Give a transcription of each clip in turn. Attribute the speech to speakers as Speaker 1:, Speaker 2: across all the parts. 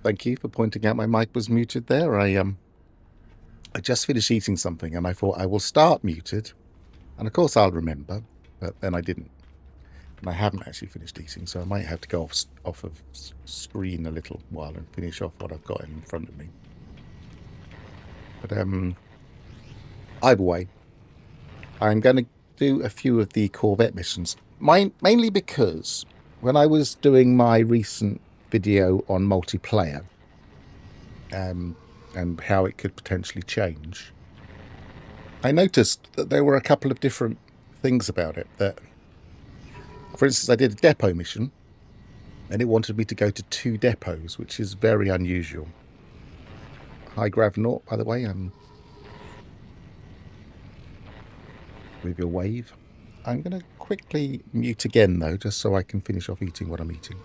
Speaker 1: Thank you for pointing out my mic was muted there. I just finished eating something and I thought I will start muted. And of course I'll remember, but then I didn't. And I haven't actually finished eating, so I might have to go off of screen a little while and finish off what I've got in front of me. But either way, I'm going to do a few of the Corvette missions. Mainly because when I was doing my recent video on multiplayer and how it could potentially change, I noticed that there were a couple of different things about it. That, for instance, I did a depot mission and it wanted me to go to 2 depots, which is very unusual. Hi Gravnaut, by the way. With your wave. I'm going to quickly mute again though, just so I can finish off eating what I'm eating.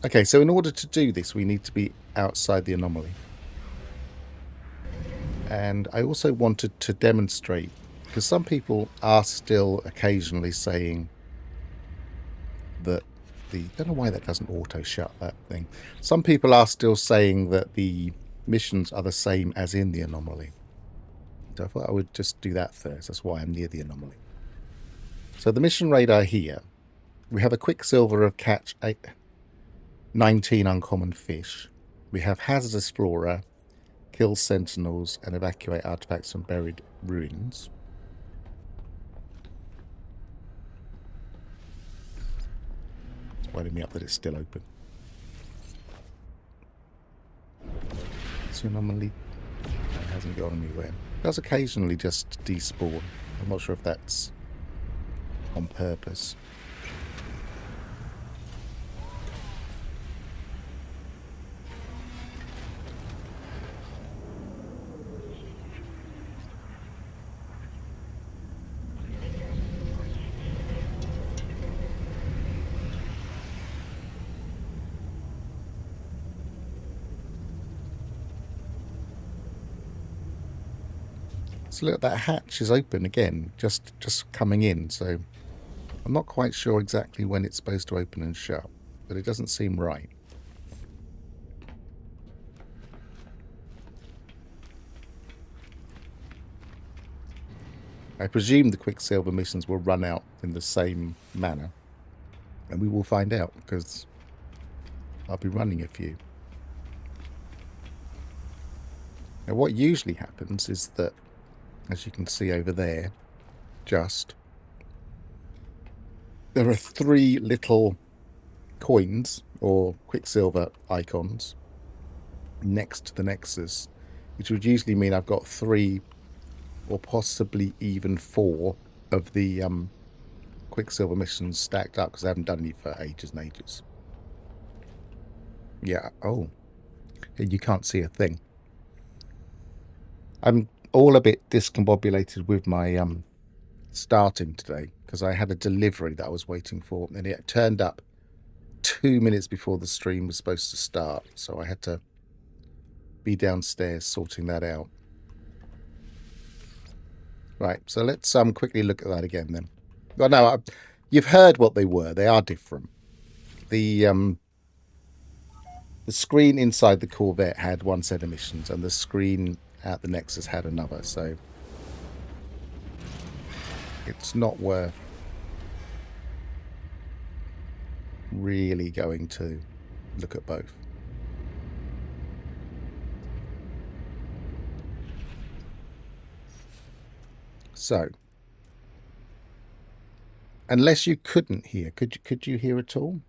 Speaker 1: Okay, so in order to do this, we need to be outside the anomaly. And I also wanted to demonstrate, because some people are still occasionally saying that don't know why that doesn't auto shut that thing. Some people are still saying that the missions are the same as in the anomaly. So I thought I would just do that first. That's why I'm near the anomaly. So the mission radar here, we have a Quicksilver of catch 19 uncommon fish. We have Hazardous Flora, kill sentinels, and evacuate artifacts from buried ruins. It's winding me up that it's still open. So normally it hasn't gone anywhere. It does occasionally just despawn. I'm not sure if that's on purpose. So look, that hatch is open again, just coming in. So I'm not quite sure exactly when it's supposed to open and shut, but it doesn't seem right. I presume the Quicksilver missions will run out in the same manner, and we will find out because I'll be running a few. Now what usually happens is that, as you can see over there, there are 3 little coins or Quicksilver icons next to the Nexus, which would usually mean I've got 3 or possibly even 4 of the Quicksilver missions stacked up because I haven't done any for ages and ages. Yeah, oh, you can't see a thing. I'm all a bit discombobulated with my starting today because I had a delivery that I was waiting for and it turned up 2 minutes before the stream was supposed to start, so I had to be downstairs sorting that out. Right, so let's quickly look at that again then. Well, no, you've heard what they were. They are different. The screen inside the Corvette had one set of missions and the screen at the Nexus had another, so it's not worth really going to look at both. So, unless you couldn't hear, could you hear at all?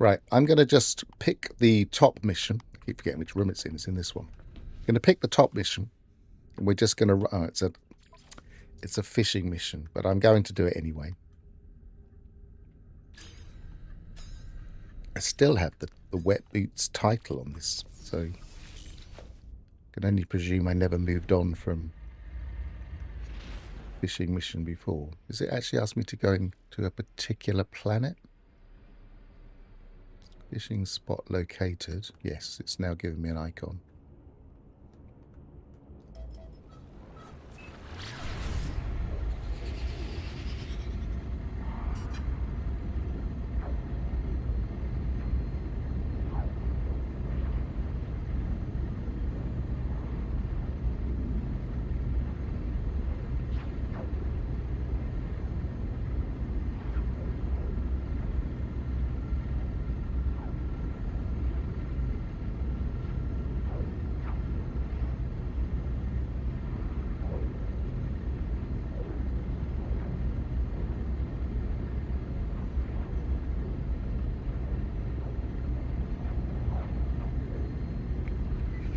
Speaker 1: Right, I'm going to just pick the top mission. I keep forgetting which room it's in. It's in this one. I'm going to pick the top mission. And we're just going to... Oh, it's a fishing mission, but I'm going to do it anyway. I still have the Wet Boots title on this, so I can only presume I never moved on from fishing mission before. Does it actually ask me to go into a particular planet? Fishing spot located. Yes, it's now giving me an icon.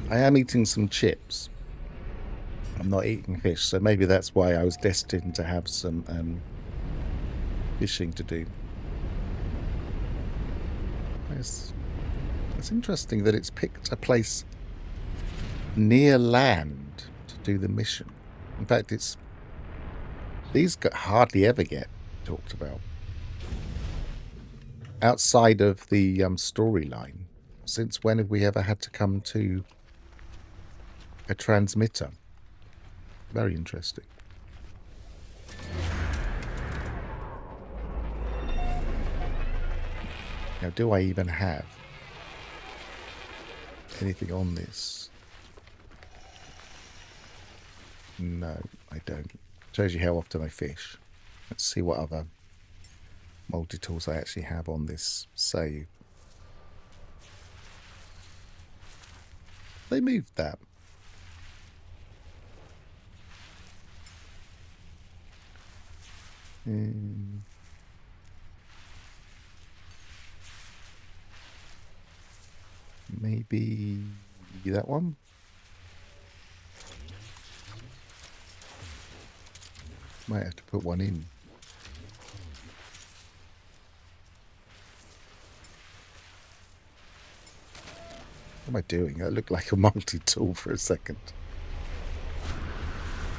Speaker 1: I am eating some chips. I'm not eating fish, so maybe that's why I was destined to have some fishing to do. It's interesting that it's picked a place near land to do the mission. In fact, these hardly ever get talked about outside of the storyline. Since when have we ever had to come to a transmitter? Very interesting. Now, do I even have anything on this? No, I don't. Shows you how often I fish. Let's see what other multi-tools I actually have on this save. They moved that. Maybe that one. Might have to put one in. What am I doing? I look like a multi-tool for a second.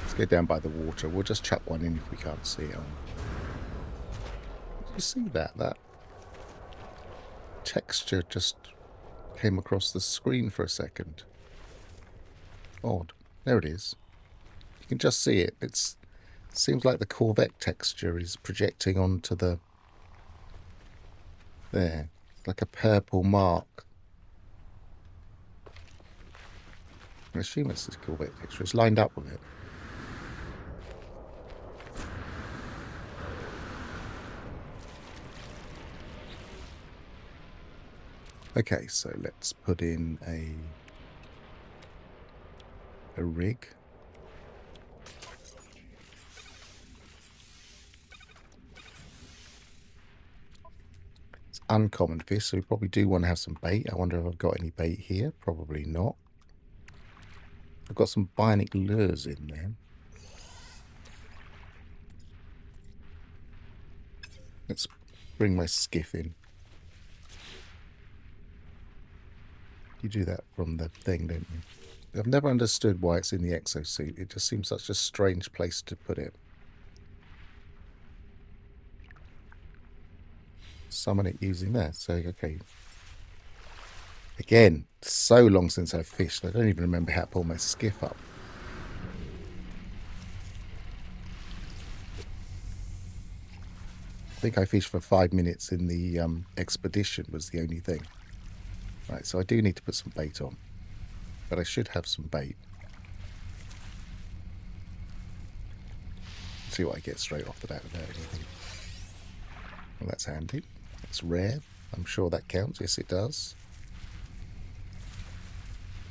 Speaker 1: Let's go down by the water. We'll just chuck one in if we can't see it. Did you see that? That texture just came across the screen for a second. Odd. There it is. You can just see it. It seems like the Corvette texture is projecting onto the... There. Like a purple mark. I assume it's this Corvette texture. It's lined up with it. Okay, so let's put in a rig. It's uncommon fish, so we probably do want to have some bait. I wonder if I've got any bait here. Probably not. I've got some bionic lures in there. Let's bring my skiff in. You do that from the thing, don't you? I've never understood why it's in the exosuit. It just seems such a strange place to put it. Summon it using that. So, okay. Again, so long since I've fished, I don't even remember how to pull my skiff up. I think I fished for 5 minutes in the expedition was the only thing. Right, so I do need to put some bait on. But I should have some bait. See what I get straight off the bat without anything. Well, that's handy. That's rare. I'm sure that counts. Yes, it does.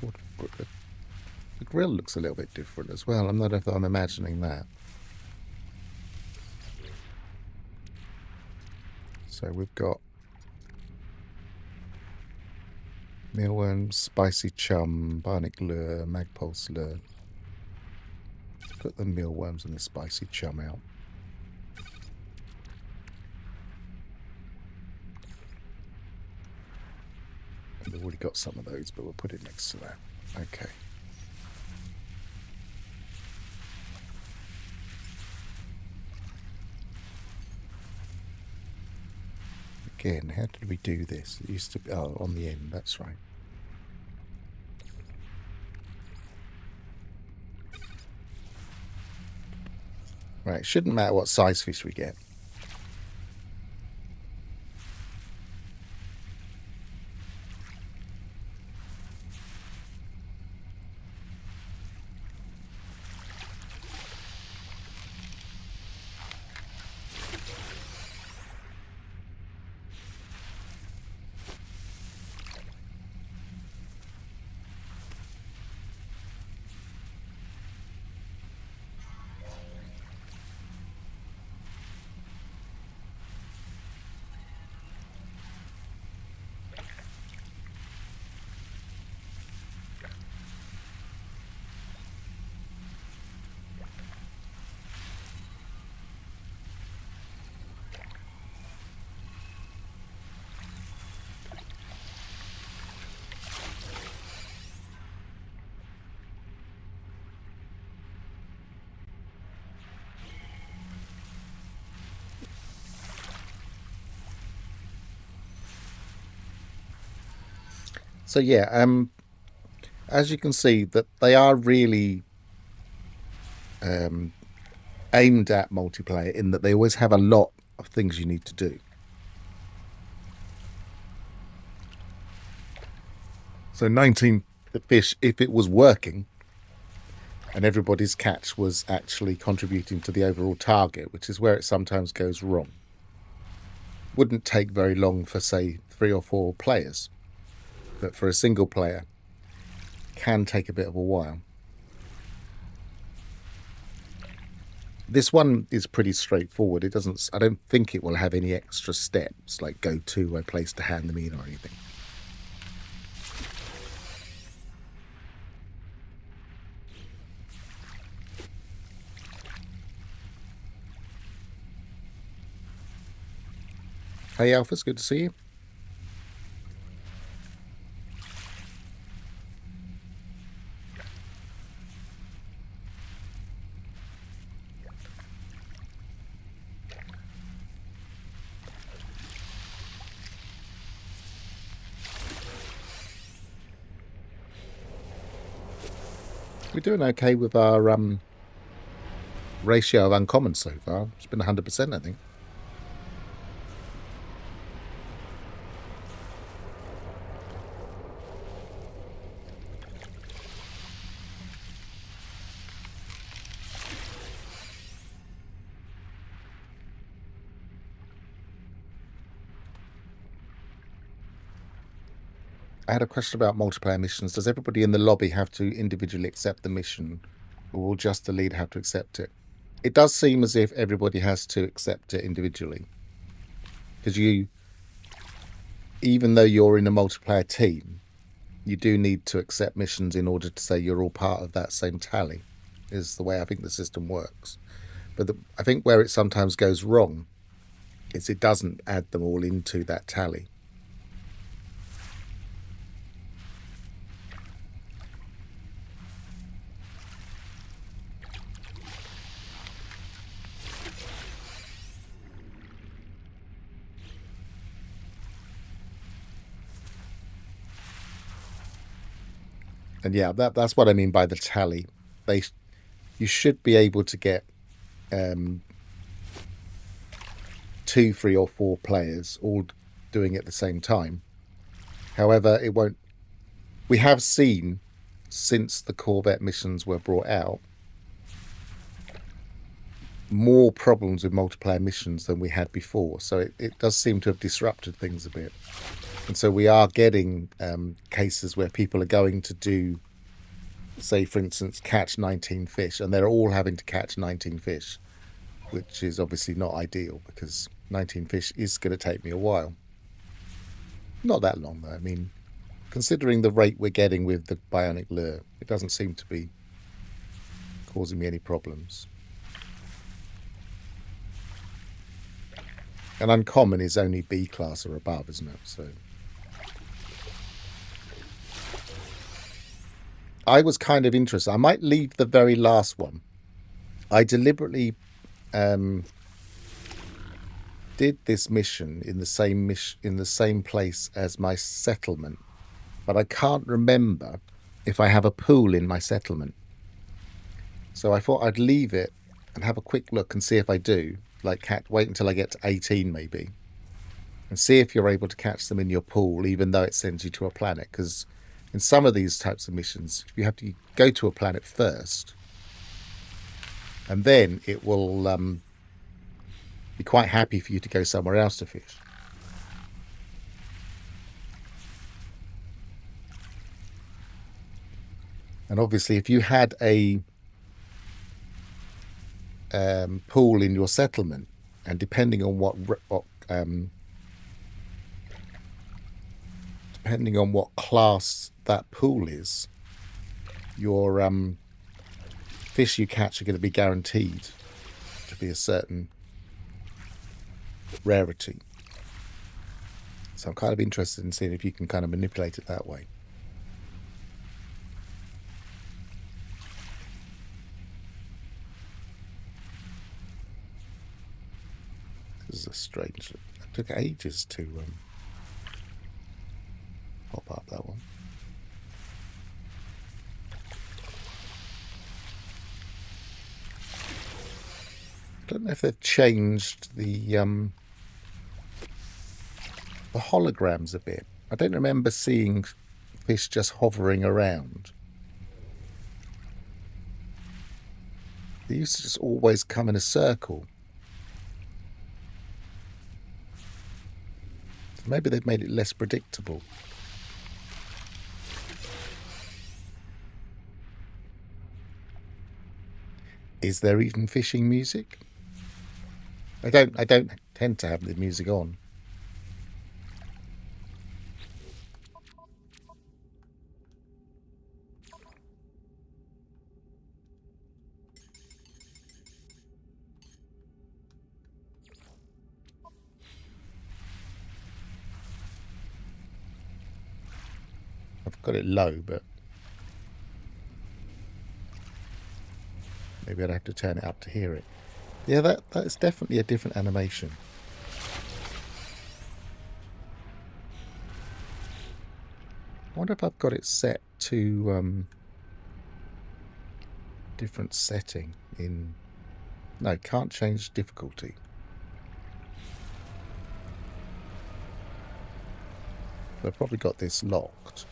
Speaker 1: The grill looks a little bit different as well. I'm not if I'm imagining that. So we've got Mealworm, spicy chum, barnic lure, magpulse lure. Put the mealworms and the spicy chum out. We've already got some of those, but we'll put it next to that. Okay. Again, how did we do this? It used to be, oh, on the end, that's right. Right, it shouldn't matter what size fish we get. So yeah, as you can see, that they are really aimed at multiplayer in that they always have a lot of things you need to do. So 19 fish, if it was working and everybody's catch was actually contributing to the overall target, which is where it sometimes goes wrong, wouldn't take very long for, say, 3 or 4 players. But for a single player, can take a bit of a while. This one is pretty straightforward. It doesn't, I don't think it will have any extra steps like go to a place to hand them in or anything. Hey Alpha, it's good to see you. We're doing okay with our ratio of uncommon so far. It's been 100%, I think. I had a question about multiplayer missions. Does everybody in the lobby have to individually accept the mission, or will just the leader have to accept it? It does seem as if everybody has to accept it individually. Because even though you're in a multiplayer team, you do need to accept missions in order to say you're all part of that same tally, is the way I think the system works. But I think where it sometimes goes wrong is it doesn't add them all into that tally. And yeah, that's what I mean by the tally. You should be able to get 2, 3, or 4 players all doing it at the same time. However, it won't. We have seen since the Corvette missions were brought out more problems with multiplayer missions than we had before. So it does seem to have disrupted things a bit. And so we are getting cases where people are going to do, say, for instance, catch 19 fish, and they're all having to catch 19 fish, which is obviously not ideal because 19 fish is going to take me a while. Not that long, though. I mean, considering the rate we're getting with the bionic lure, it doesn't seem to be causing me any problems. And uncommon is only B class or above, isn't it? So I was kind of interested. I might leave the very last one. I deliberately did this mission in the same place as my settlement, but I can't remember if I have a pool in my settlement. So I thought I'd leave it and have a quick look and see if I do. Like, wait until I get to 18 maybe, and see if you're able to catch them in your pool, even though it sends you to a planet. Because in some of these types of missions, you have to go to a planet first, and then it will be quite happy for you to go somewhere else to fish. And obviously, if you had a pool in your settlement, and depending on what class that pool is, your fish you catch are going to be guaranteed to be a certain rarity. So I'm kind of interested in seeing if you can kind of manipulate it that way. This is a strange... It took ages to pop up that one. I don't know if they've changed the holograms a bit. I don't remember seeing fish just hovering around. They used to just always come in a circle. So maybe they've made it less predictable. Is there even fishing music? I don't tend to have the music on. I've got it low, but maybe I'd have to turn it up to hear it. Yeah, that is definitely a different animation. I wonder if I've got it set to different setting in... No, can't change difficulty. I've probably got this locked.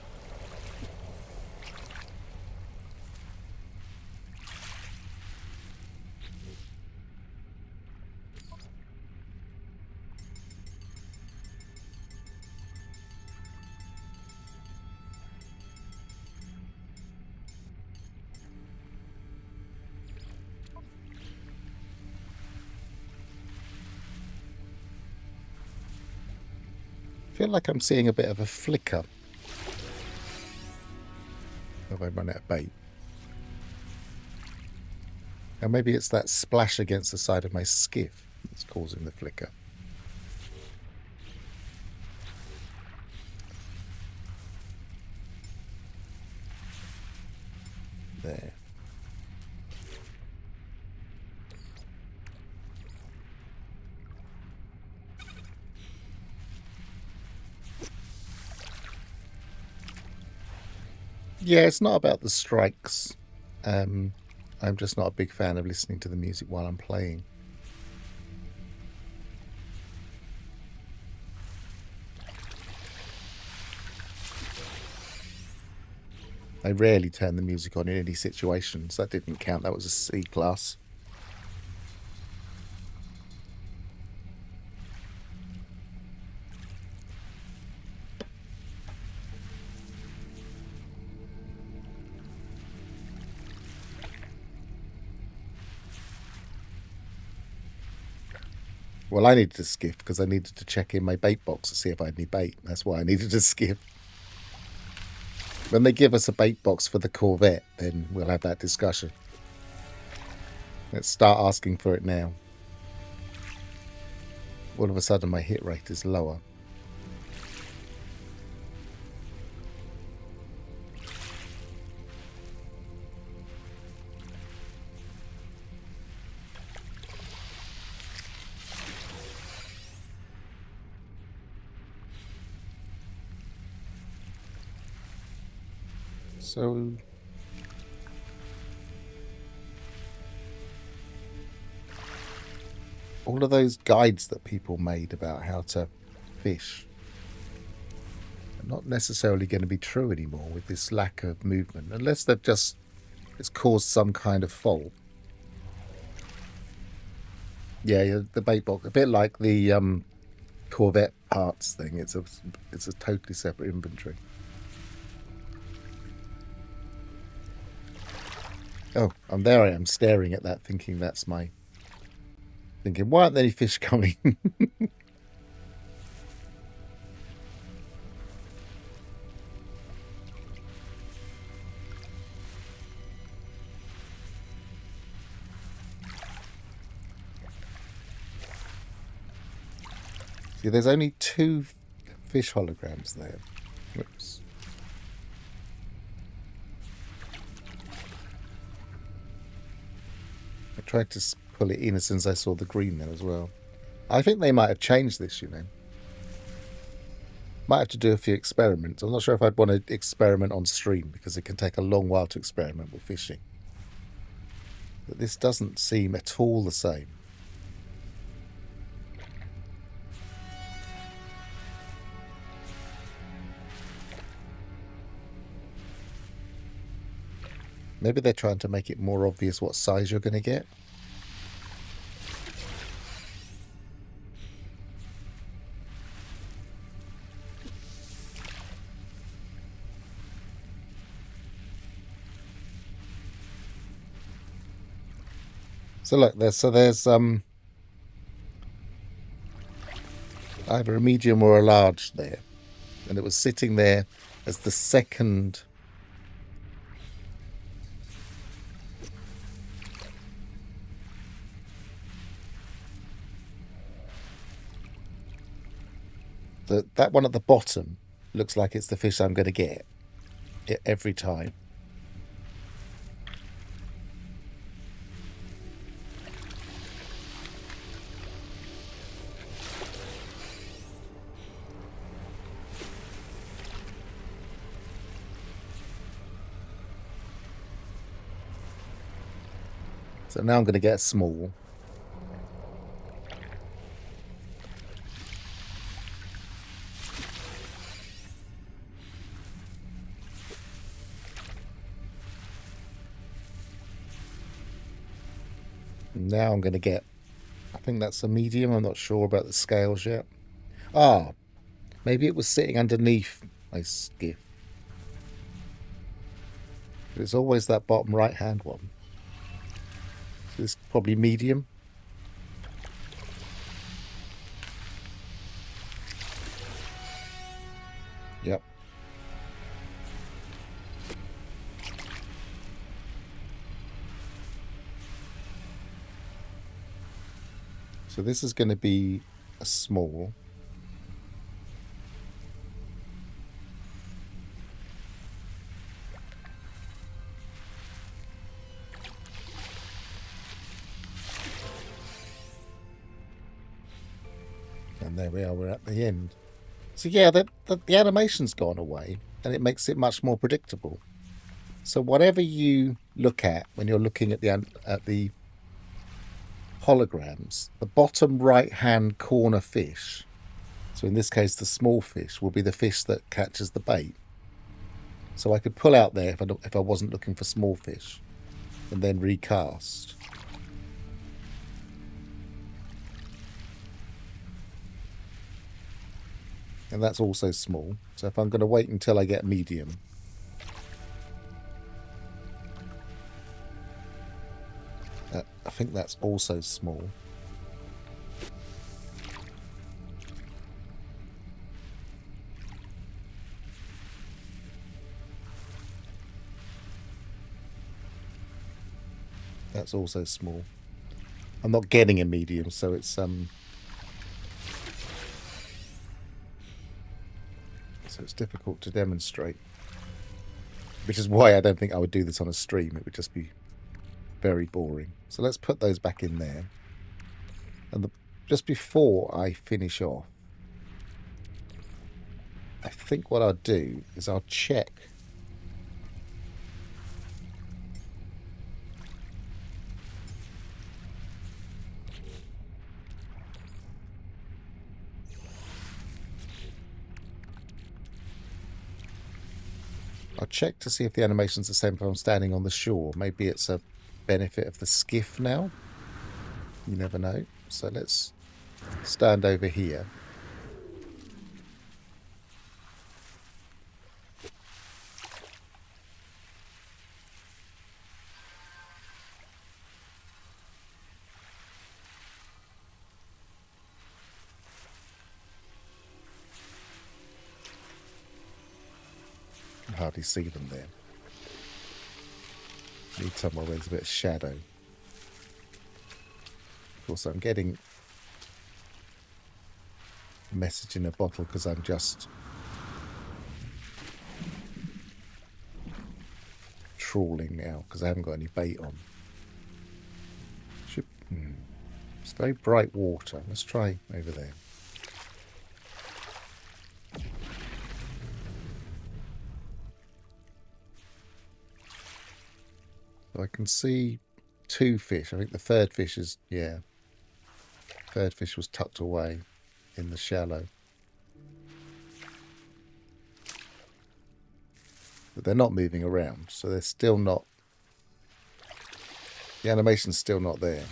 Speaker 1: I feel like I'm seeing a bit of a flicker if I run out of bait. And maybe it's that splash against the side of my skiff that's causing the flicker. There. Yeah, it's not about the strikes. I'm just not a big fan of listening to the music while I'm playing. I rarely turn the music on in any situations. That didn't count. That was a C class. Well, I needed a skiff because I needed to check in my bait box to see if I had any bait. That's why I needed a skiff. When they give us a bait box for the Corvette, then we'll have that discussion. Let's start asking for it now. All of a sudden my hit rate is lower. So all of those guides that people made about how to fish are not necessarily going to be true anymore with this lack of movement, unless they've just, it's caused some kind of fault. Yeah, the bait box, a bit like the Corvette parts thing. It's a totally separate inventory. Oh, and there I am staring at that, thinking that's my... Thinking, why aren't there any fish coming? See, there's only 2 fish holograms there. Whoops. I tried to pull it in as soon as I saw the green there as well. I think they might have changed this, you know. Might have to do a few experiments. I'm not sure if I'd want to experiment on stream, because it can take a long while to experiment with fishing. But this doesn't seem at all the same. Maybe they're trying to make it more obvious what size you're going to get. So look, there's either a medium or a large there, and it was sitting there as the second that one at the bottom looks like it's the fish I'm going to get every time. So now I'm going to get a small. Now I'm going to get, I think that's a medium. I'm not sure about the scales yet. Ah, maybe it was sitting underneath my skiff. It's always that bottom right hand one. So it's probably medium. Yep. So this is going to be a small. And there we are, we're at the end. So yeah, the animation's gone away, and it makes it much more predictable. So whatever you look at when you're looking at the holograms, the bottom right hand corner fish, so in this case the small fish, will be the fish that catches the bait. So I could pull out there if I wasn't looking for small fish, and then recast. And that's also small. So if I'm going to wait until I get medium, I think that's also small. That's also small. I'm not getting a medium, so it's difficult to demonstrate. Which is why I don't think I would do this on a stream. It would just be very boring. So let's put those back in there. And just before I finish off, I think what I'll do is I'll check. I'll check to see if the animation's the same if I'm standing on the shore. Maybe it's a benefit of the skiff now. You never know. So let's stand over here. I can hardly see them there. Need somewhere where there's a bit of shadow. Of course, I'm getting a message in a bottle because I'm just trawling now because I haven't got any bait on. It's very bright water. Let's try over there. So I can see 2 fish. I think the third fish is, yeah. Third fish was tucked away in the shallow. But they're not moving around, so they're still not... The animation's still not there.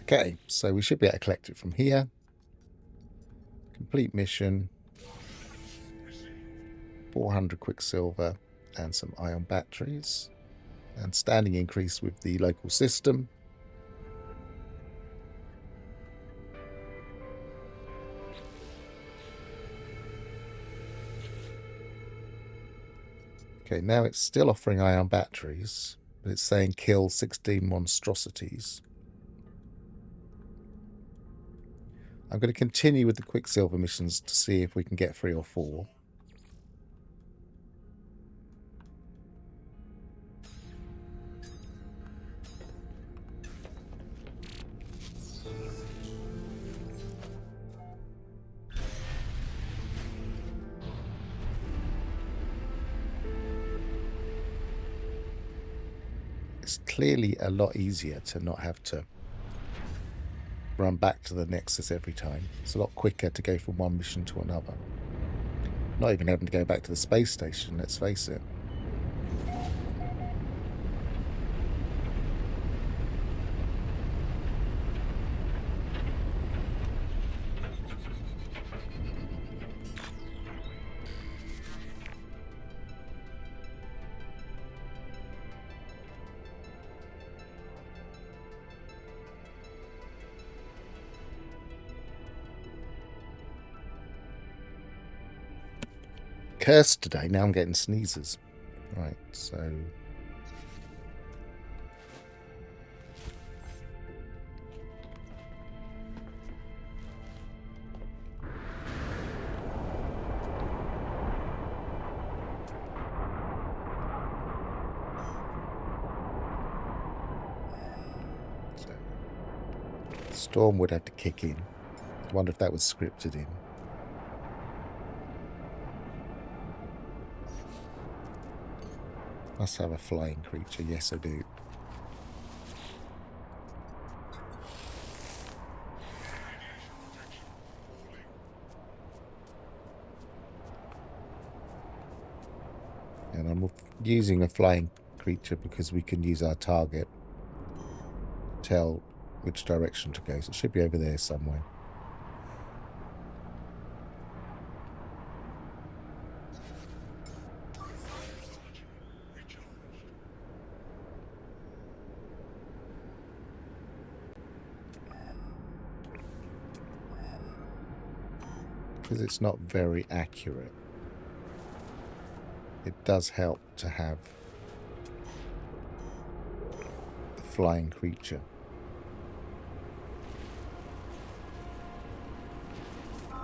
Speaker 1: Okay, so we should be able to collect it from here. Complete mission. 400 quicksilver and some ion batteries. And standing increase with the local system. Okay, now it's still offering ion batteries, but it's saying kill 16 monstrosities. I'm going to continue with the quicksilver missions to see if we can get 3 or 4. It's clearly a lot easier to not have to run back to the Nexus every time. It's a lot quicker to go from one mission to another. Not even having to go back to the space station, let's face it. Cursed today. Now I'm getting sneezes. Right, so... Storm would have to kick in. I wonder if that was scripted in. Must have a flying creature. Yes, I do. And I'm using a flying creature because we can use our target to tell which direction to go. So it should be over there somewhere. because it's not very accurate, it does help to have the flying creature. I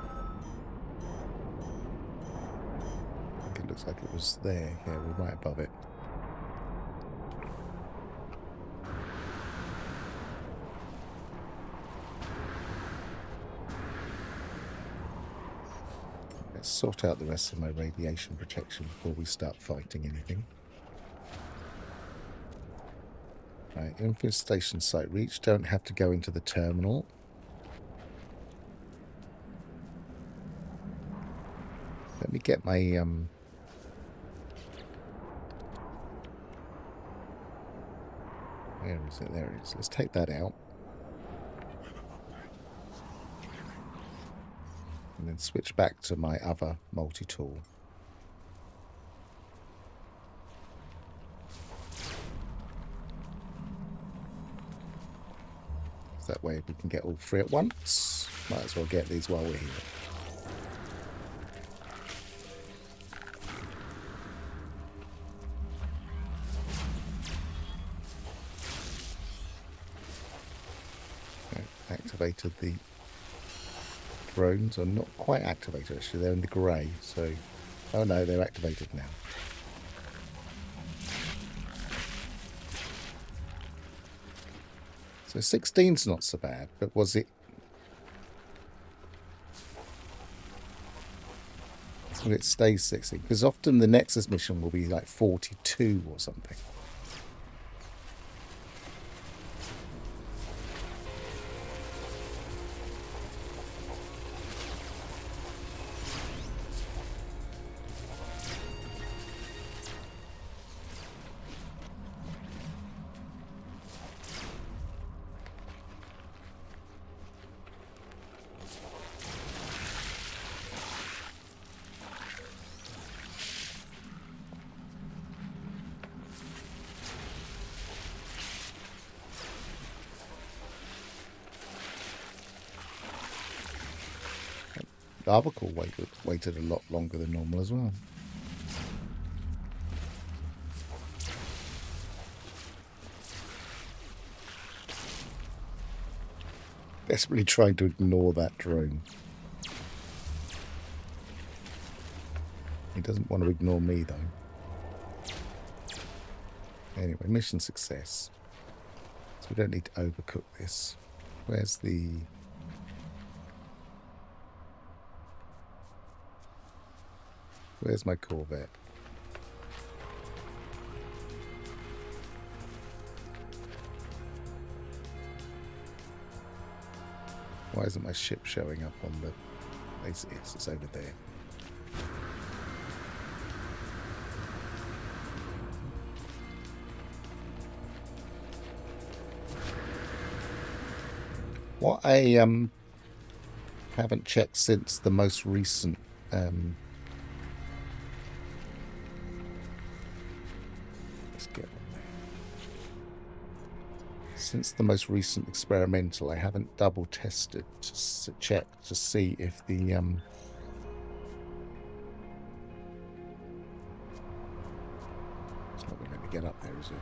Speaker 1: think it looks like it was there. Yeah, we're right above it. Let's sort out the rest of my radiation protection before we start fighting anything. Right, infestation site reached. Don't have to go into the terminal. Let me get my where is it? There it is. Let's take that out. And then switch back to my other multi-tool. So that way we can get all three at once. Might as well get these while we're here. Okay, activated the drones. Are not quite activated actually, they're in the grey, so oh no, they're activated now. So 16's not so bad, but was it? Will it stay 16? Because often the Nexus mission will be like 42 or something. Lava core waited a lot longer than normal as well. Desperately trying to ignore that drone. He doesn't want to ignore me though. Anyway, mission success. So we don't need to overcook this. Where's the... Where's my Corvette? Why isn't my ship showing up on the... It's over there. What I haven't checked since the most recent let's get on there. Since the most recent experimental, I haven't double tested to check to see if the it's not going to let me get up there, is it?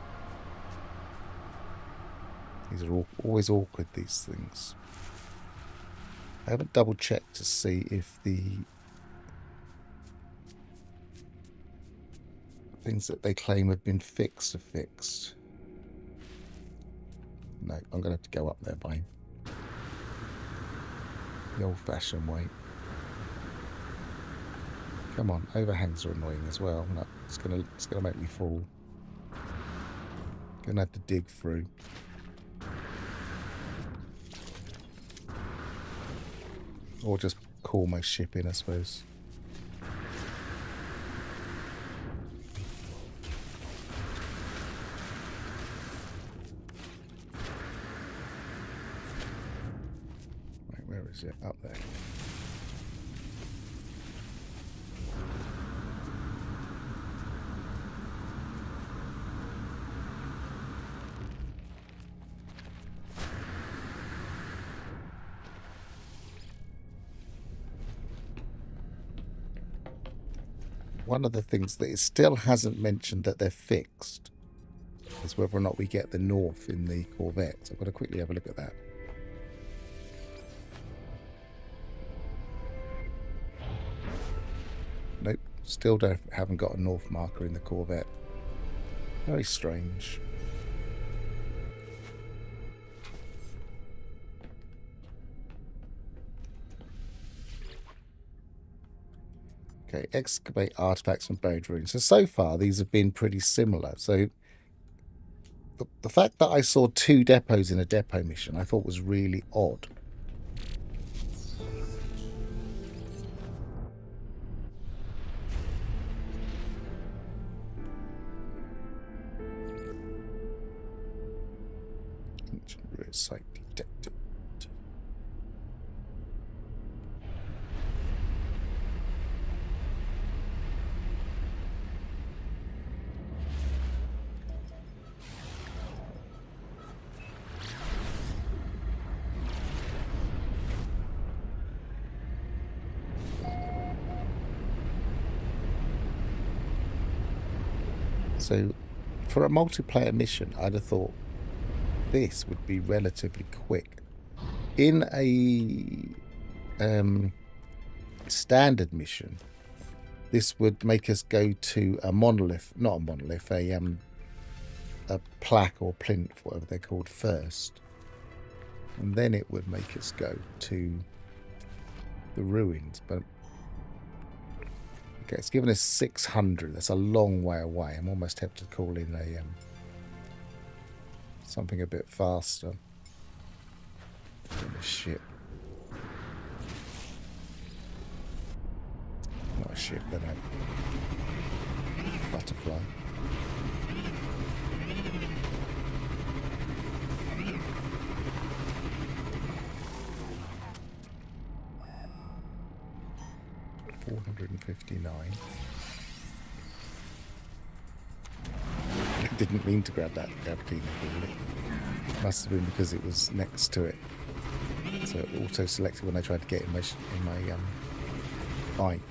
Speaker 1: These are always awkward, these things. I haven't double checked to see if the things that they claim have been fixed are fixed. No, I'm going to have to go up there by the old-fashioned way. Come on, overhangs are annoying as well. No, it's gonna make me fall. Gonna have to dig through. Or just call my ship in, I suppose. Right, where is it? Up there. one of the things that it still hasn't mentioned that they're fixed is whether or not we get the north in the Corvette. So I've got to quickly have a look at that. Nope, still haven't got a north marker in the Corvette. Very strange. Okay, excavate artifacts and buried ruins. So far, these have been pretty similar. So the fact that I saw 2 depots in a depot mission, I thought was really odd. Ancient ruin site detected. So, for a multiplayer mission, I'd have thought this would be relatively quick. In a standard mission, this would make us go to a monolith, not a monolith, a plaque or plinth, whatever they're called, first. And then it would make us go to the ruins. But okay, it's given us 600. That's a long way away. I'm almost tempted to call in a something a bit faster. A ship. Not a ship, but a butterfly. $459. I didn't mean to grab that gravity. Must have been because it was next to it. So it auto selected when I tried to get in my bike.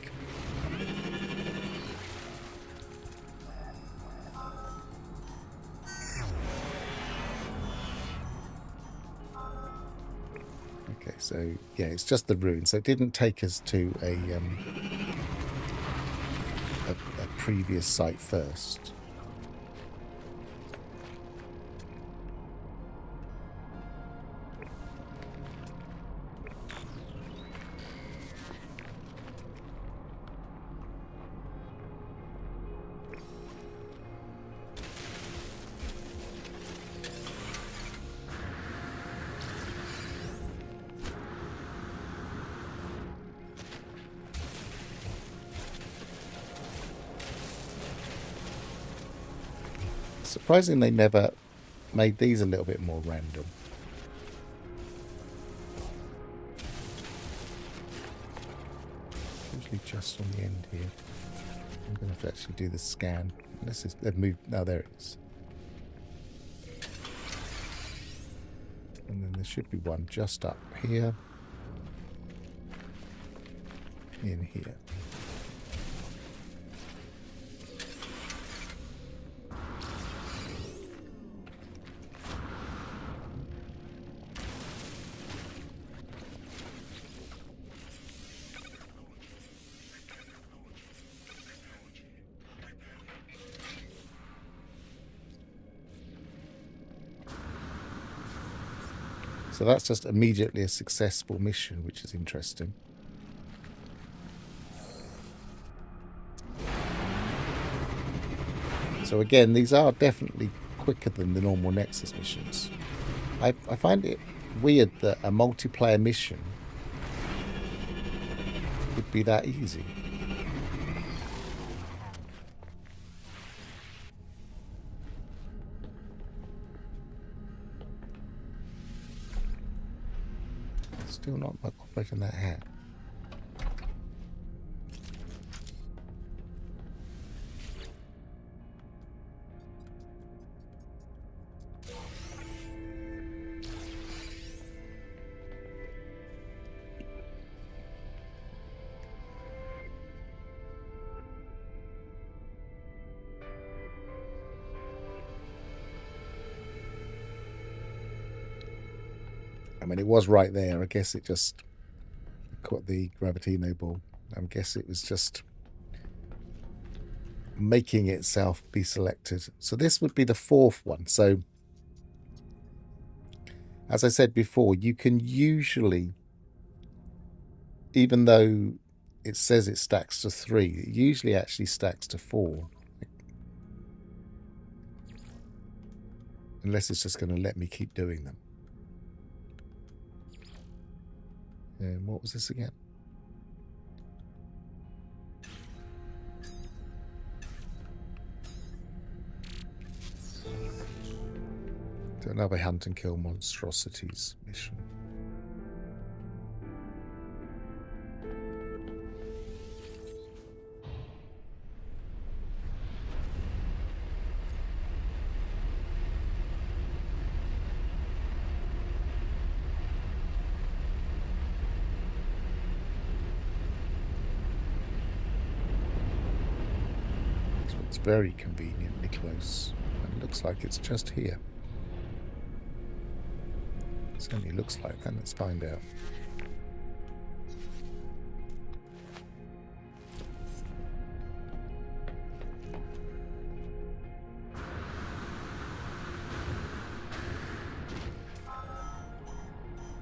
Speaker 1: Okay, so yeah, it's just the ruin. So it didn't take us to a previous site first. Surprising they never made these a little bit more random. Usually just on the end here. I'm going to have to actually do the scan. Unless they've moved. No, there it is. And then there should be one just up here. In here. So that's just immediately a successful mission, which is interesting. So again, these are definitely quicker than the normal Nexus missions. I find it weird that a multiplayer mission would be that easy. Still not operating that hat. I mean, it was right there. I guess it just caught the Gravitino ball. I guess it was just making itself be selected. So this would be the fourth one. So as I said before, you can usually, even though it says it stacks to 3, it usually actually stacks to 4. Unless it's just going to let me keep doing them. And what was this again? Another hunt and kill monstrosities mission. It's very conveniently close. It looks like it's just here. It certainly looks like that. Let's find out.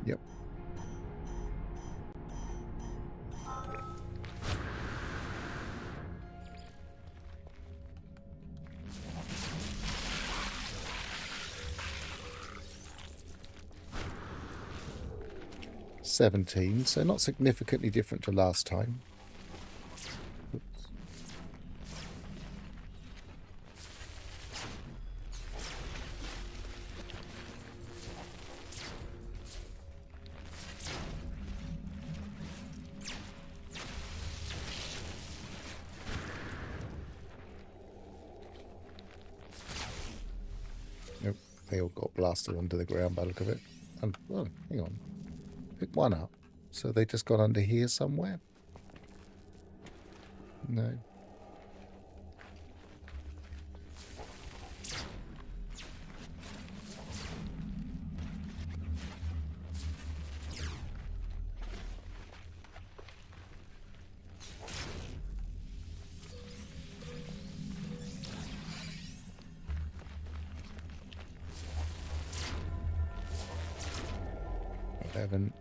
Speaker 1: Yep. $17, so not significantly different to last time. Oops. Nope, they all got blasted under the ground by the look of it. And, oh, hang on. Pick one up. So they just got under here somewhere? No. Haven't.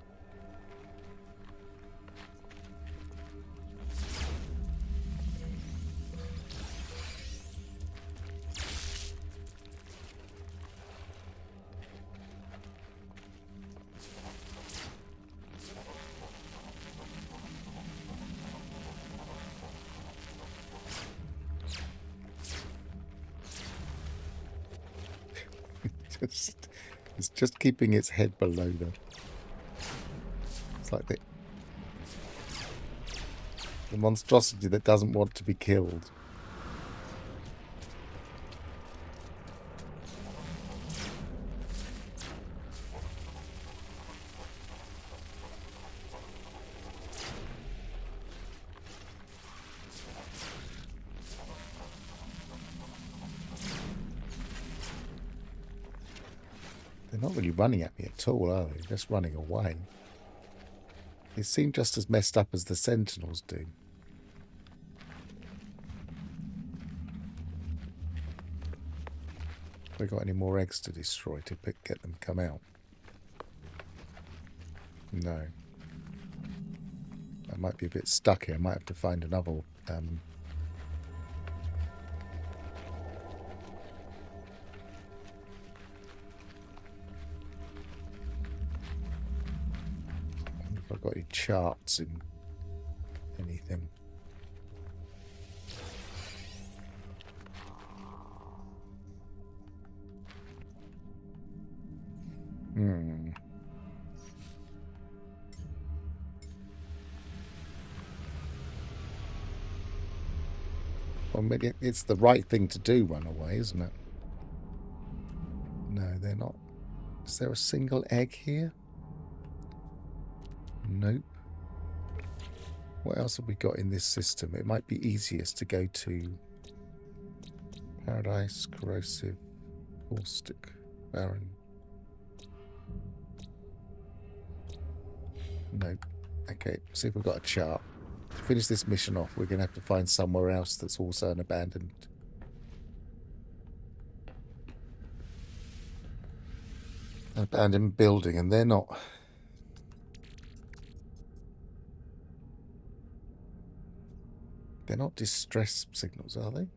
Speaker 1: It's just keeping its head below them. It's like the monstrosity that doesn't want to be killed. They're not really running at me at all, are they? They're just running away. They seem just as messed up as the Sentinels do. Have we got any more eggs to destroy to get them come out? No. I might be a bit stuck here. I might have to find another if I've got any charts in anything. Well, it's the right thing to do, run away, isn't it? No, they're not. Is there a single egg here? Nope. What else have we got in this system? It might be easiest to go to Paradise, Corrosive, Caustic, Barren. No. Okay, see if we've got a chart. To finish this mission off, we're going to have to find somewhere else that's also an abandoned building, and they're not. They're not distress signals, are they? I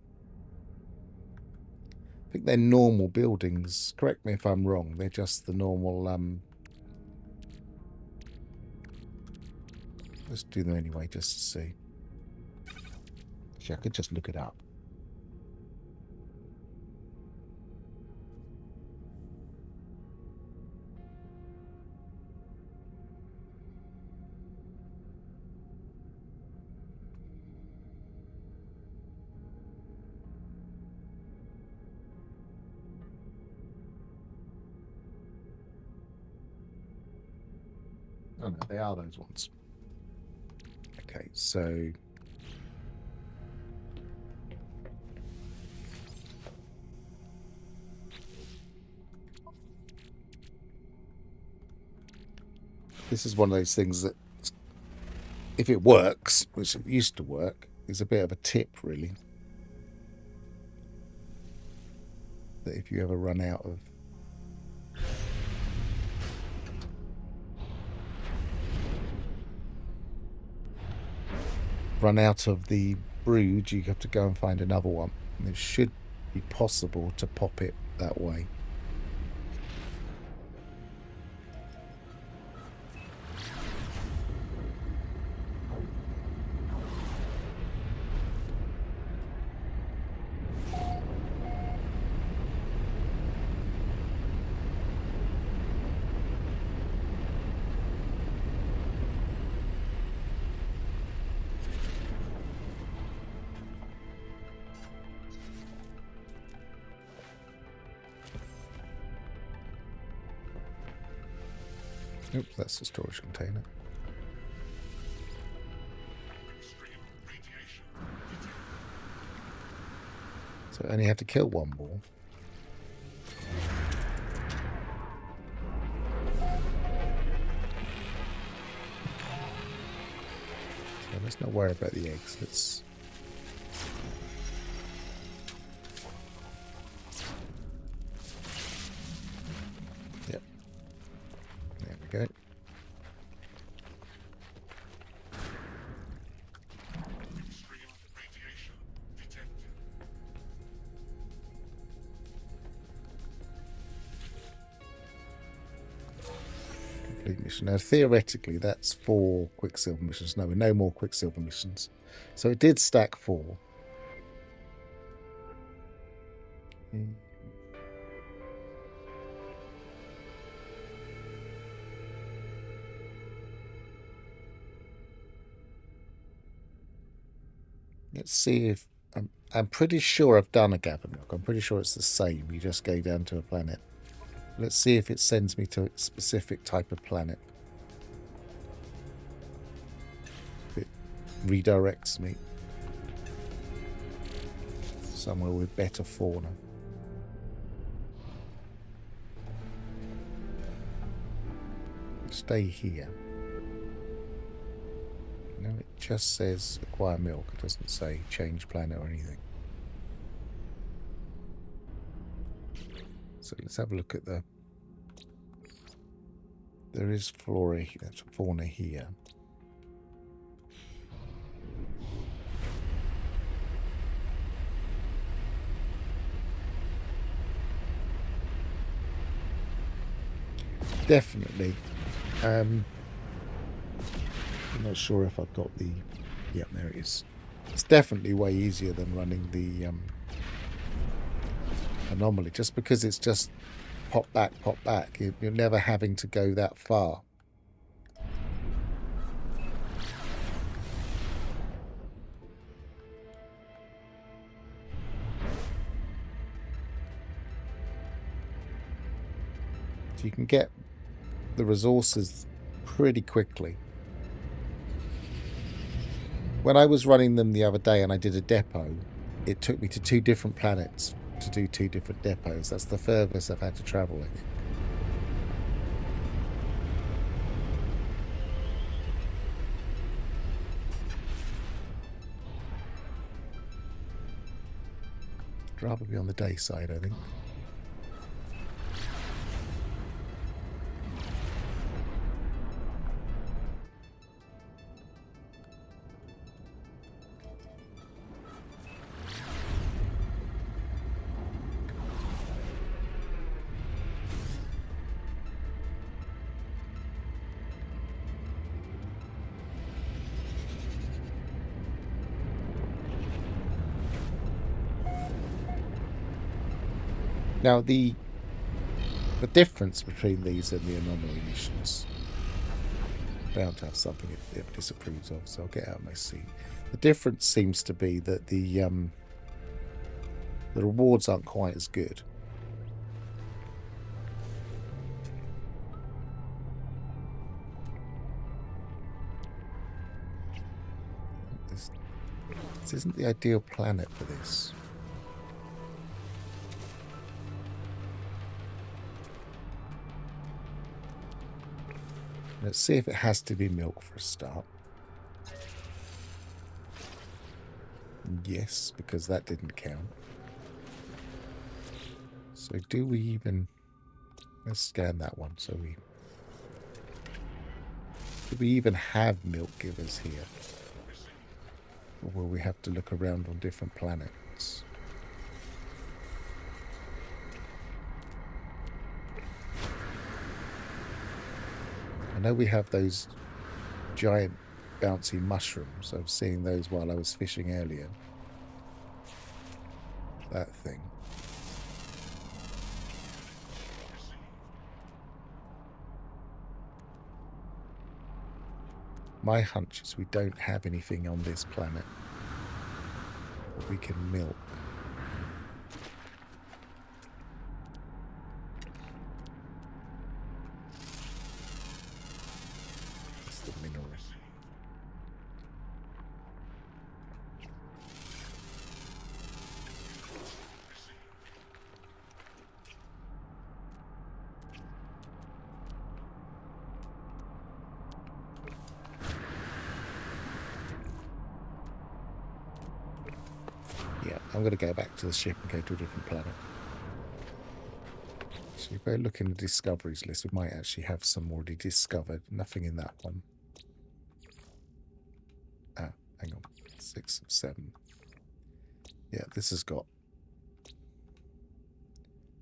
Speaker 1: think they're normal buildings. Correct me if I'm wrong. They're just the normal. Let's do them anyway, just to see. Actually, I could just look it up. Oh no, they are those ones. Okay, so this is one of those things that, if it works, which it used to work, is a bit of a tip, really. That if you ever run out of the brood, you have to go and find another one. And it should be possible to pop it that way. Oops, that's the storage container. So I only have to kill one more. So let's not worry about the eggs. Let's... Yep. There we go. Mission. Now, theoretically, that's 4 Quicksilver missions. No more Quicksilver missions. So it did stack 4. Let's see if... I'm pretty sure I've done a gather milk. I'm pretty sure it's the same. You just go down to a planet. Let's see if it sends me to a specific type of planet. If it redirects me somewhere with better fauna. Stay here. No, it just says acquire milk. It doesn't say change planet or anything. So let's have a look at the... There is fauna here. Definitely. I'm not sure if I've got the... Yeah, there it is. It's definitely way easier than running the... anomaly, just because it's just pop back. You're never having to go that far. So you can get the resources pretty quickly. When I was running them the other day and I did a depot, it took me to 2 different planets to do 2 different depots. That's the furthest I've had to travel, I think. I'd rather be on the day side, I think. Now, the difference between these and the anomaly missions, bound to have something it disapproves of, so I'll get out of my seat. The difference seems to be that the rewards aren't quite as good. This isn't the ideal planet for this. Let's see if it has to be milk for a start. Yes, because that didn't count. So do we even... Let's scan that one. So do we even have milk givers here? Or will we have to look around on different planets? I know we have those giant bouncy mushrooms. I was seeing those while I was fishing earlier. That thing. My hunch is we don't have anything on this planet that we can milk. It's the mineral. Yeah, I'm going to go back to the ship and go to a different planet. So if we look in the discoveries list, we might actually have some already discovered. Nothing in that one. Ah, hang on. 6 of 7. Yeah, this has got...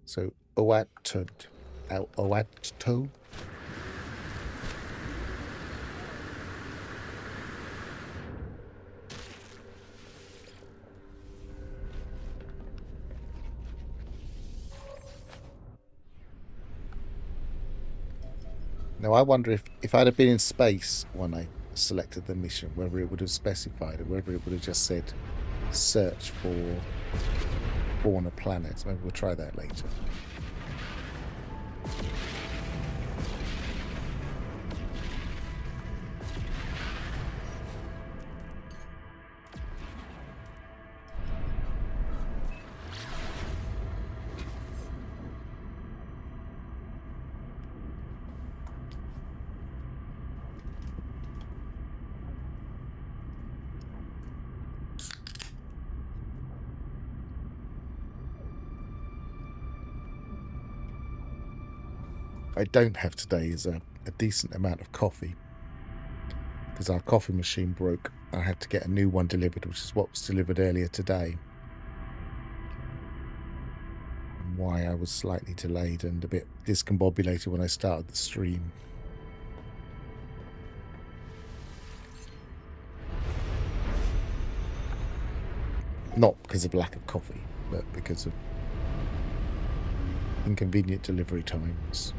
Speaker 1: So, Oato. Now, I wonder if I'd have been in space when I selected the mission, whether it would have specified it, whether it would have just said search for fauna planets. Maybe we'll try that later. I don't have today is a decent amount of coffee, because our coffee machine broke. I had to get a new one delivered, which is what was delivered earlier today. And why I was slightly delayed and a bit discombobulated when I started the stream. Not because of lack of coffee, but because of inconvenient delivery times.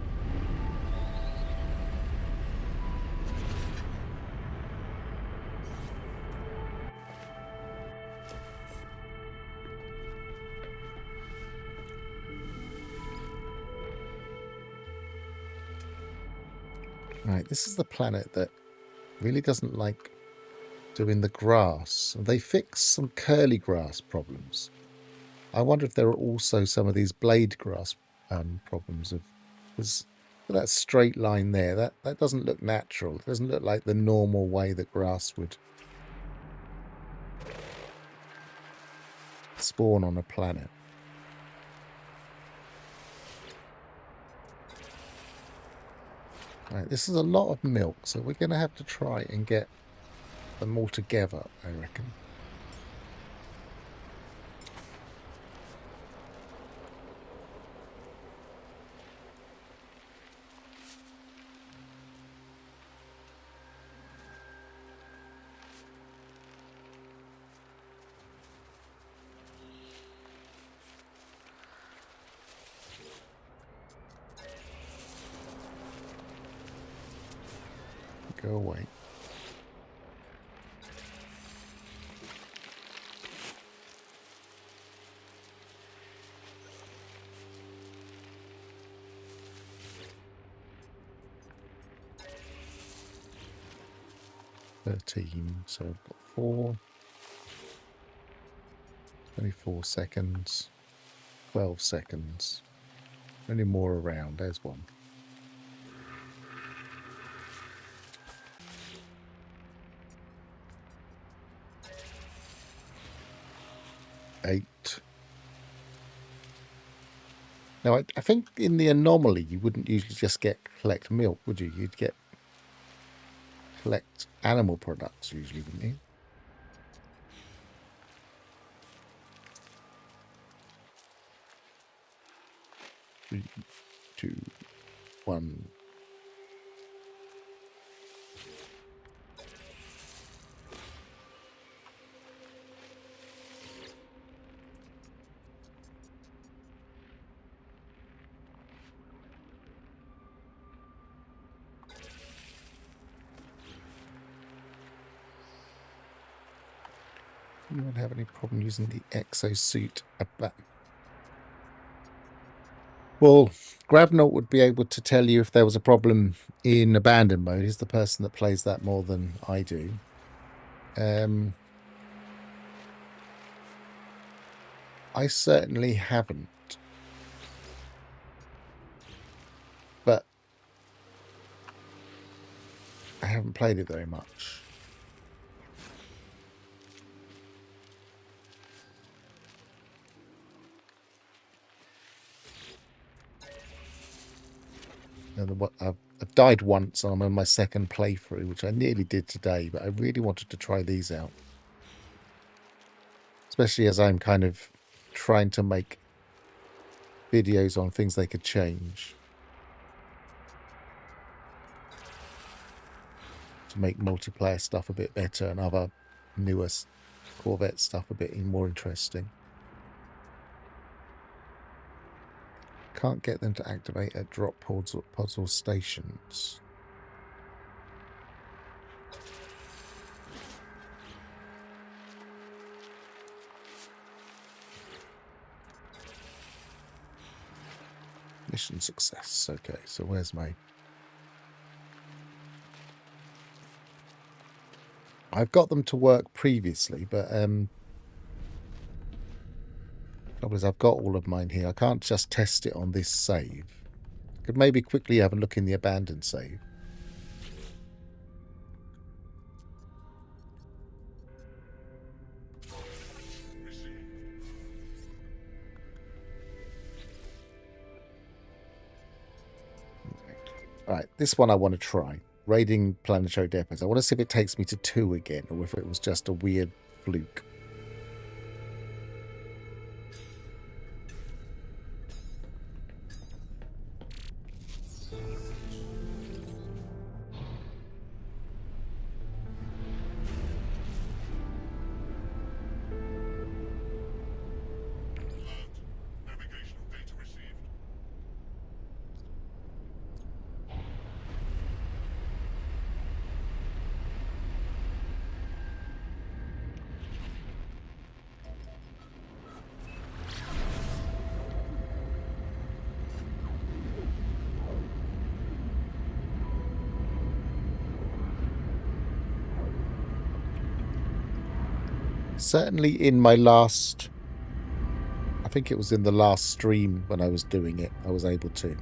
Speaker 1: Right, this is the planet that really doesn't like doing the grass. They fixed some curly grass problems. I wonder if there are also some of these blade grass problems. There's that straight line there. That doesn't look natural. It doesn't look like the normal way that grass would spawn on a planet. Right, this is a lot of milk, so we're going to have to try and get them all together, I reckon. Go away. So I've got 4, 24 seconds, 12 seconds. Any more around? There's one. 8. Now, I think in the anomaly, you wouldn't usually just get collect milk, would you? You'd get collect animal products usually, wouldn't you? Three, 2, 1. You won't have any problem using the exosuit. Well, Gravnaut would be able to tell you if there was a problem in abandoned mode. He's the person that plays that more than I do. I certainly haven't. But I haven't played it very much. I've died once and I'm on my second playthrough, which I nearly did today, but I really wanted to try these out. Especially as I'm kind of trying to make videos on things they could change. To make multiplayer stuff a bit better and other newer Corvette stuff a bit more interesting. Can't get them to activate at drop pods or stations. Mission success. Okay, so where's my... I've got them to work previously, but trouble is I've got all of mine here. I can't just test it on this save. Could maybe quickly have a look in the abandoned save. Alright, this one I want to try. Raiding planetary depots. I want to see if it takes me to 2 again, or if it was just a weird fluke. Certainly in my last... I think it was in the last stream when I was doing it, I was able to.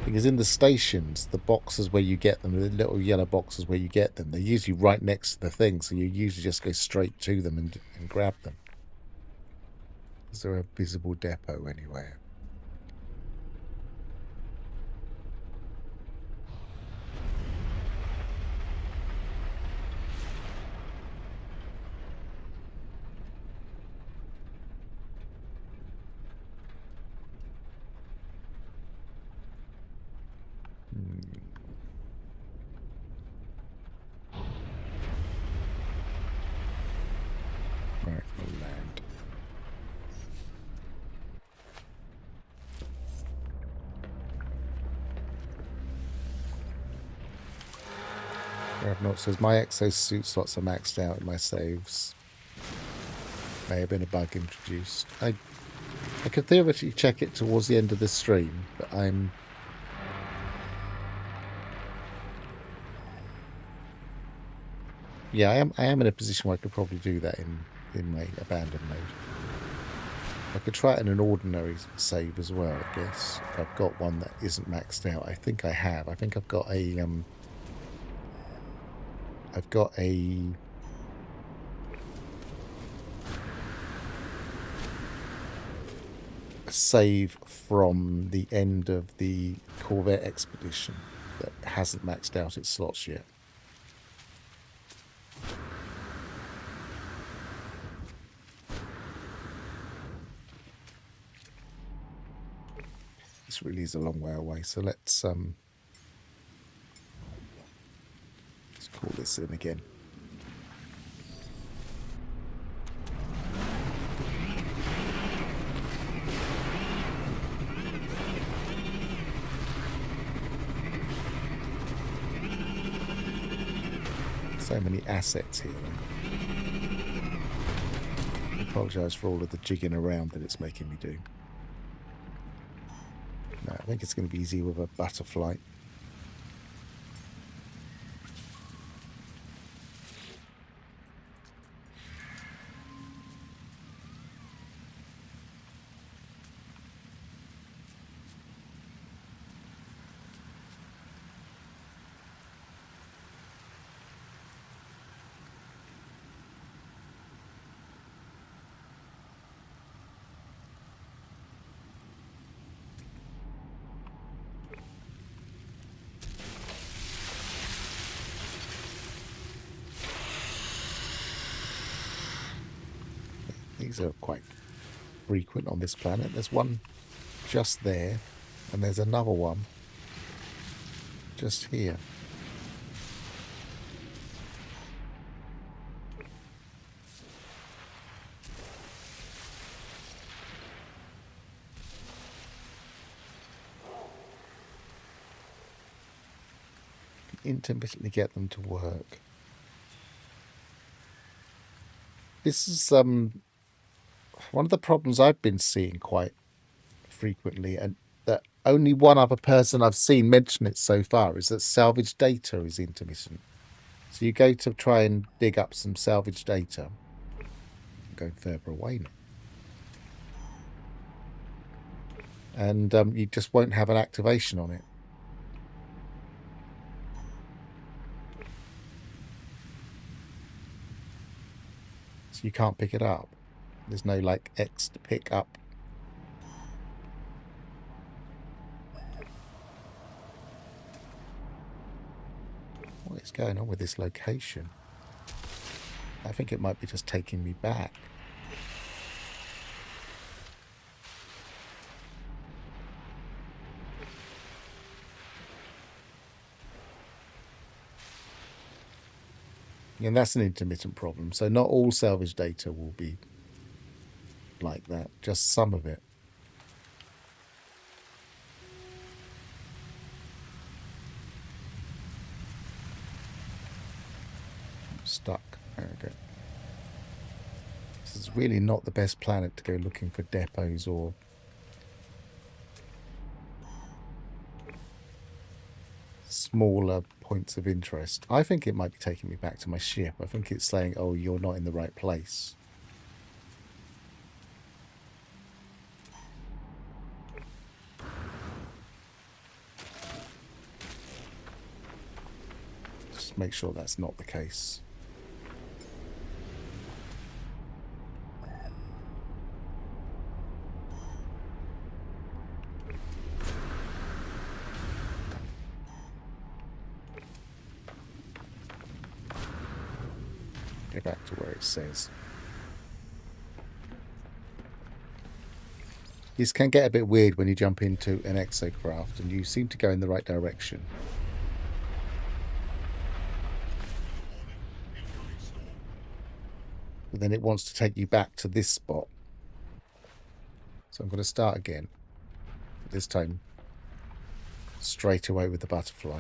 Speaker 1: Because in the stations, the boxes where you get them, the little yellow boxes where you get them, they're usually right next to the thing, so you usually just go straight to them and grab them. Is there a visible depot anywhere? Right, we'll land. Rev says my exosuit slots are maxed out in my saves. May have been a bug introduced. I could theoretically check it towards the end of the stream, but I'm... Yeah, I am in a position where I could probably do that in my abandoned mode. I could try it in an ordinary save as well, I guess. If I've got one that isn't maxed out. I think I have. I think I've got a save from the end of the Corvette expedition that hasn't maxed out its slots yet. This really is a long way away, so let's call this in again. So many assets here. I apologise for all of the jigging around that it's making me do. No, I think it's going to be easy with a butterfly. These are quite frequent on this planet. There's one just there, and there's another one just here. Intermittently get them to work. This is one of the problems I've been seeing quite frequently, and that only one other person I've seen mention it so far, is that salvage data is intermittent. So you go to try and dig up some salvage data. I'm going further away now. And you just won't have an activation on it. So you can't pick it up. There's no like X to pick up. What is going on with this location? I think it might be just taking me back. And that's an intermittent problem. So not all salvage data will be like that, just some of it. I'm stuck. There we go. This is really not the best planet to go looking for depots or smaller points of interest. I think it might be taking me back to my ship. I think it's saying, oh, you're not in the right place. to make sure that's not the case. Go back to where it says. This can get a bit weird when you jump into an exocraft, and you seem to go in the right direction. But then it wants to take you back to this spot. So I'm going to start again. This time, straight away with the butterfly.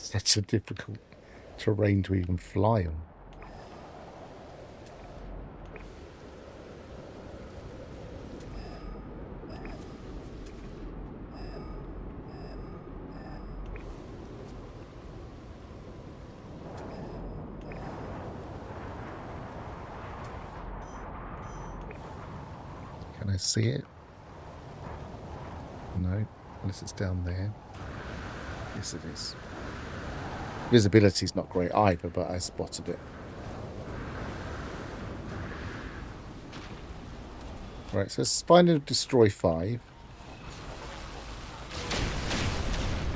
Speaker 1: Such a difficult terrain to even fly on. Can I see it? No, unless it's down there. Yes, it is. Visibility's not great either, but I spotted it. Right, so let's find and destroy 5.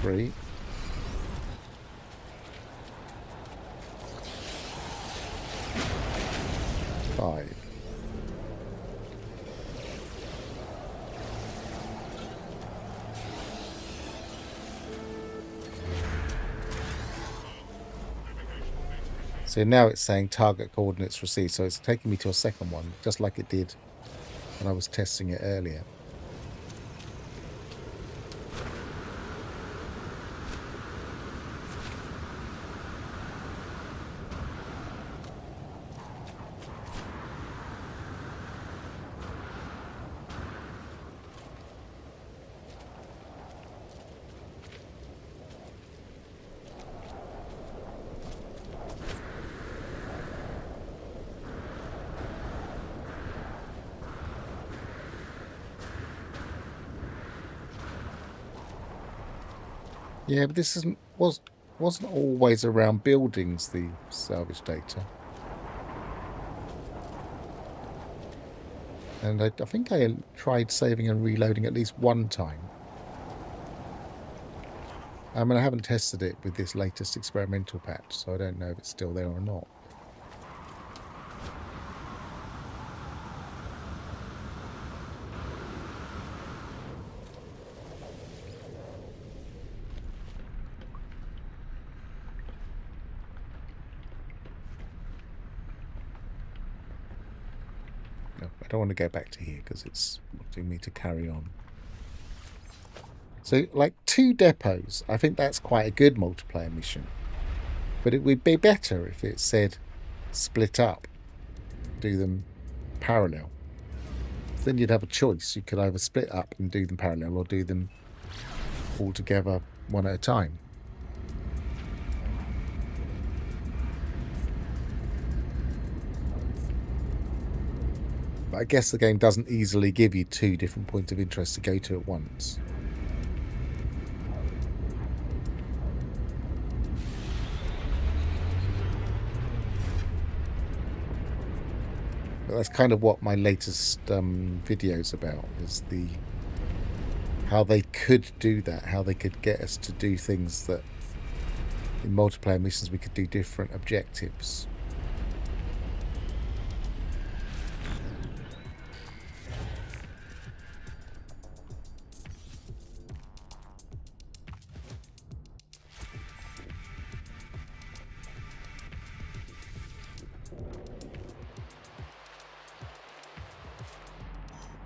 Speaker 1: 3. 5. So now it's saying target coordinates received, so it's taking me to a second one, just like it did when I was testing it earlier. Yeah, but this wasn't always around buildings, the salvage data. And I think I tried saving and reloading at least one time. I mean, I haven't tested it with this latest experimental patch, so I don't know if it's still there or not. I don't want to go back to here because it's wanting me to carry on. So, like 2 depots, I think that's quite a good multiplayer mission. But it would be better if it said split up, do them parallel. Then you'd have a choice. You could either split up and do them parallel or do them all together one at a time. But I guess the game doesn't easily give you 2 different points of interest to go to at once. But that's kind of what my latest video's about, is how they could do that, how they could get us to do things that in multiplayer missions we could do different objectives.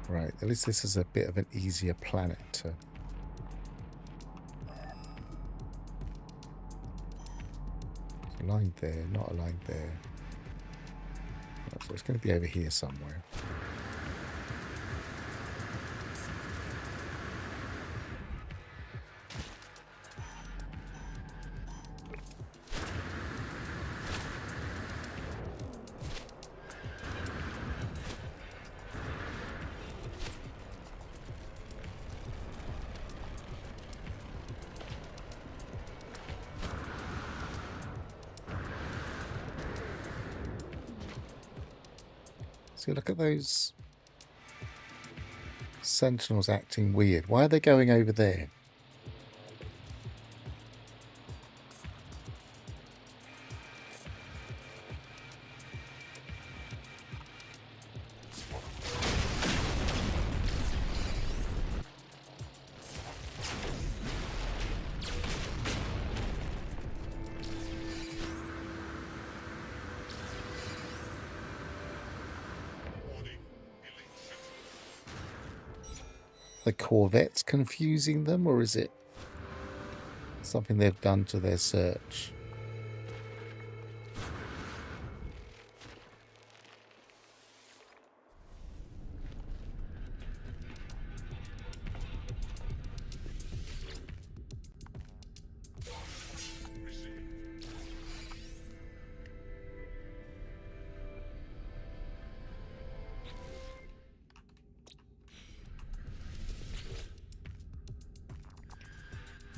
Speaker 1: Right, at least this is a bit of an easier planet to... Aligned there, not aligned there. So it's going to be over here somewhere. See, look at those sentinels acting weird. Why are they going over there? The Corvette's confusing them, or is it something they've done to their search?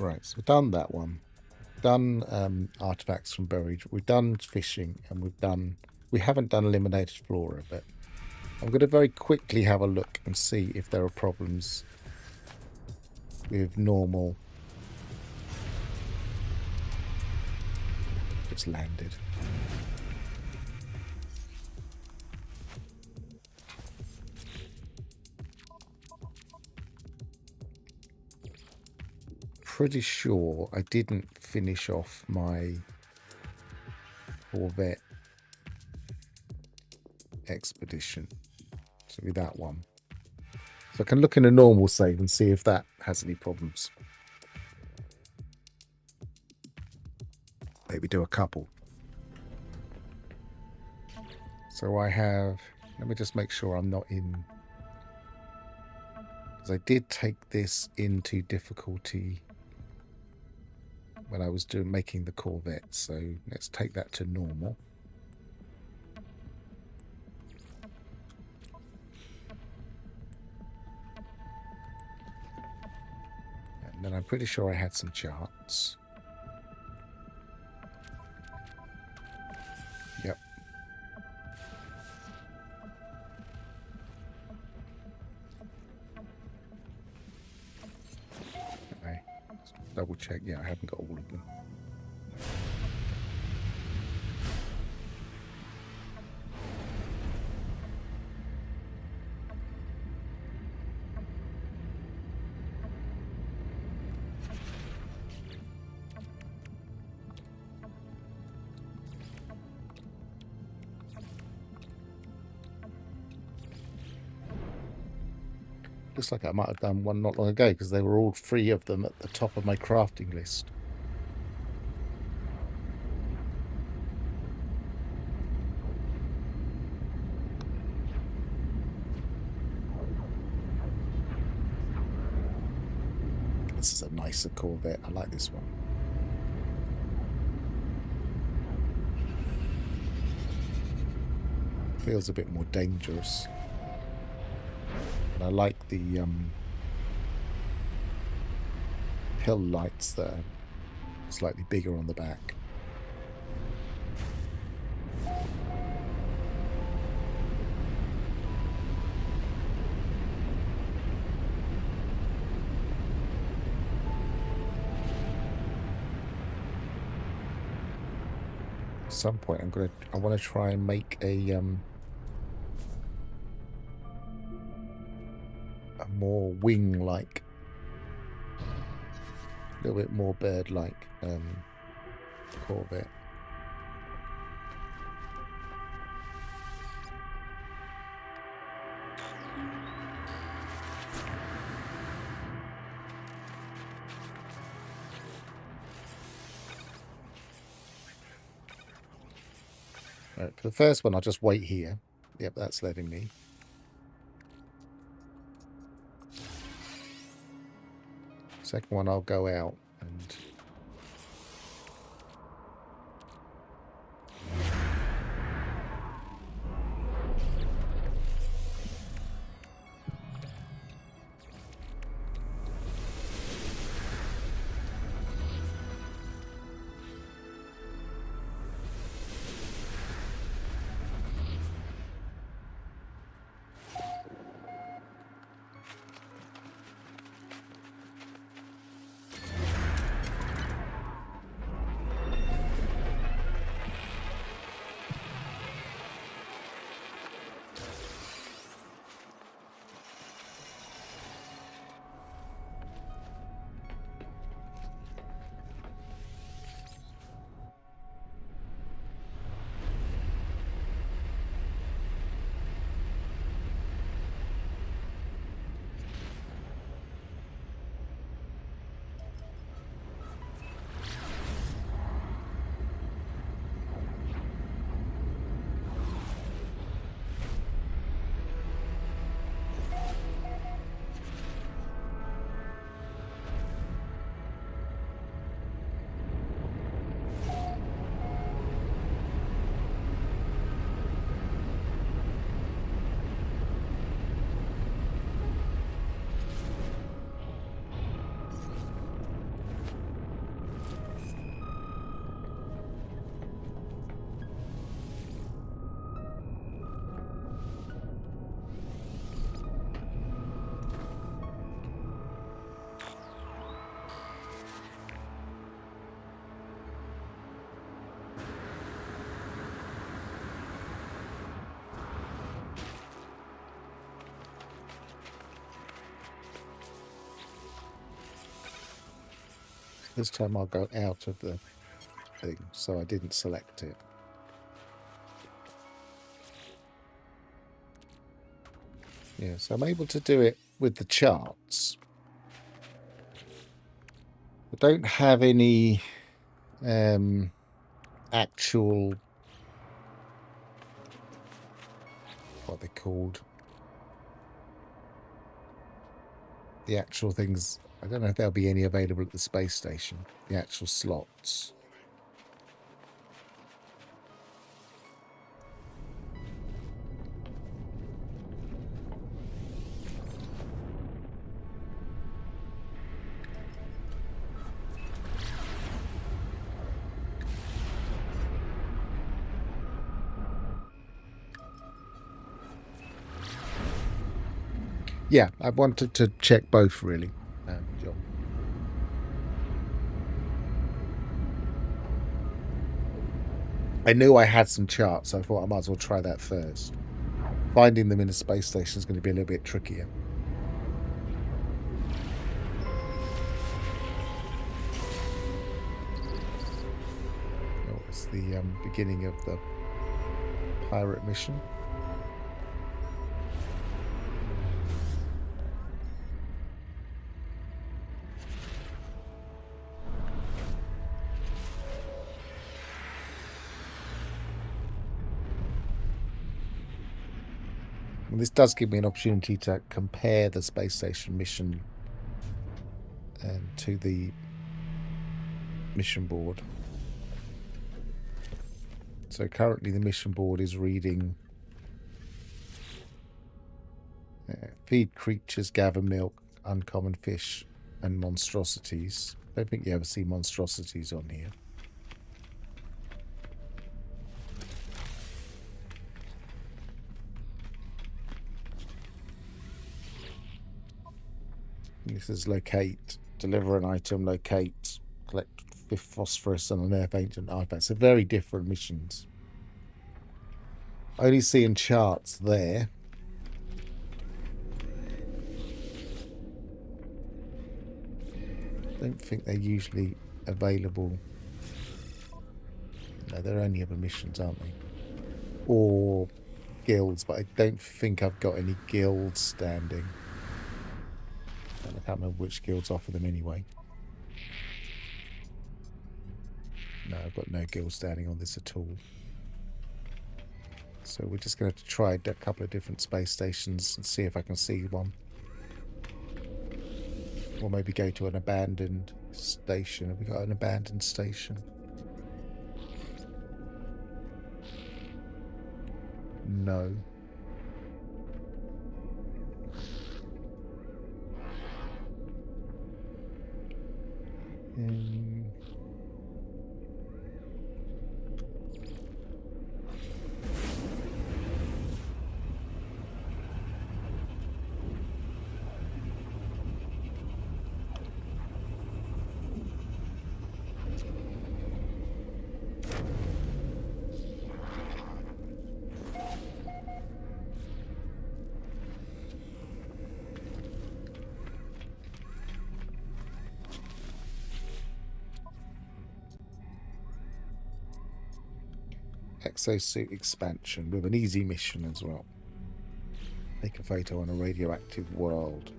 Speaker 1: Right, so we've done that one. Done artifacts from buried. We've done fishing, and we haven't done eliminated flora, but I'm going to very quickly have a look and see if there are problems with normal. Just landed. Pretty sure I didn't finish off my Corvette expedition. So with that one. So I can look in a normal save and see if that has any problems. Maybe do a couple. So I have... Let me just make sure I'm not in... Because I did take this into difficulty when I was making the Corvette, so let's take that to normal. And then I'm pretty sure I had some charts. Yep. Okay. Double check. Yeah, I haven't got all of them. Looks like I might have done one not long ago because they were all 3 of them at the top of my crafting list. This is a nicer Corvette. I like this one. Feels a bit more dangerous. And I like the hill lights that are slightly bigger on the back. At some point I want to try and make a more wing-like, a little bit more bird-like Corvette. Right, for the first one, I'll just wait here. Yep, that's letting me. Second one, I'll go out and... This time I'll go out of the thing, so I didn't select it. Yeah, so I'm able to do it with the charts. I don't have any actual, what they're called, the actual things. I don't know if there'll be any available at the space station, the actual slots. Yeah, I wanted to check both, really, John. I knew I had some charts, so I thought I might as well try that first. Finding them in a space station is going to be a little bit trickier. Oh, it's the beginning of the pirate mission. And this does give me an opportunity to compare the space station mission to the mission board. So currently the mission board is reading feed creatures, gather milk, uncommon fish, and monstrosities. I don't think you ever see monstrosities on here. This is locate, deliver an item, locate, collect fifth phosphorus and unearth ancient artifacts. So very different missions. Only seeing charts there. Don't think they're usually available. No, they're only other missions, aren't they? Or guilds, but I don't think I've got any guilds standing. And I can't remember which guilds offer them anyway. No, I've got no guild standing on this at all. So we're just going to try a couple of different space stations and see if I can see one. Or maybe go to an abandoned station. Have we got an abandoned station? No. Exosuit expansion with an easy mission as well. Take a photo on a radioactive world.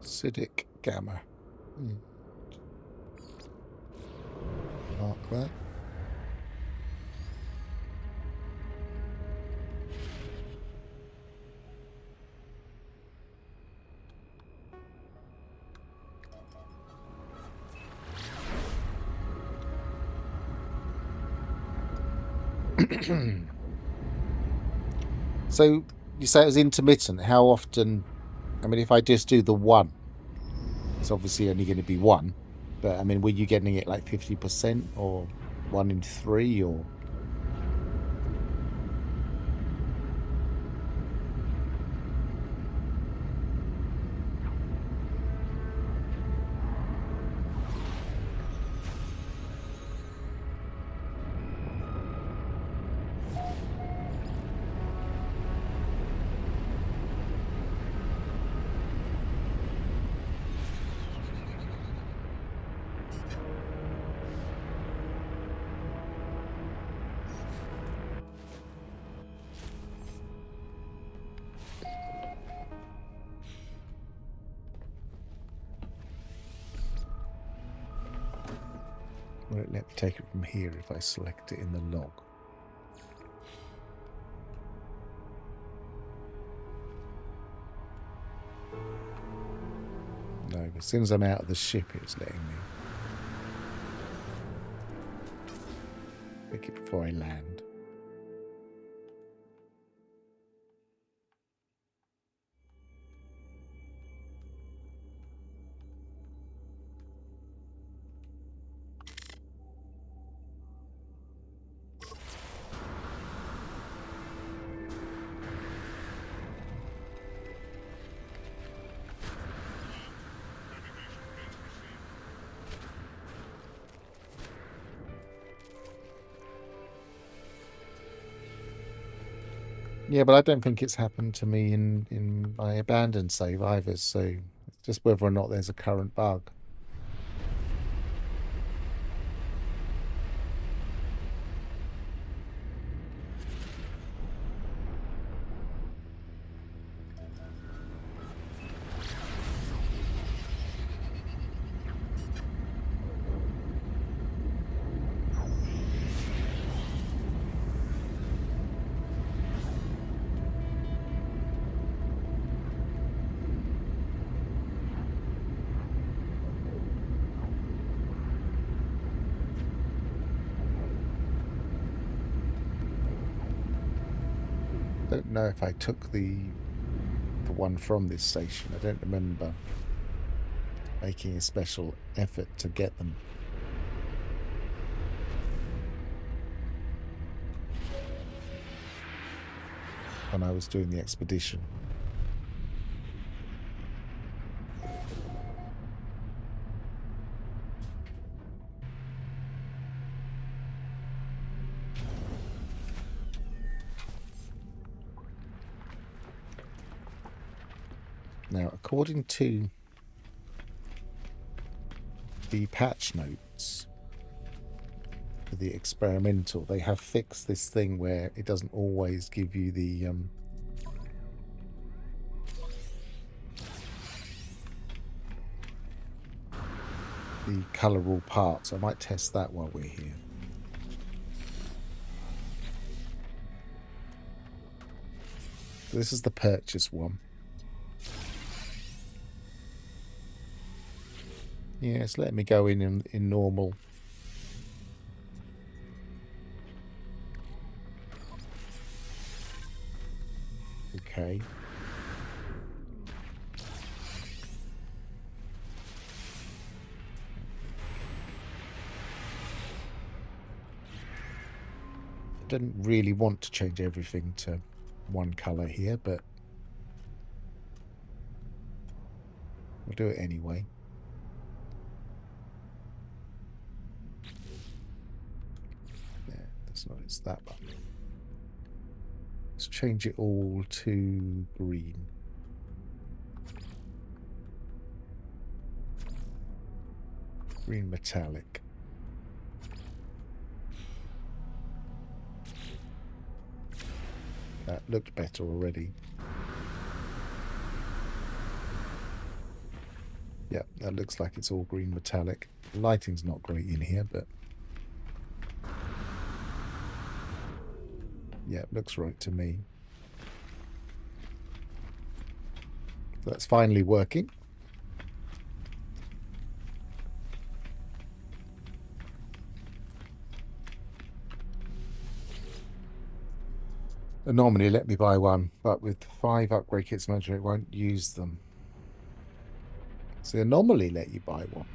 Speaker 1: Acidic gamma. Mark that. So you say it was intermittent. How often? I mean, if I just do the one, it's obviously only going to be one. But I mean, were you getting it like 50% or 1 in 3 or? Will it let me take it from here if I select it in the log? No, as soon as I'm out of the ship, it's letting me. Pick it before I land. Yeah, but I don't think it's happened to me in my abandoned save either, so it's just whether or not there's a current bug. I don't know if I took the one from this station. I don't remember making a special effort to get them. When I was doing the expedition. Now, according to the patch notes for the experimental, they have fixed this thing where it doesn't always give you the colourable parts. I might test that while we're here. This is the purchase one. Yeah, it's letting me go in normal. Okay. I didn't really want to change everything to one colour here, but we'll do it anyway. Yeah, that's not, it's that button. Let's change it all to green. Green metallic. That looked better already. Yeah, that looks like it's all green metallic. The lighting's not great in here, but yeah, it looks right to me. That's finally working. Normally let me buy one, but with 5 upgrade kits manager, it won't use them. So they normally let you buy one.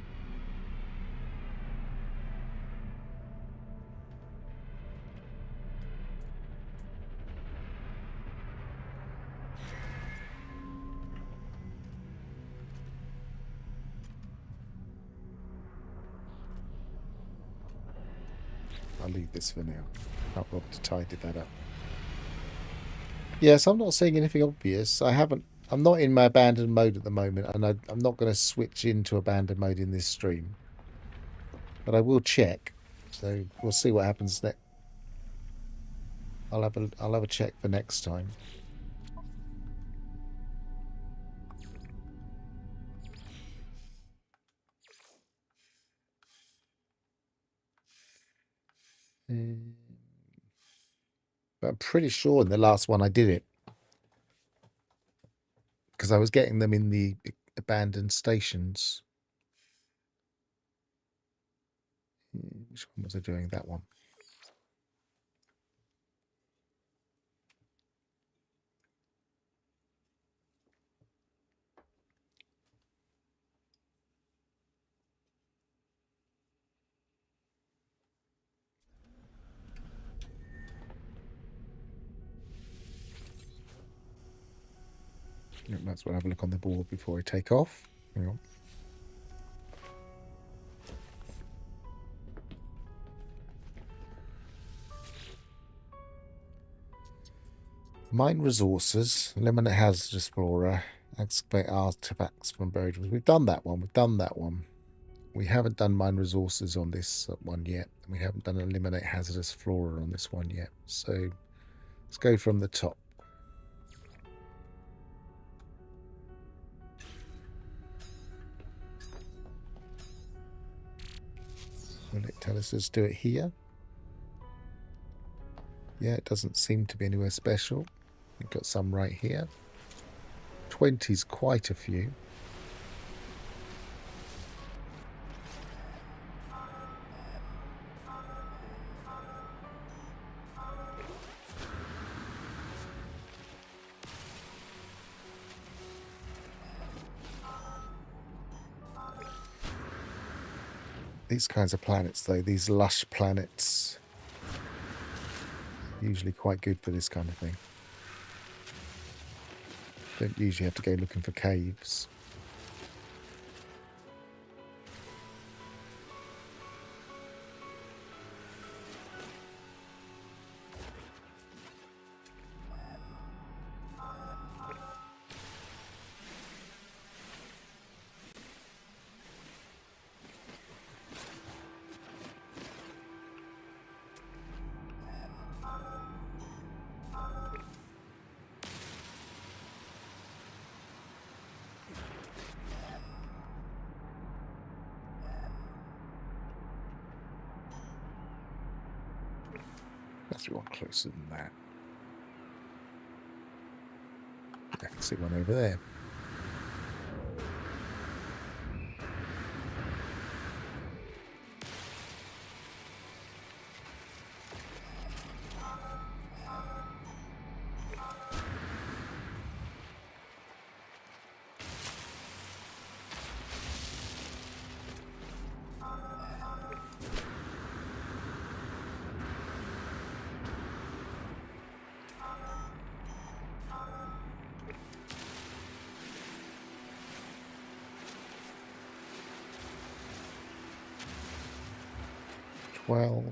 Speaker 1: I'll leave this for now. Can't bother to tidy that up. Yes, I'm not seeing anything obvious. I'm not in my abandoned mode at the moment, and I'm not going to switch into abandoned mode in this stream. But I will check. So we'll see what happens next. I'll have a check for next time. But I'm pretty sure in the last one I did it. Because I was getting them in the abandoned stations. Which one was I doing? That one. That's what I have a look on the board before I take off. Hang on. Mine resources, eliminate hazard explorer, excavate artifacts from buried. We've done that one. We've done that one. We haven't done mine resources on this one yet. We haven't done eliminate hazardous flora on this one yet. So let's go from the top. Will it tell us to do it here? Yeah, it doesn't seem to be anywhere special. We've got some right here. 20's quite a few. These kinds of planets, though, these lush planets, usually quite good for this kind of thing. Don't usually have to go looking for caves. must be one closer than that. I can see one over there. Well,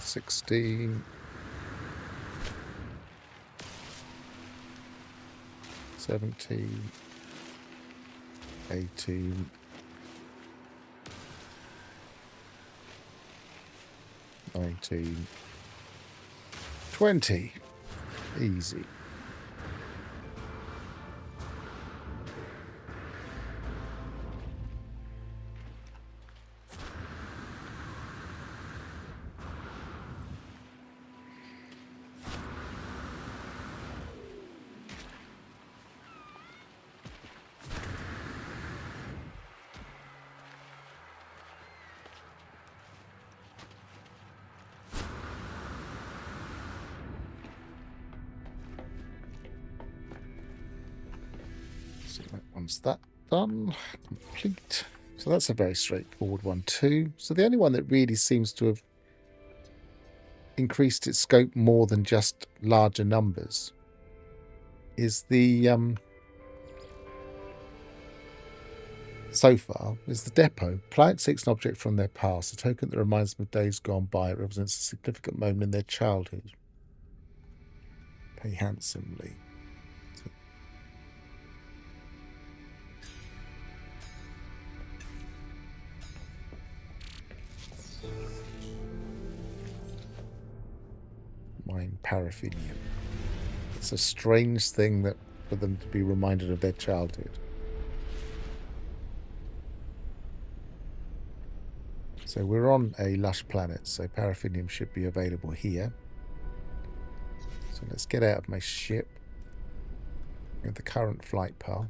Speaker 1: $16, 17, 18, 19, 20. Easy. So once that done, complete. So that's a very straightforward one too. So the only one that really seems to have increased its scope more than just larger numbers is the so far is the depot. Client seeks an object from their past, a token that reminds them of days gone by. It represents a significant moment in their childhood. Pay handsomely. Mine paraffinium. It's a strange thing that for them to be reminded of their childhood. So we're on a lush planet, so paraffinium should be available here. So let's get out of my ship with the current flight path.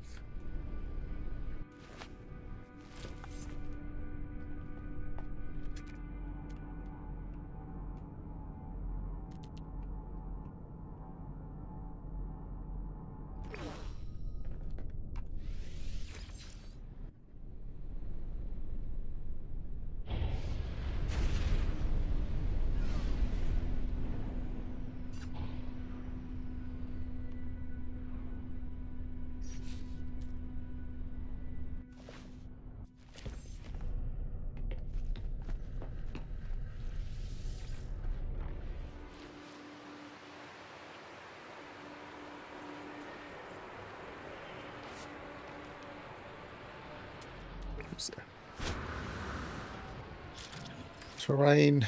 Speaker 1: Terrain.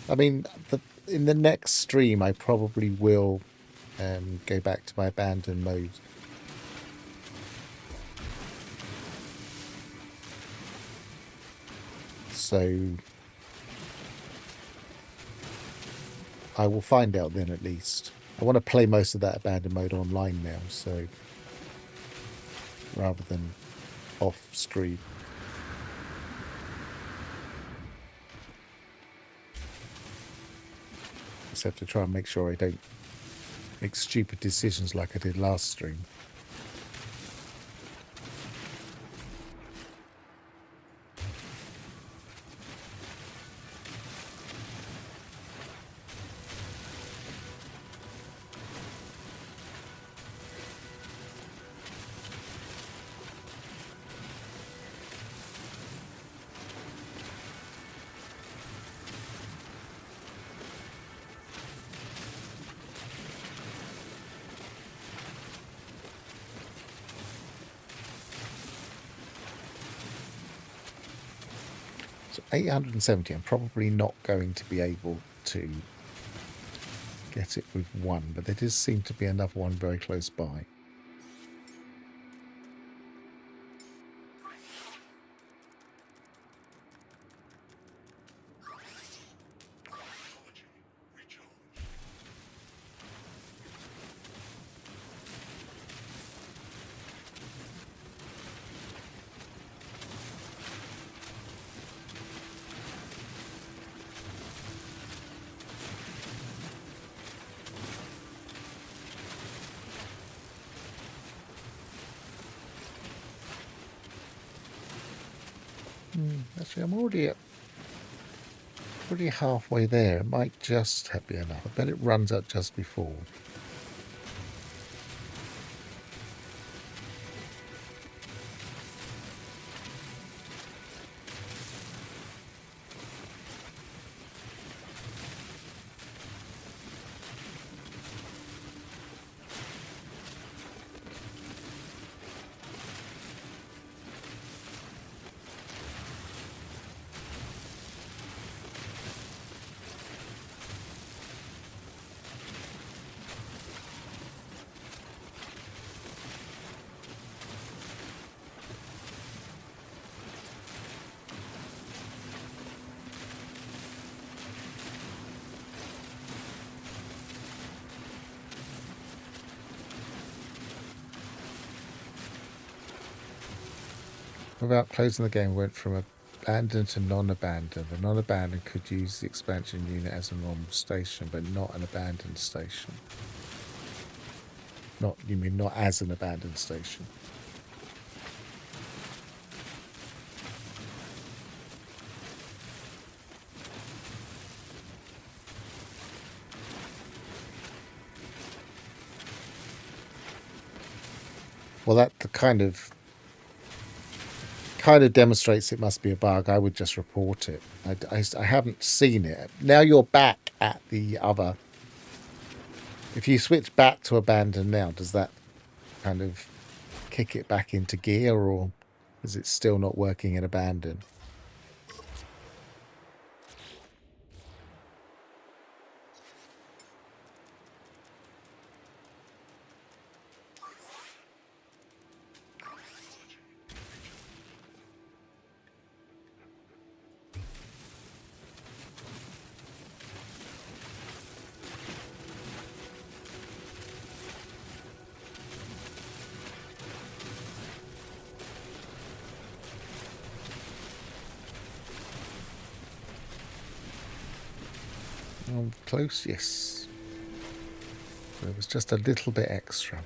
Speaker 1: I mean, in the next stream, I probably will go back to my abandoned mode. So I will find out then at least. I want to play most of that abandoned mode online now, so rather than off stream. Just have to try and make sure I don't make stupid decisions like I did last stream. So 870, I'm probably not going to be able to get it with one, but there does seem to be another one very close by. Actually, I'm already halfway there. It might just be enough. I bet it runs out just before. Without closing the game, went from abandoned to non-abandoned. The non-abandoned could use the expansion unit as a normal station, but not an abandoned station. You mean not as an abandoned station? Well, that kind of demonstrates it must be a bug. I would just report it. I haven't seen it. Now you're back at the other. If you switch back to abandon now, does that kind of kick it back into gear, or is it still not working in abandon? Close, yes. There was just a little bit extra.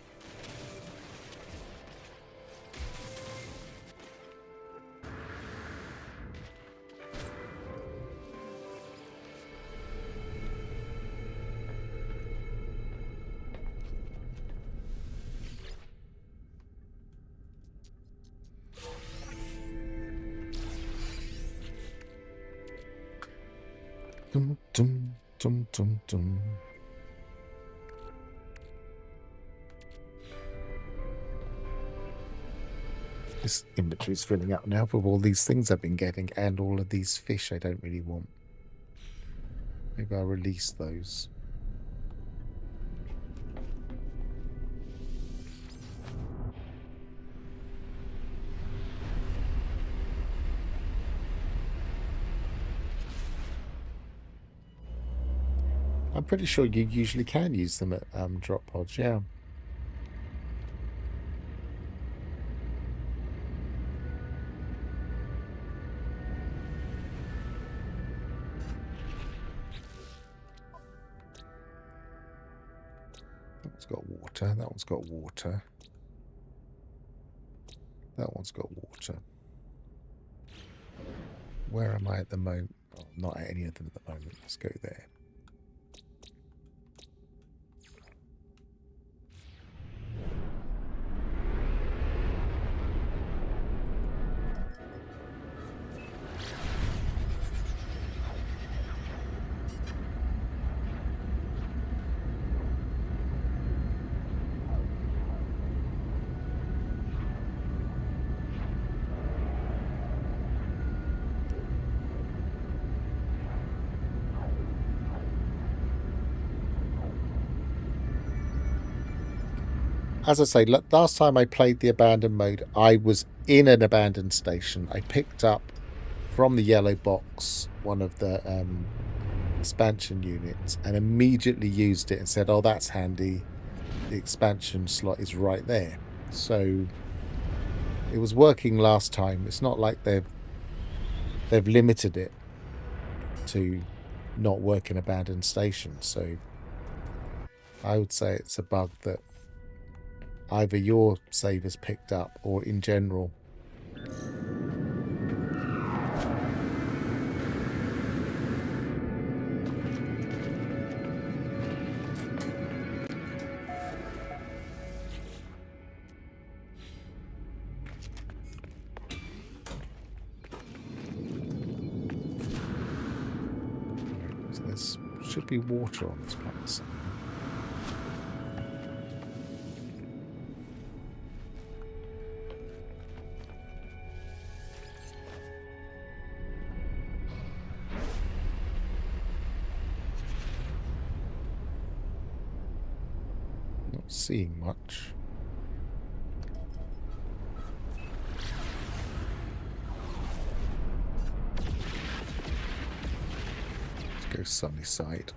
Speaker 1: Dum, dum, dum, dum, dum. This inventory is filling up now with all these things I've been getting and all of these fish I don't really want. Maybe I'll release those. I'm pretty sure you usually can use them at drop pods, yeah. It's got water. That one's got water. That one's got water. Where am I at the moment? Oh, I'm not at any of them at the moment. Let's go there. As I say, last time I played the abandoned mode, I was in an abandoned station. I picked up from the yellow box one of the expansion units and immediately used it and said, oh, that's handy. The expansion slot is right there. So it was working last time. It's not like they've limited it to not work in abandoned stations. So I would say it's a bug that either your save has picked up or in general. So there should be water on this planet somewhere. Not seeing much. Let's go sunny side.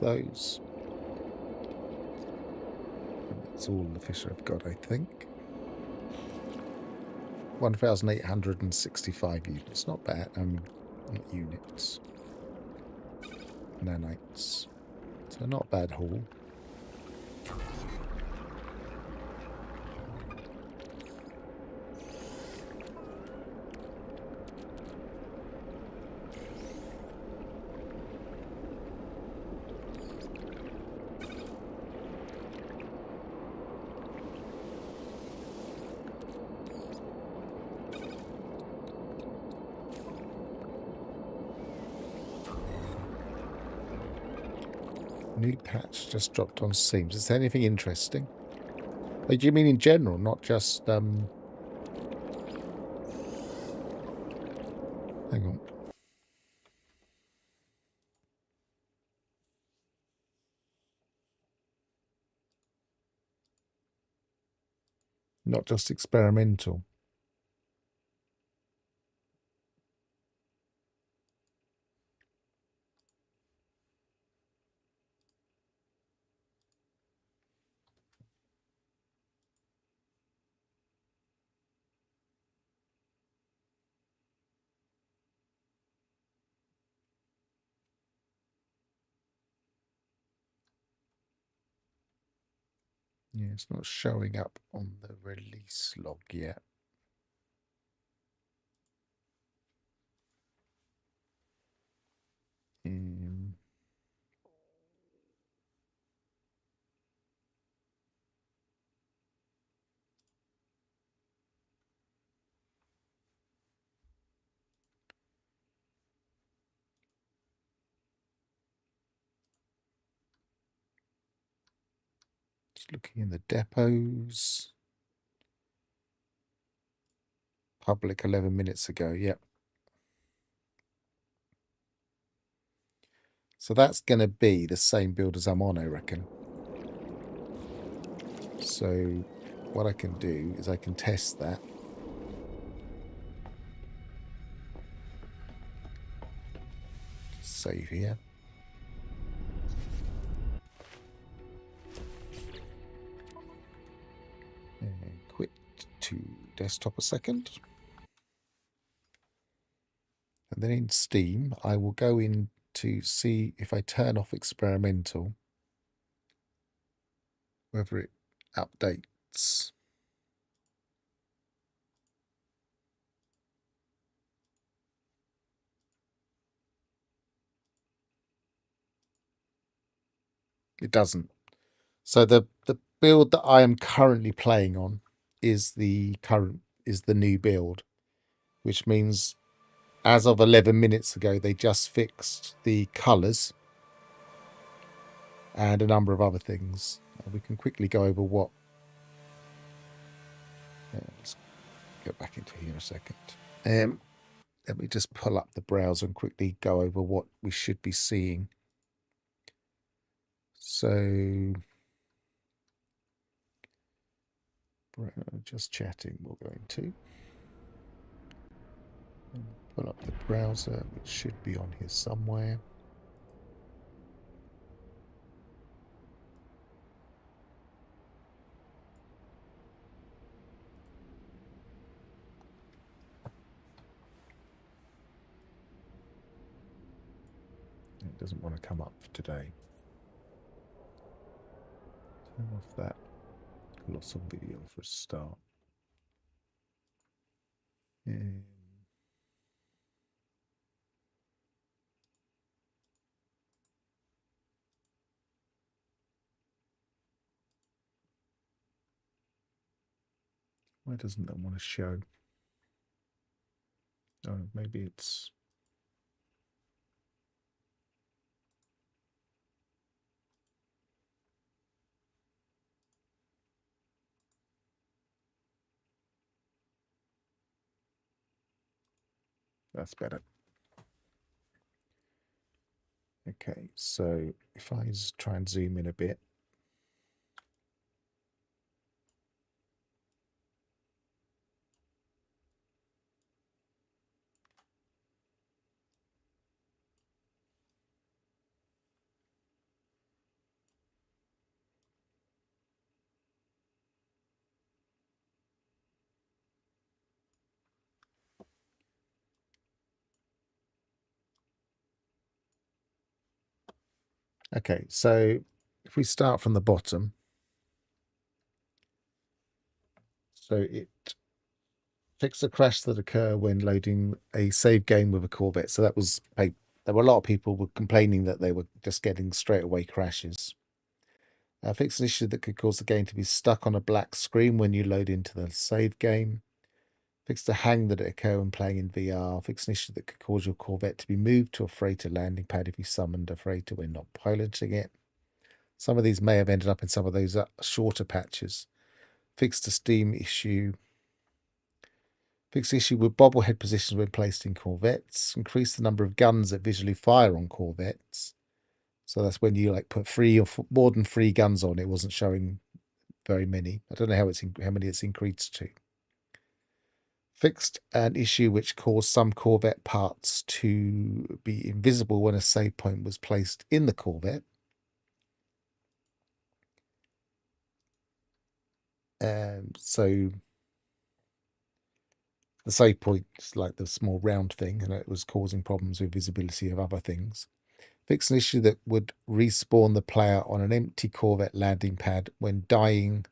Speaker 1: Those. That's all the fish I've got, I think. 1,865 units. Not bad. Not units. Nanites. So not bad haul. New patch just dropped on Steam. Is there anything interesting? Oh, do you mean in general, not just hang on. not just experimental. Yeah, it's not showing up on the release log yet. Just looking in the depots. Public 11 minutes ago, yep. So that's going to be the same build as I'm on, I reckon. So what I can do is I can test that. Save here. And quit to desktop a second. And then in Steam, I will go in to see if I turn off experimental, whether it updates. It doesn't. So the build that I am currently playing on is the new build, which means as of 11 minutes ago, they just fixed the colours and a number of other things. We can quickly go over what. Let's get back into here a second. Let me just pull up the browser and quickly go over what we should be seeing. So, just chatting, we'll go into. Pull up the browser, which should be on here somewhere. It doesn't want to come up today. Turn off that loss of video for a start. And why doesn't that want to show? Oh, maybe it's... That's better. Okay, so if I just try and zoom in a bit. Okay, so if we start from the bottom, so it fixed the crash that occur when loading a save game with a Corvette. So that was there were a lot of people were complaining that they were just getting straight away crashes. Fixed an issue that could cause the game to be stuck on a black screen when you load into the save game. Fixed a hang that occur when playing in VR. Fixed an issue that could cause your Corvette to be moved to a freighter landing pad if you summoned a freighter when not piloting it. Some of these may have ended up in some of those shorter patches. Fixed a Steam issue. Fixed the issue with bobblehead positions when placed in Corvettes. Increased the number of guns that visually fire on Corvettes. So that's when you like put 3 or more than 3 guns on. It wasn't showing very many. I don't know how many it's increased to. Fixed an issue which caused some Corvette parts to be invisible when a save point was placed in the Corvette. So the save point is like the small round thing, and it was causing problems with visibility of other things. Fix an issue that would respawn the player on an empty Corvette landing pad when dying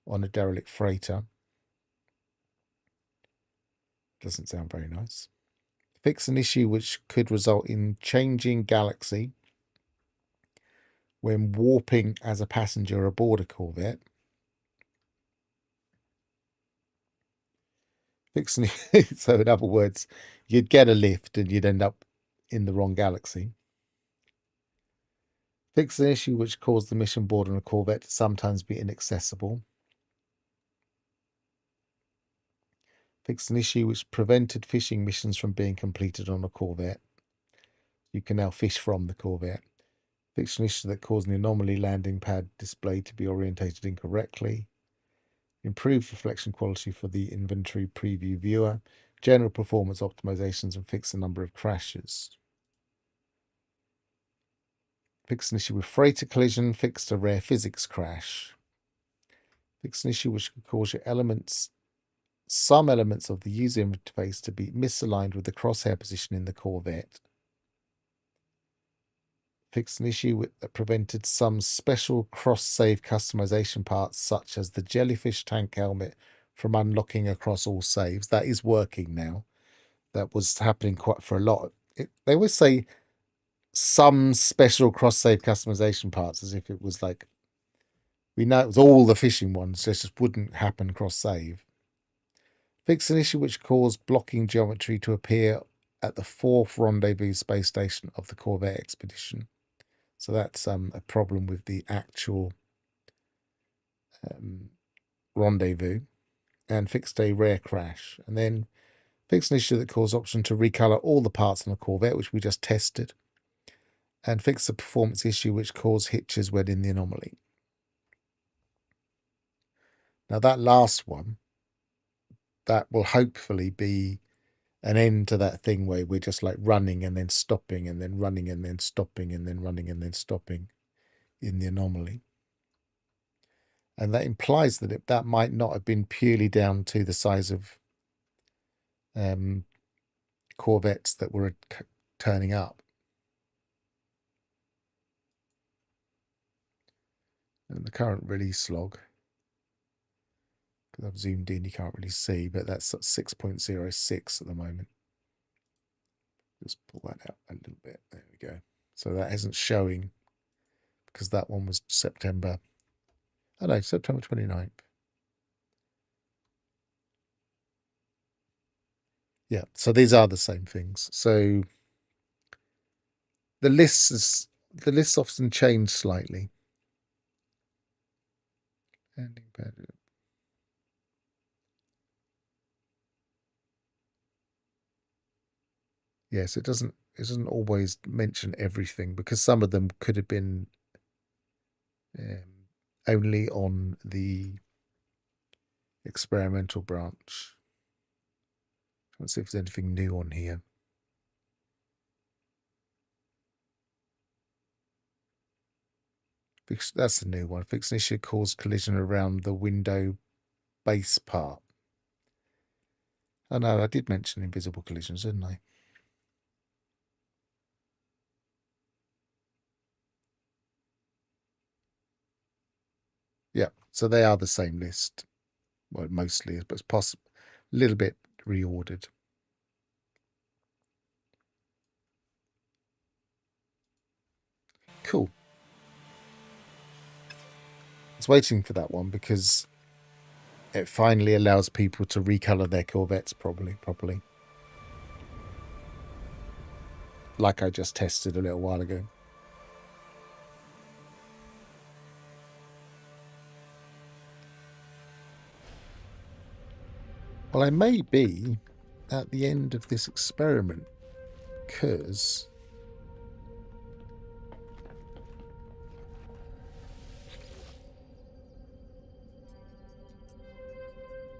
Speaker 1: on a derelict freighter. Doesn't sound very nice. Fix an issue which could result in changing galaxy when warping as a passenger aboard a Corvette. Fix an so in other words, you'd get a lift and you'd end up in the wrong galaxy. Fix an issue which caused the mission board on a Corvette to sometimes be inaccessible. Fix an issue which prevented fishing missions from being completed on a Corvette. You can now fish from the Corvette. Fix an issue that caused an anomaly landing pad display to be orientated incorrectly. Improve reflection quality for the inventory preview viewer. General performance optimizations, and fix a number of crashes. Fix an issue with freighter collision. Fixed a rare physics crash. Fix an issue which could cause some elements of the user interface to be misaligned with the crosshair position in the Corvette. Fix an issue that prevented some special cross-save customization parts, such as the jellyfish tank helmet, from unlocking across all saves. That is working now. That was happening quite for a lot. They always say some special cross-save customization parts, as if it was like, we know it was all the fishing ones, just wouldn't happen cross-save. Fix an issue which caused blocking geometry to appear at the 4th rendezvous space station of the Corvette expedition. So that's a problem with the actual rendezvous. And fixed a rare crash. And then fixed an issue that caused option to recolor all the parts on the Corvette, which we just tested. And fixed a performance issue which caused hitches when in the anomaly. Now that last one, that will hopefully be an end to that thing where we're just like running and then stopping and then running and then stopping and then running and then stopping in the anomaly. And that implies that that might not have been purely down to the size of Corvettes that were turning up. And the current release log, because I've zoomed in, you can't really see, but that's at 6.06 at the moment. Just pull that out a little bit. There we go. So that isn't showing because that one was September. Oh no, September 29th. Yeah, so these are the same things. So the lists often change slightly. Landing pad. Yes, it doesn't always mention everything because some of them could have been only on the experimental branch. Let's see if there's anything new on here. That's the new one. Fix an issue caused collision around the window base part. Oh no, I did mention invisible collisions, didn't I? Yeah, so they are the same list. Well, mostly, but it's possible a little bit reordered. Cool. I was waiting for that one because it finally allows people to recolor their Corvettes properly. Like I just tested a little while ago. Well, I may be at the end of this experiment because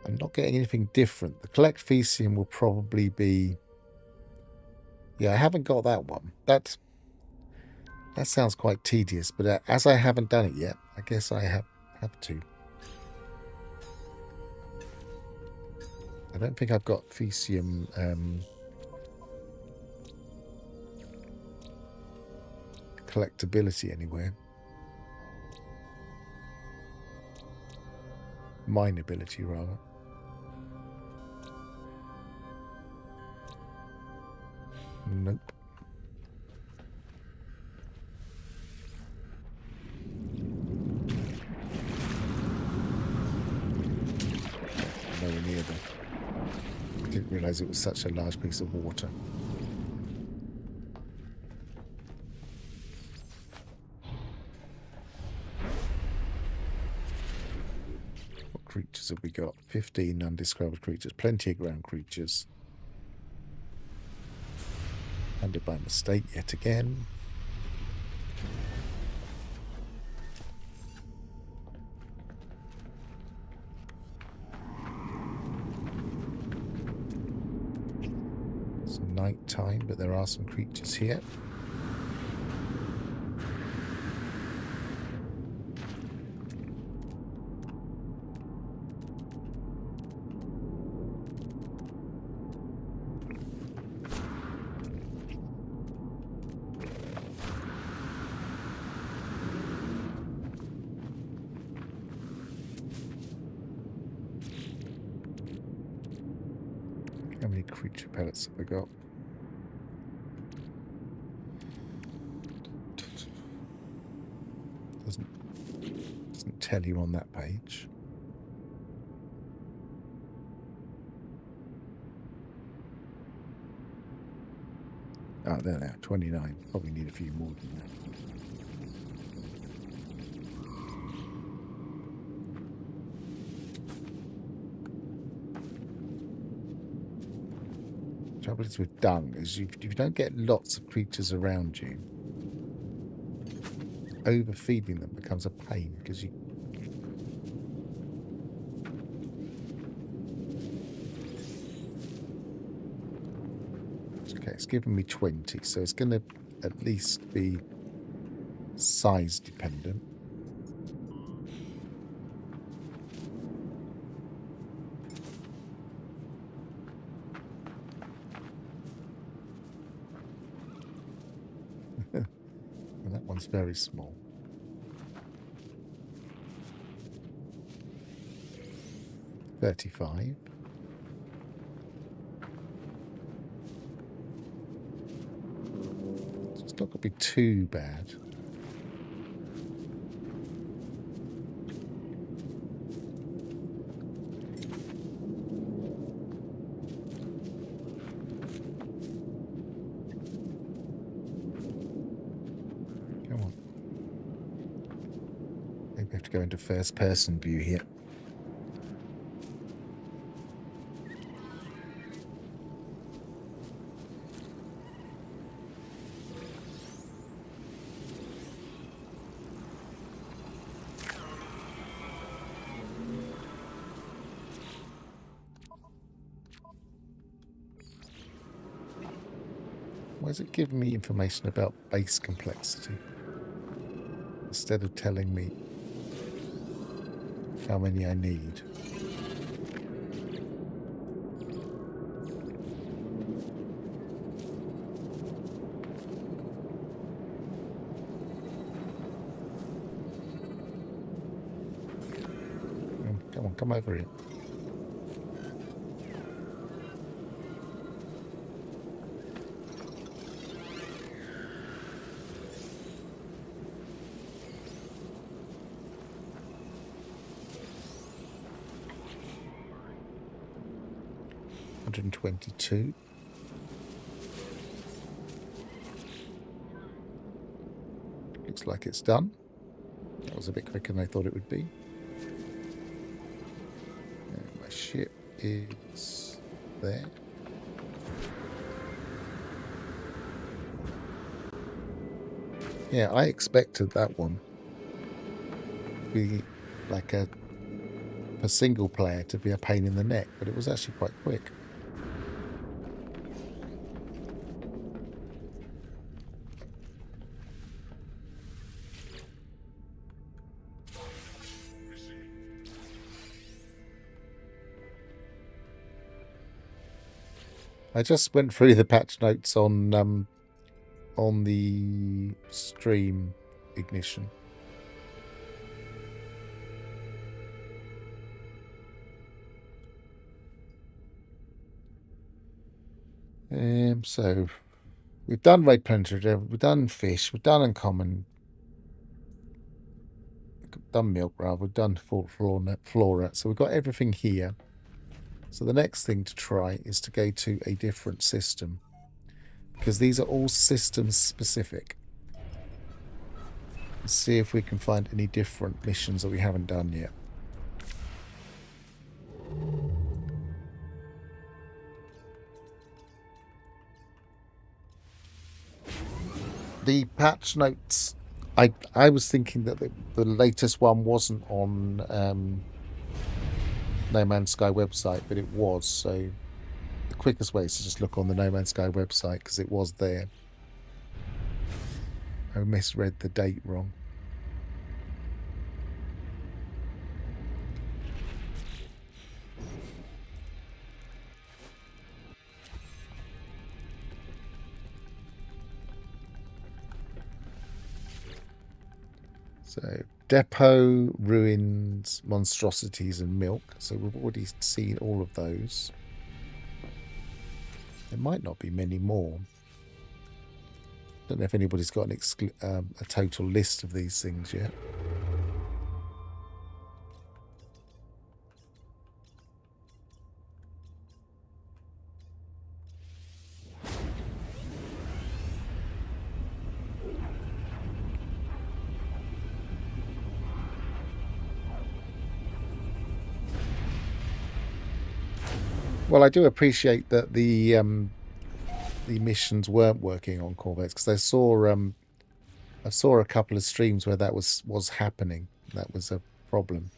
Speaker 1: I'm not getting anything different. The collect Fecium will probably be... Yeah, I haven't got that one. That sounds quite tedious, but as I haven't done it yet, I guess I have to. I don't think I've got Fecium collectability anywhere. Mineability, rather. Nope. Nowhere near them. I didn't realise it was such a large piece of water. What creatures have we got? 15 undescribed creatures. Plenty of ground creatures. Landed by mistake yet again. It's night time, but there are some creatures here. How many creature pellets have I got? Doesn't tell you on that page. Oh, there they are, 29. Probably need a few more than that. The trouble is with dung is if you don't get lots of creatures around you, overfeeding them becomes a pain because you... Okay, it's given me 20, so it's going to at least be size dependent. And that one's very small. $35. It's not going to be too bad. Come on. Maybe I have to go into first person view here. Why is it giving me information about base complexity instead of telling me how many I need? Come on, come over here. $122. Looks like it's done. That was a bit quicker than I thought it would be. And my ship is there. Yeah, I expected that one to be like a for single player to be a pain in the neck, but it was actually quite quick. I just went through the patch notes on the stream ignition. So we've done Red Predator, we've done Fish, we've done Uncommon, we've done Milk Rather, we've done Flora, so we've got everything here. So the next thing to try is to go to a different system, because these are all system specific. Let's see if we can find any different missions that we haven't done yet. The patch notes, I was thinking that the latest one wasn't on No Man's Sky website, but it was. So the quickest way is to just look on the No Man's Sky website, because it was there. I misread the date wrong. So Depot, Ruins, Monstrosities and Milk. So we've already seen all of those. There might not be many more. Don't know if anybody's got a total list of these things yet. Well, I do appreciate that the missions weren't working on Corvettes, because I saw a couple of streams where that was happening. That was a problem.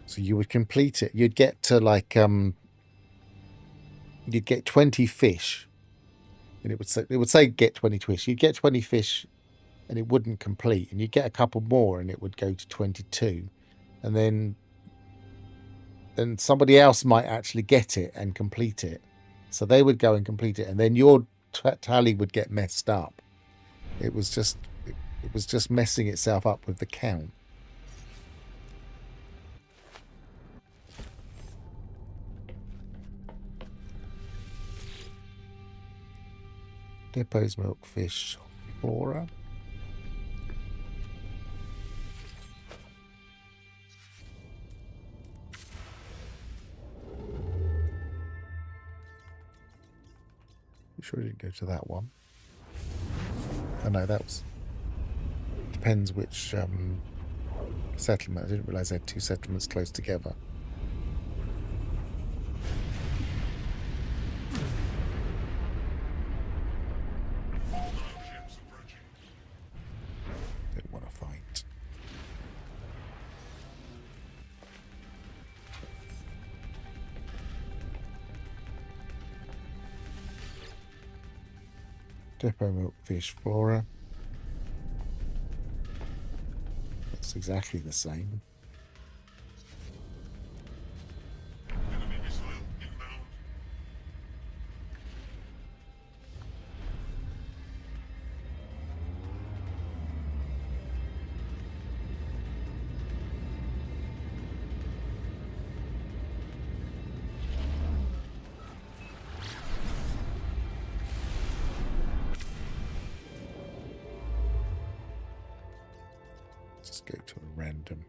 Speaker 1: So you would complete it. You'd get to like you'd get 20 fish, and it would say get 20 fish. You'd get 20 fish, and it wouldn't complete, and you'd get a couple more, and it would go to 22, and then somebody else might actually get it and complete it. So they would go and complete it, and then your tally would get messed up. It was just messing itself up with the count. Depot's Milk, Fish, Flora. You sure you didn't go to that one? Oh no, that was... Depends which settlement. I didn't realise they had two settlements close together. Don't want to fight. Depot, Milk, Fish, Flora. That's exactly the same.
Speaker 2: Enemy missile inbound.
Speaker 1: Just go to a random.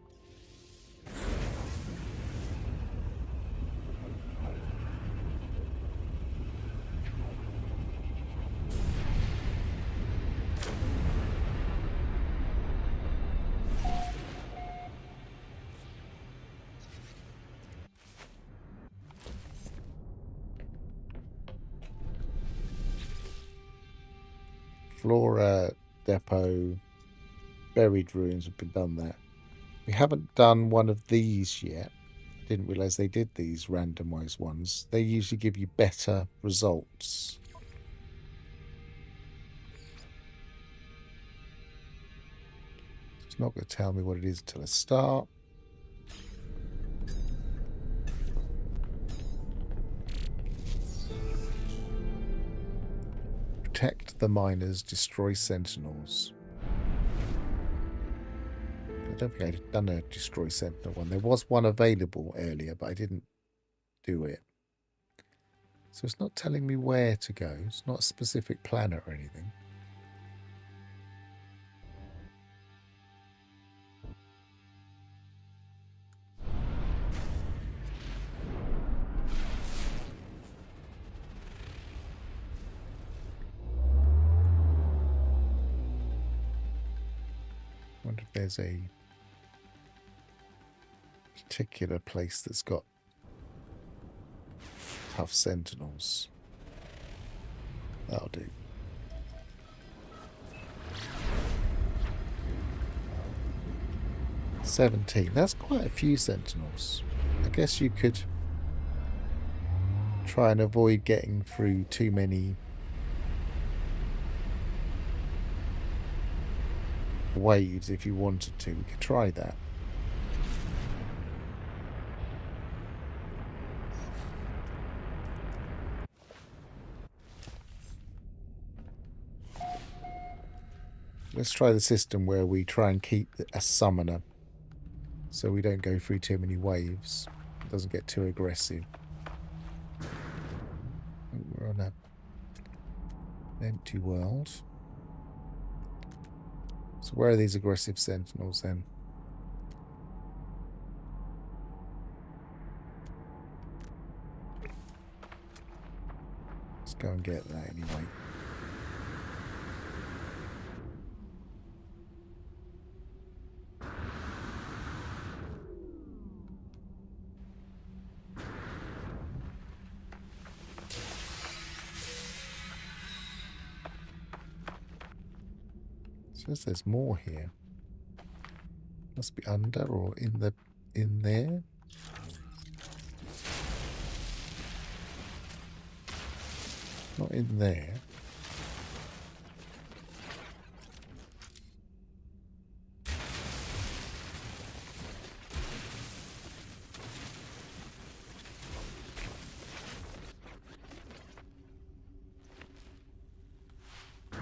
Speaker 1: Flora depot, buried ruins. We've been done that. We haven't done one of these yet. Didn't realize they did these randomized ones. They usually give you better results. It's not going to tell me what it is until I start. Protect the miners, destroy sentinels. I don't think I'd done a destroy sentinel one. There was one available earlier, but I didn't do it. So it's not telling me where to go. It's not a specific planet or anything. I wonder if there's a particular place that's got tough sentinels. That'll do. $17. That's quite a few sentinels. I guess you could try and avoid getting through too many waves if you wanted to. We could try that. Let's try the system where we try and keep a summoner so we don't go through too many waves. It doesn't get too aggressive. We're on an empty world. So where are these aggressive sentinels then? Let's go and get that anyway. Says there's more here. Must be under or in there. Not in there.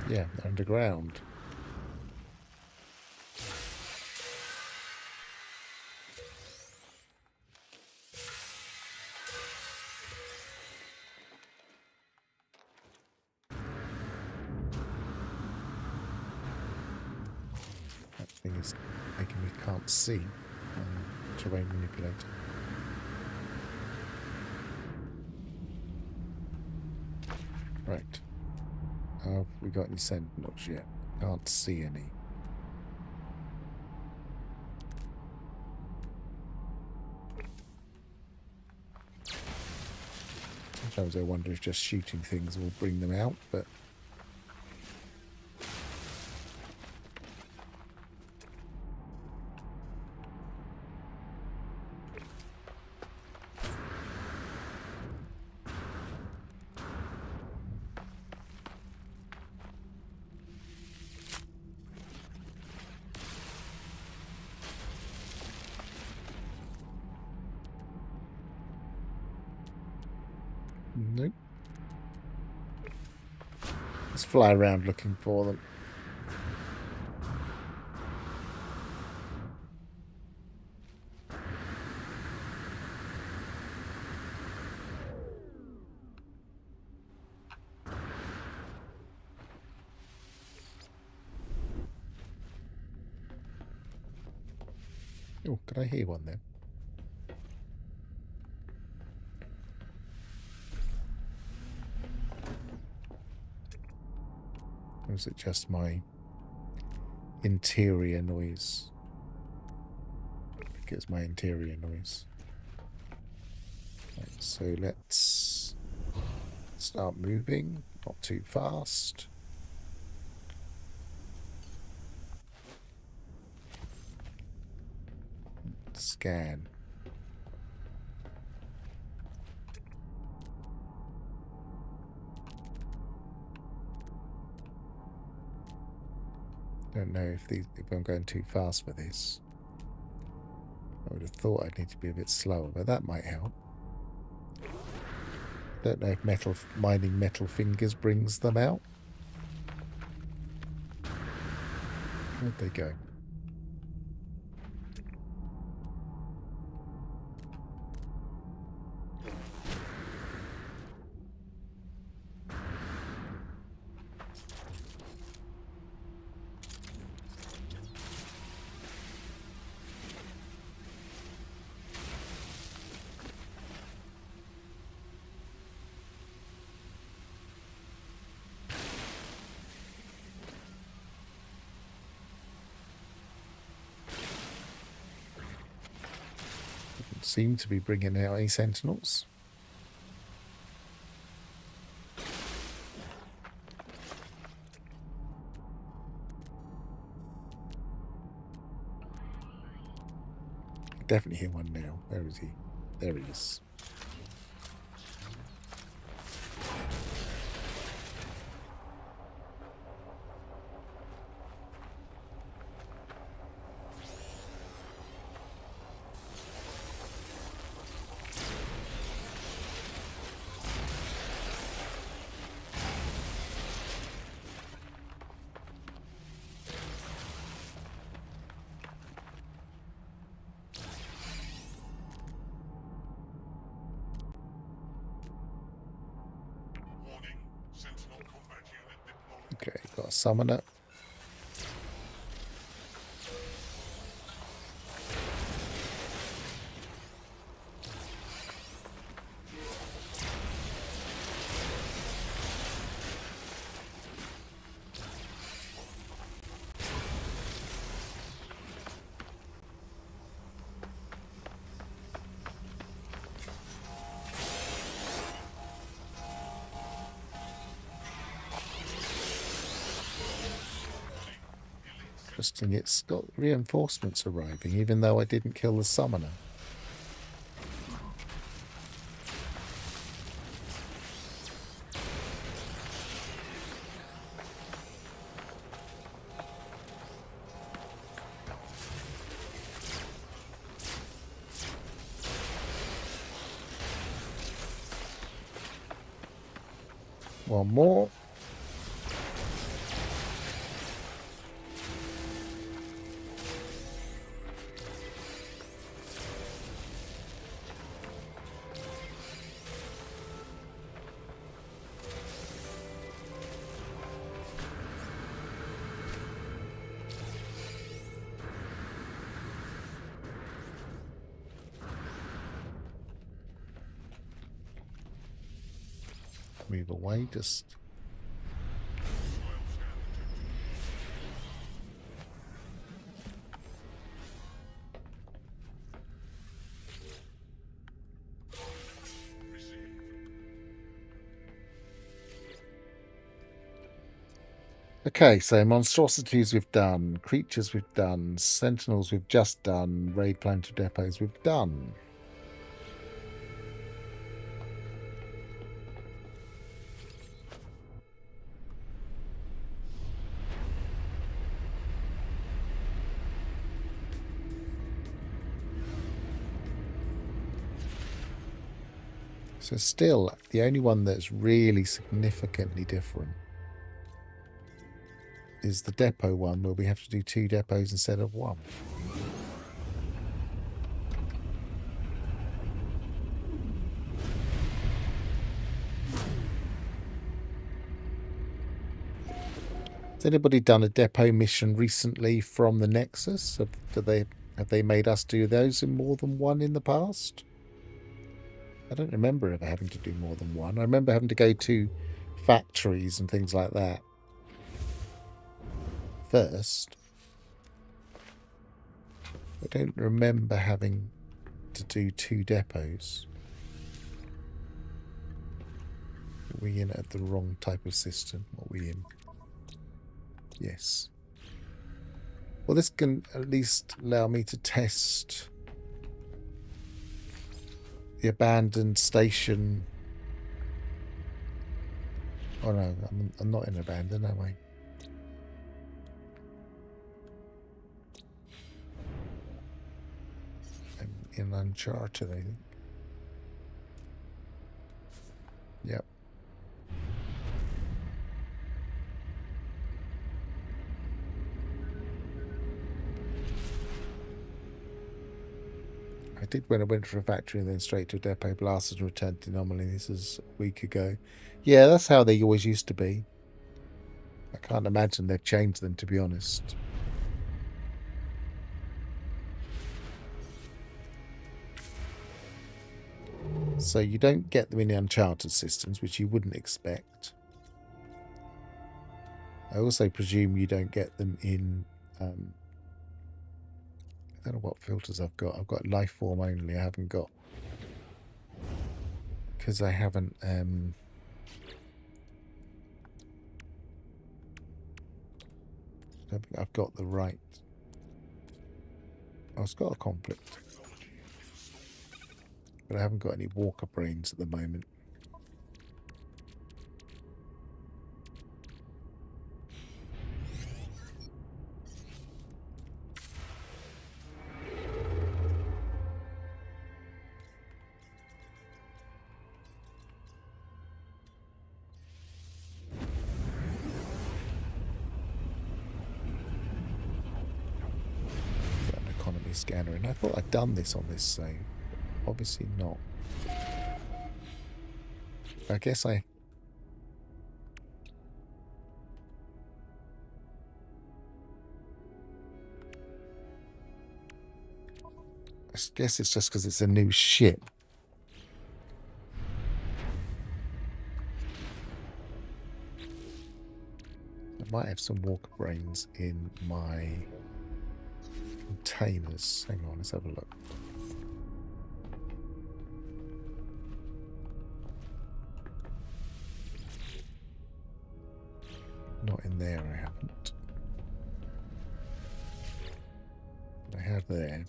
Speaker 1: Yeah, they're underground. Thing is making me can't see terrain manipulator. Right. Have we got any sentinels yet? Can't see any. Sometimes I wonder if just shooting things will bring them out, but nope. Let's fly around looking for them. Oh, did I hear one then? Or is it just my interior noise? I think it's my interior noise. Right, so let's start moving, not too fast. scan. Don't know if I'm going too fast for this. I would have thought I'd need to be a bit slower, but that might help. Don't know if mining metal fingers brings them out. Where'd they go? Seem to be bringing out any sentinels. Definitely hear one now. Where is he? There he is.
Speaker 2: Warning. Sentinel combat unit deployed.
Speaker 1: Okay, got a summoner. Interesting, it's got reinforcements arriving, even though I didn't kill the summoner. One more. Move away, just... Okay, so monstrosities we've done, creatures we've done, sentinels we've just done, raid planetary depots we've done. So still, the only one that's really significantly different is the depot one, where we have to do 2 depots instead of 1. Has anybody done a depot mission recently from the Nexus? Have they made us do those in more than one in the past? I don't remember ever having to do more than one. I remember having to go to factories and things like that first. I don't remember having to do 2 depots. Are we in at the wrong type of system? Are we in? Yes. Well, this can at least allow me to test the abandoned station. Oh no, I'm not in abandoned, am I? I'm in Uncharted, I think. Yep. I did when I went for a factory and then straight to a depot, blasted and returned to anomaly. This is a week ago. Yeah, that's how they always used to be. I can't imagine they've changed them, to be honest. So you don't get them in the Uncharted systems, which you wouldn't expect. I also presume you don't get them in... I don't know what filters I've got. I've got life form only. I haven't got... Because I haven't... I don't think I've got the right... Oh, it's got a conflict. But I haven't got any walker brains at the moment. Got an economy scanner, and I thought I'd done this on this save. Obviously not. I guess I guess it's just because it's a new ship. I might have some walker brains in my containers. Hang on, let's have a look. Not in there, I haven't. I have there.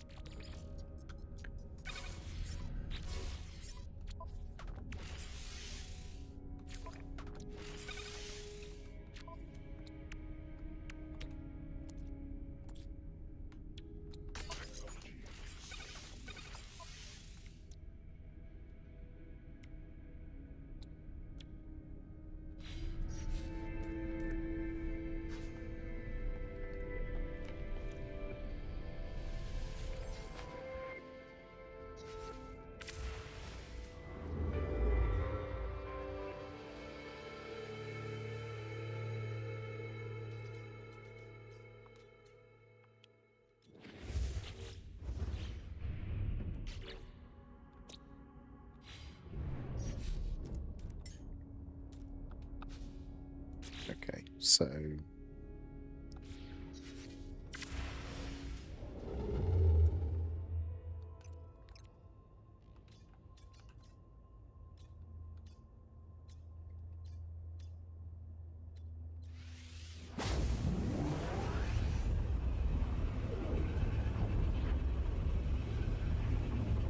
Speaker 1: Okay, so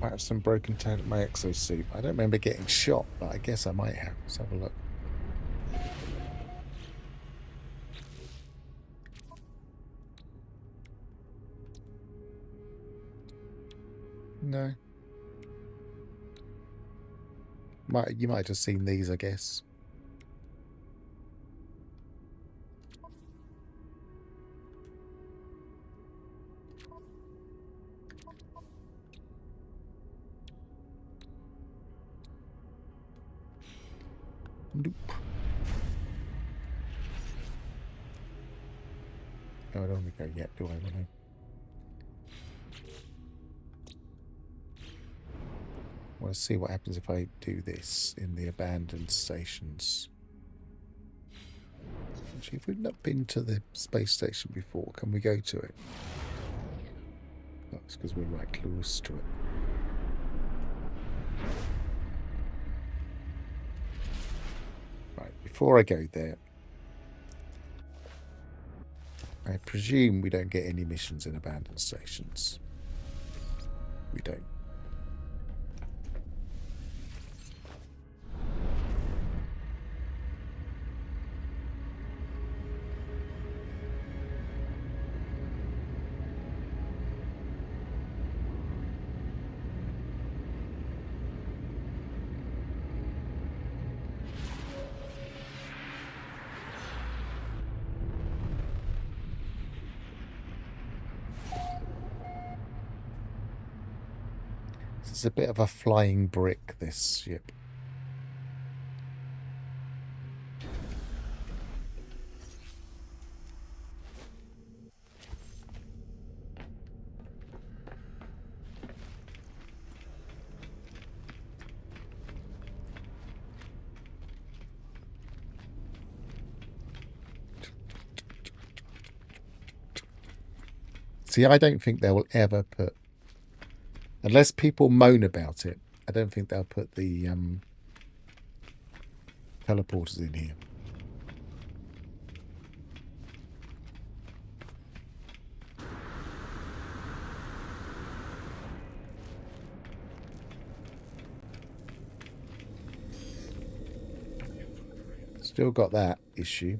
Speaker 1: I have some broken tab in my exosuit. I don't remember getting shot, but I guess I might have. Let's have a look. No. You might have seen these, I guess. Nope. Oh, I don't want to go yet, do I? I want to see what happens if I do this in the abandoned stations. Actually, if we've not been to the space station before, can we go to it? That's because we're right close to it. Right, before I go there, I presume we don't get any missions in abandoned stations. We don't. It's a bit of a flying brick, this ship. See, I don't think they will ever put, unless people moan about it, I don't think they'll put the teleporters in here. Still got that issue.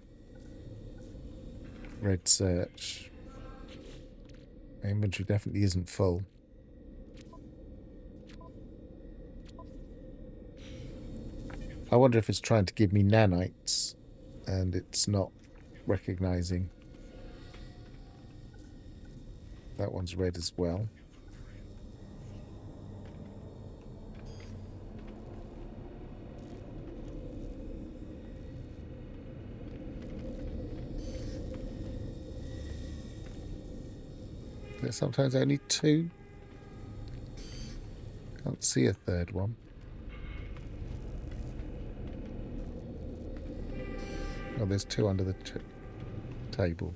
Speaker 1: Red search. My inventory definitely isn't full. I wonder if it's trying to give me nanites and it's not recognizing. That one's red as well. There's sometimes only two. Can't see a third one. Oh, there's two under the table.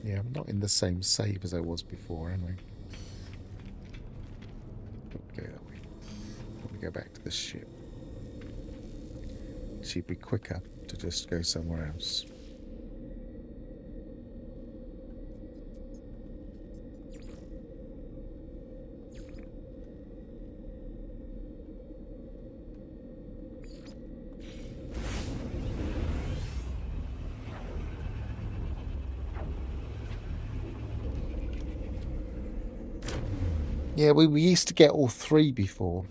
Speaker 1: Yeah, I'm not in the same save as I was before, am I? Don't go that way. Let me go back to the ship. She'd be quicker to just go somewhere else. Yeah, we used to get all three before.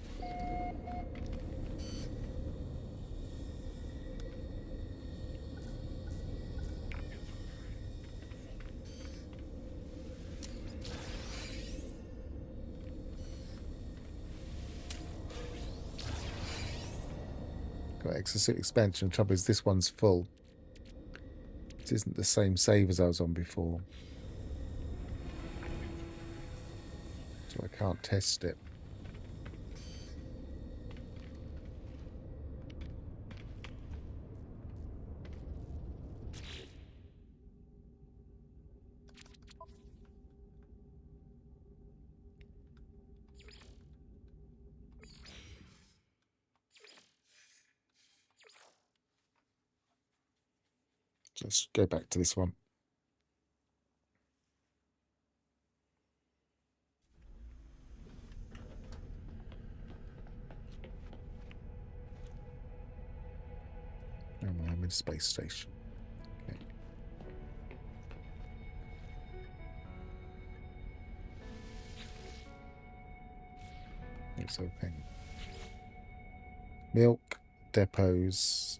Speaker 1: Got exosuit expansion. Trouble is, this one's full. It isn't the same save as I was on before. So I can't test it. Let's go back to this one. Oh, I'm in space station. Okay. It's open. Milk depots.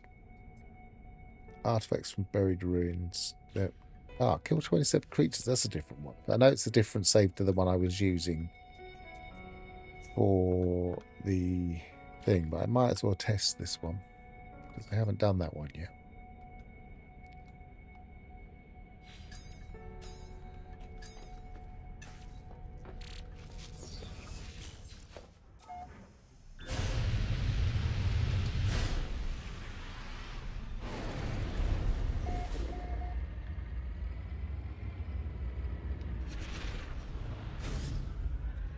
Speaker 1: Artifacts from buried ruins. Kill 27 creatures. That's a different one. I know it's a different save to the one I was using for the thing, but I might as well test this one because I haven't done that one yet.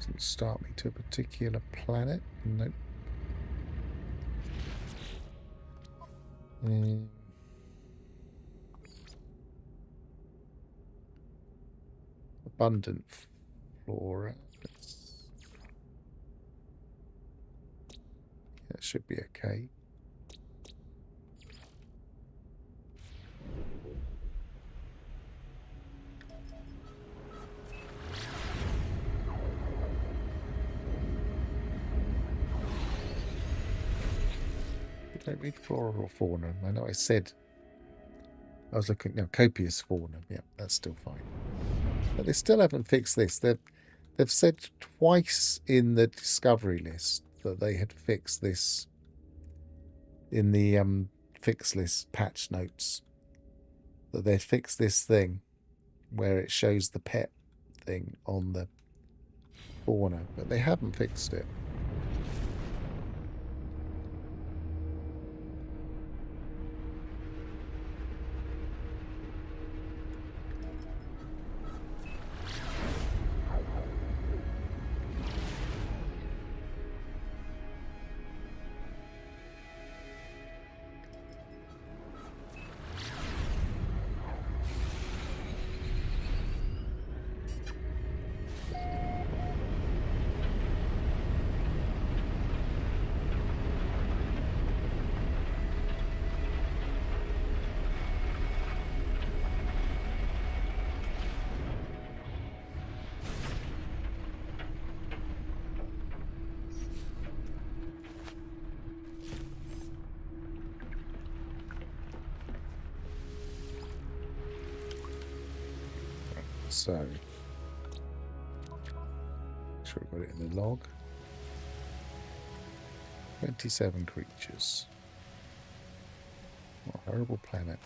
Speaker 1: Doesn't start me to a particular planet. Nope. Abundant flora. That should be okay. Don't read flora or fauna. I know I said I was looking at copious fauna. Yeah, that's still fine. But they still haven't fixed this. They've said twice in the discovery list that they had fixed this in the fix list patch notes. That they'd fixed this thing where it shows the pet thing on the fauna, but they haven't fixed it. So, make sure we got it in the log. 27 creatures. What a horrible planet.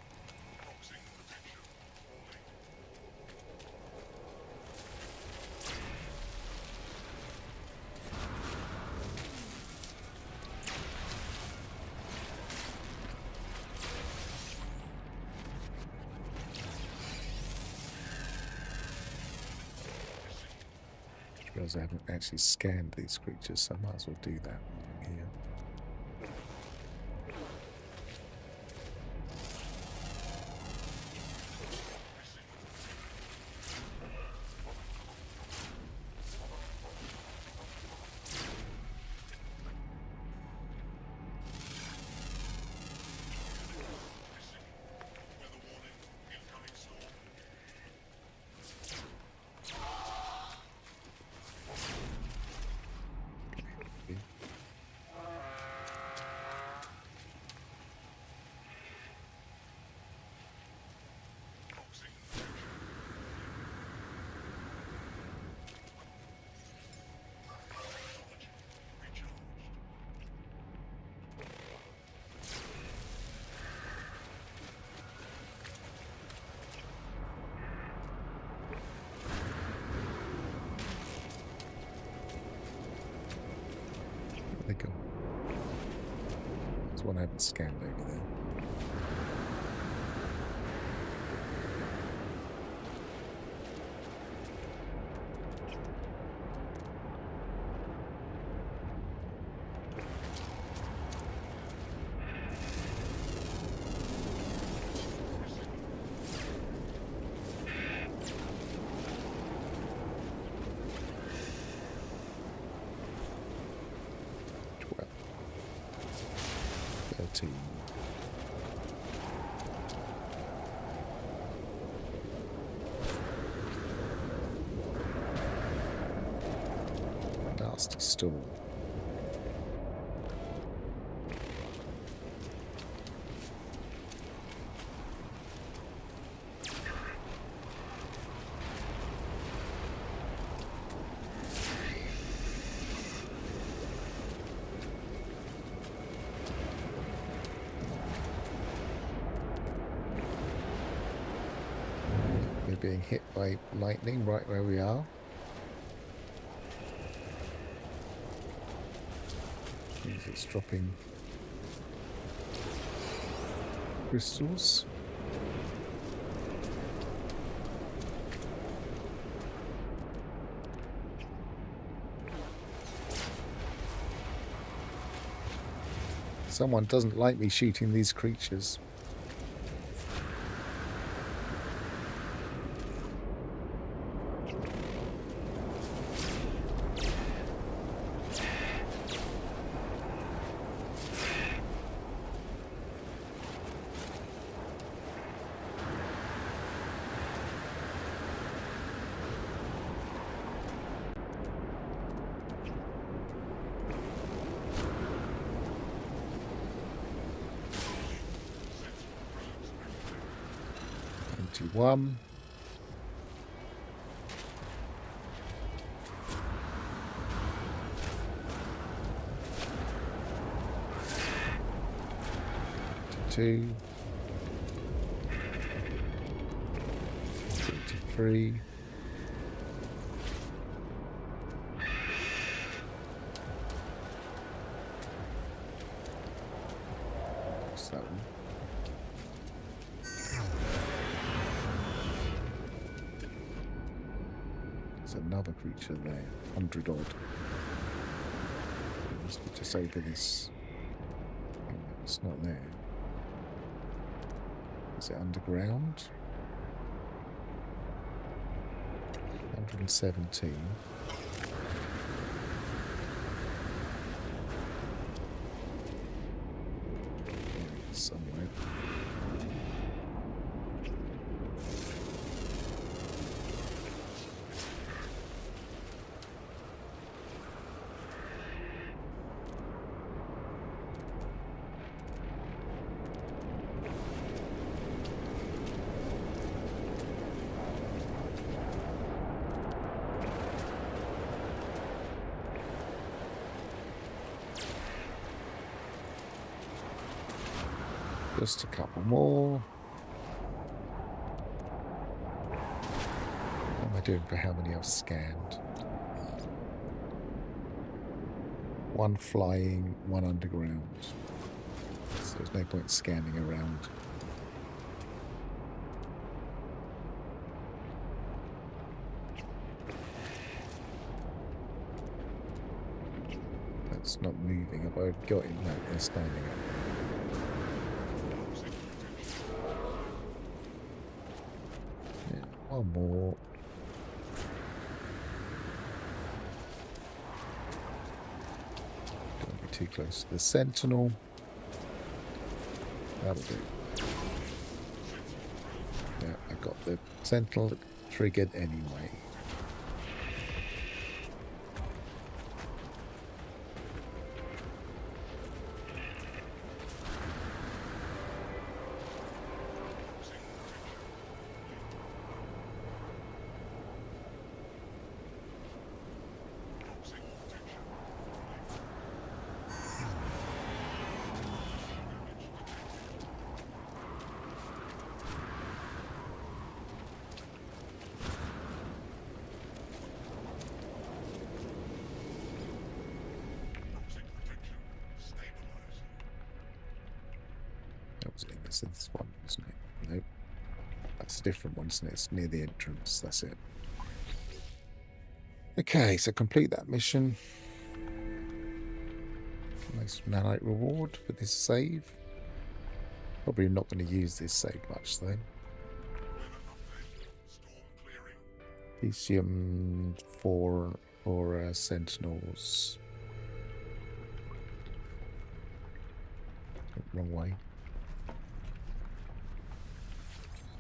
Speaker 1: I haven't actually scanned these creatures, so I might as well do that while I'm here. They go. There's one I haven't scanned over there. Nasty storm. We're being hit by lightning right where we are. It's dropping crystals. Someone doesn't like me shooting these creatures. 21. Two. 23. What's that one? There's another creature there. 100 odd. It must be just over this. Oh, no, it's not there. Is it underground? 117. Somewhere. Just a couple more. What am I doing for how many I've scanned? One flying, one underground. So there's no point scanning around. That's not moving. Have I got him? No, they're standing up. One more. Don't be too close to the sentinel. That'll do. Yeah, I got the sentinel triggered anyway. This one, isn't it? Nope. That's a different one, isn't it? It's near the entrance. That's it. Okay, so complete that mission. Nice nanite reward for this save. Probably not going to use this save much though. Pesium for sentinels. Wrong way.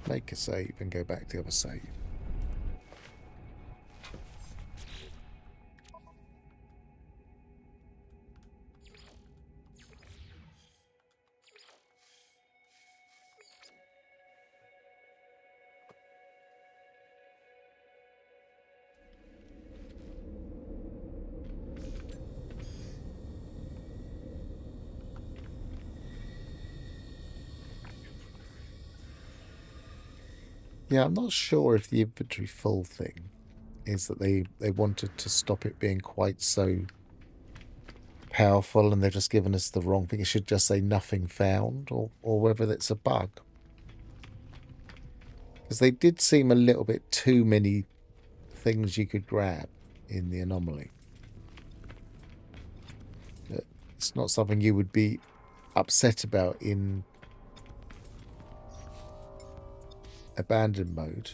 Speaker 1: Make a save and go back to the other save. Yeah, I'm not sure if the inventory full thing is that they wanted to stop it being quite so powerful and they've just given us the wrong thing. It should just say nothing found, or whether it's a bug. Because they did seem a little bit too many things you could grab in the anomaly. But it's not something you would be upset about in abandoned mode.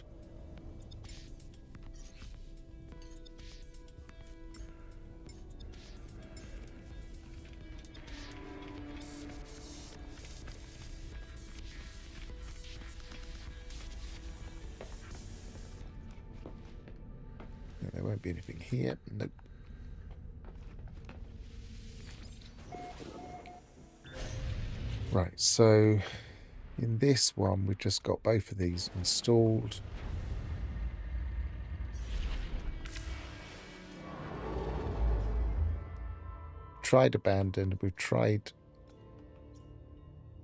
Speaker 1: No, there won't be anything here. Nope. Right, so In this one, we've just got both of these installed. Tried abandoned. We've tried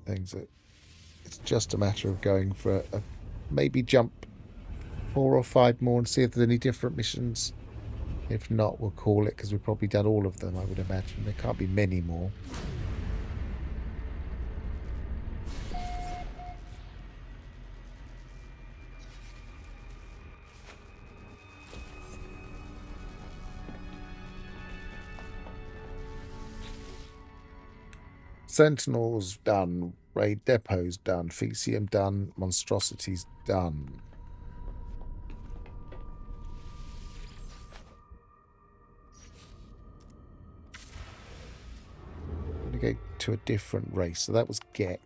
Speaker 1: things that it's just a matter of going for a maybe jump 4 or 5 more and see if there's any different missions. If not, we'll call it because we've probably done all of them, I would imagine. There can't be many more. Sentinels done. Raid depots done. Fecium done. Monstrosities done. I'm going to go to a different race. So that was Gek.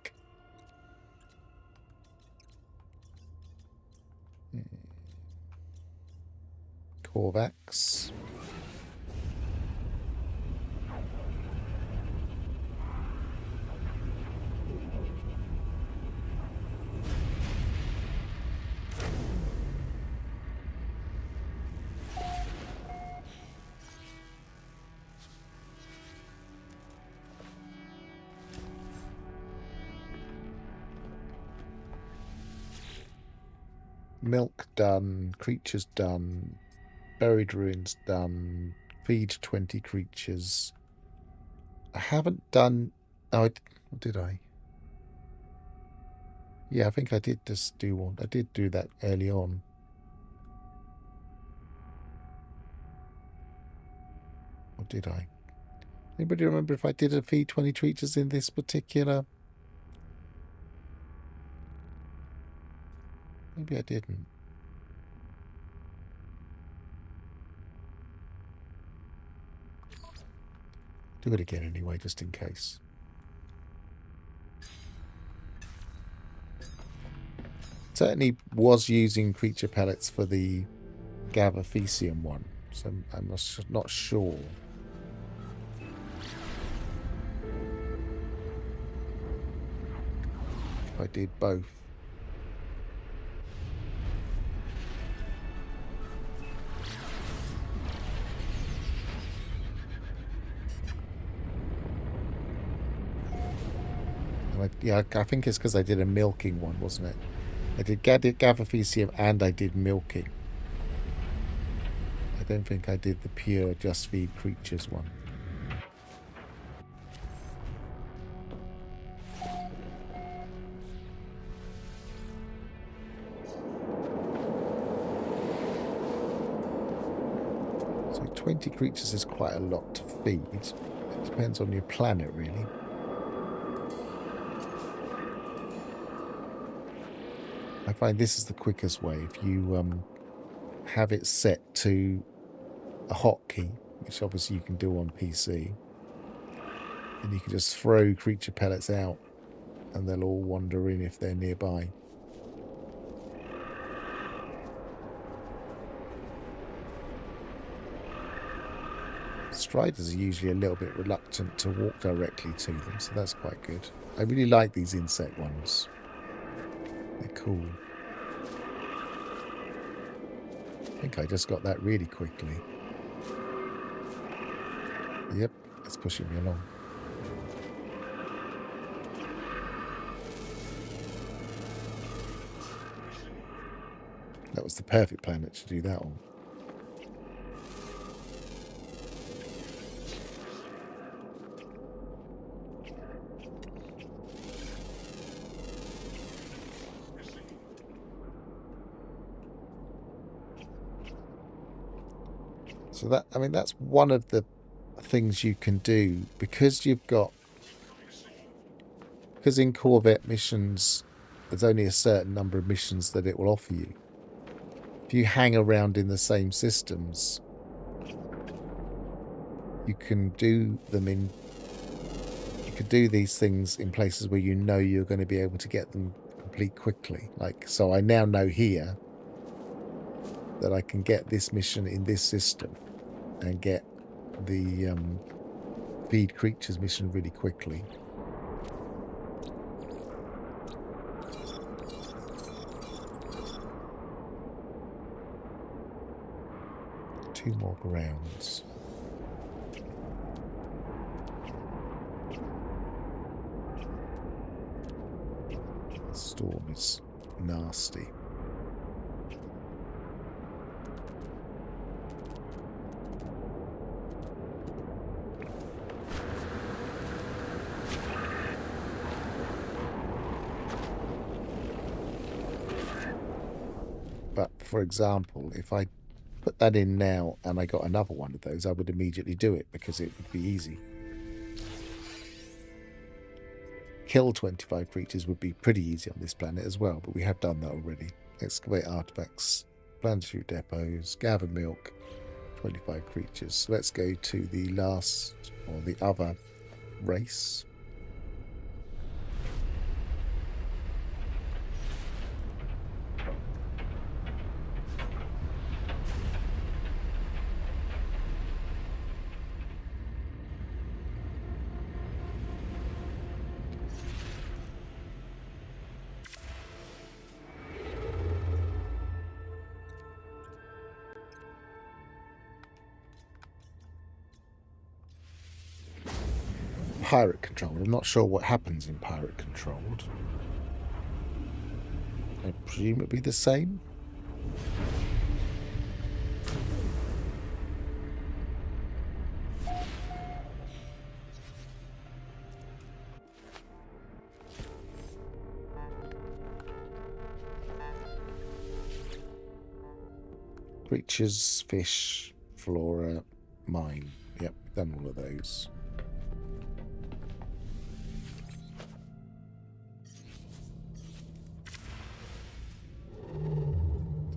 Speaker 1: Corvax. Milk done. Creatures done. Buried ruins done. Feed 20 creatures. I haven't done... Oh, did I? Yeah, I think I did just do one. I did do that early on. Or did I? Anybody remember if I did a feed 20 creatures in this particular? Maybe I didn't. Do it again anyway, just in case. Certainly was using creature pellets for the Gavathesium one, so I'm not sure. If I did both. Yeah, I think it's because I did a milking one, wasn't it? I did Gavathesium and I did milking. I don't think I did the pure just feed creatures one. So 20 creatures is quite a lot to feed. It depends on your planet, really. I find this is the quickest way. If you have it set to a hotkey, which obviously you can do on PC, and you can just throw creature pellets out and they'll all wander in if they're nearby. Striders are usually a little bit reluctant to walk directly to them, so that's quite good. I really like these insect ones. They're cool. I think I just got that really quickly. Yep, it's pushing me along. That was the perfect planet to do that on. So that, I mean, that's one of the things you can do because you've got, because in Corvette Missions, there's only a certain number of missions that it will offer you. If you hang around in the same systems, you can do them in, you could do these things in places where you know you're going to be able to get them complete quickly. Like, so I now know here that I can get this mission in this system and get the feed creatures mission really quickly. 2 more grounds. The storm is nasty. But, for example, if I put that in now and I got another one of those, I would immediately do it because it would be easy. Kill 25 creatures would be pretty easy on this planet as well, but we have done that already. Excavate artifacts, planetary depots, gather milk, 25 creatures. So let's go to the last, or the other race. Pirate controlled. I'm not sure what happens in pirate controlled. I presume it'd be the same. Creatures, fish, flora, mine. Yep, done all of those.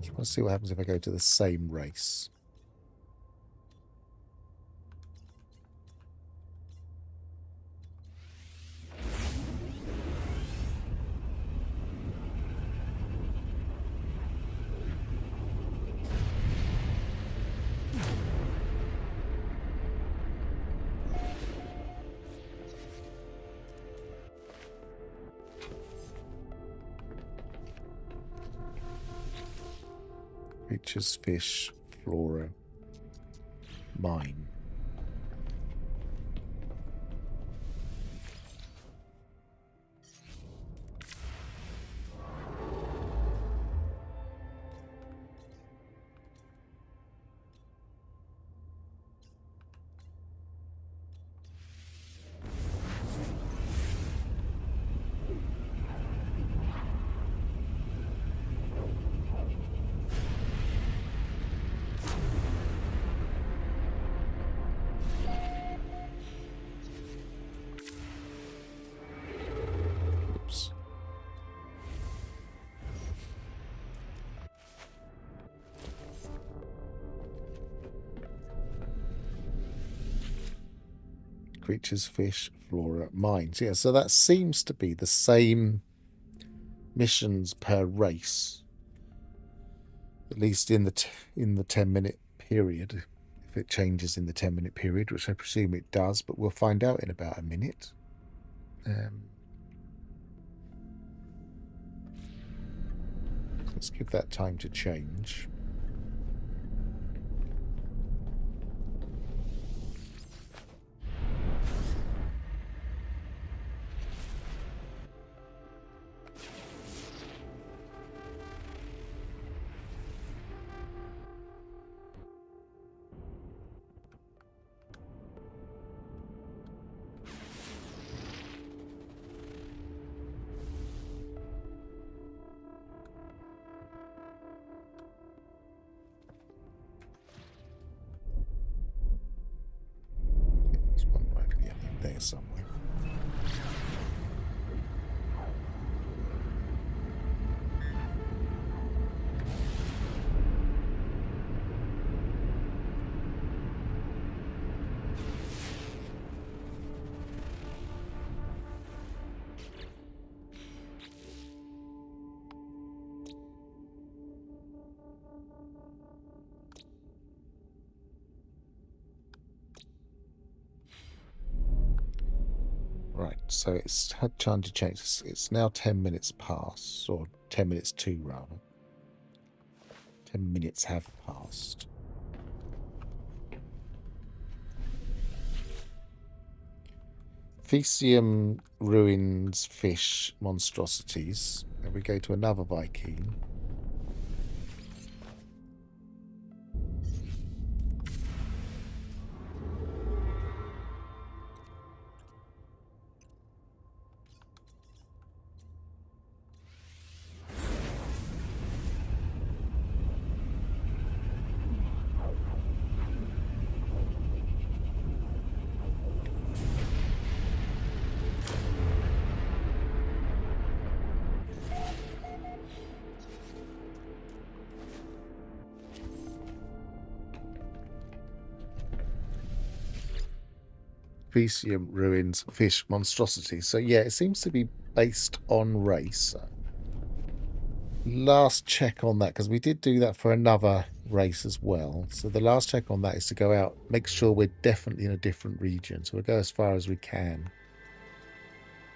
Speaker 1: Just want to see what happens if I go to the same race. Creatures, fish, flora, mine. Oops. Creatures, fish, flora, mines. Yeah, so that seems to be the same missions per race, at least in the 10-minute period. If it changes in the 10-minute period, which I presume it does, but we'll find out in about a minute. Let's give that time to change. There's one right there somewhere. Right, so it's had time to change. It's now 10 minutes past, or 10 minutes to, rather. 10 minutes have passed. Fecium ruins, fish, monstrosities. And we go to another Viking. Fecium ruins, fish, monstrosity. So yeah, it seems to be based on race. Last check on that, because we did do that for another race as well. So the last check on that is to go out, make sure we're definitely in a different region. So we'll go as far as we can.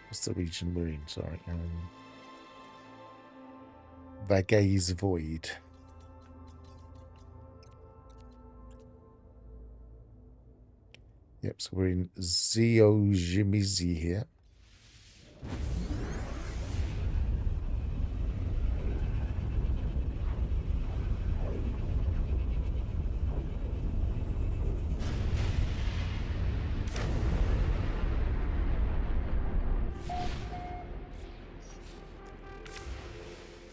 Speaker 1: What's the region we're in? Sorry. Vagaze Void. Yep, so we're in Zeojimizi here.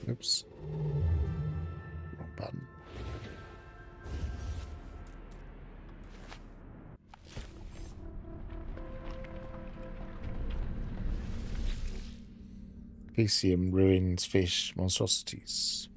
Speaker 1: Oops. Wrong button. Fecium ruins, fish, monstrosities.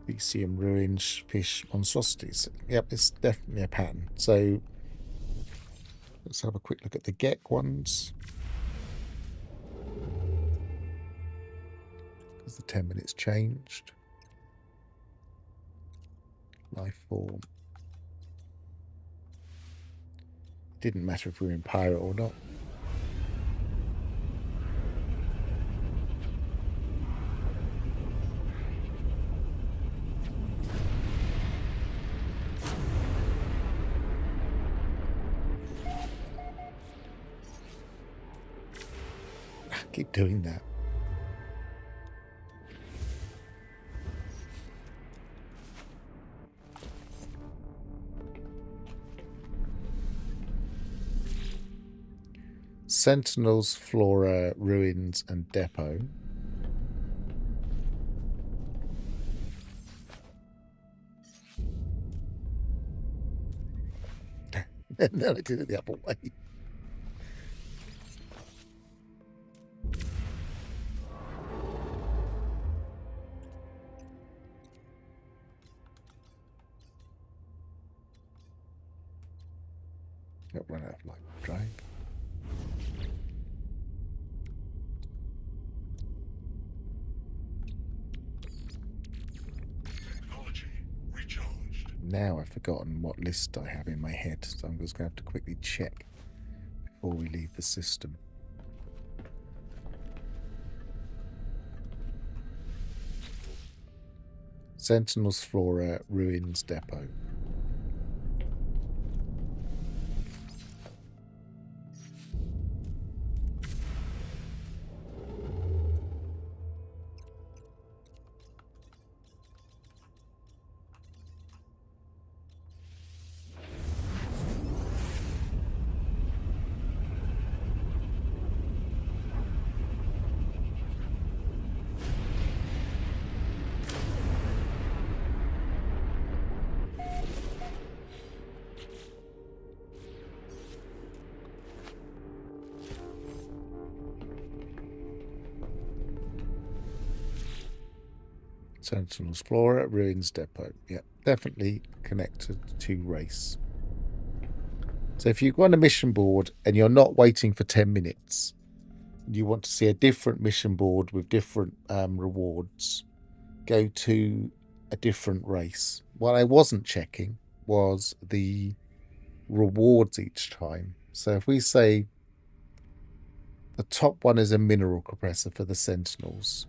Speaker 1: Fecium ruins, fish, monstrosities. Yep, it's definitely a pattern. So let's have a quick look at the Gek ones. Because the 10 minutes changed. Life form. Didn't matter if we were in pirate or not. Keep doing that. Sentinels, Flora, Ruins, and Depot. No, I did it the other way. Got run out of light drive.
Speaker 2: Technology recharged.
Speaker 1: Now I've forgotten what list I have in my head, so I'm just going to have to quickly check before we leave the system. Sentinels, Flora, Ruins, Depot. Sentinels, Flora, Ruins Depot. Yeah, definitely connected to race. So if you go on a mission board and you're not waiting for 10 minutes, you want to see a different mission board with different rewards, go to a different race. What I wasn't checking was the rewards each time. So if we say the top one is a mineral compressor for the Sentinels.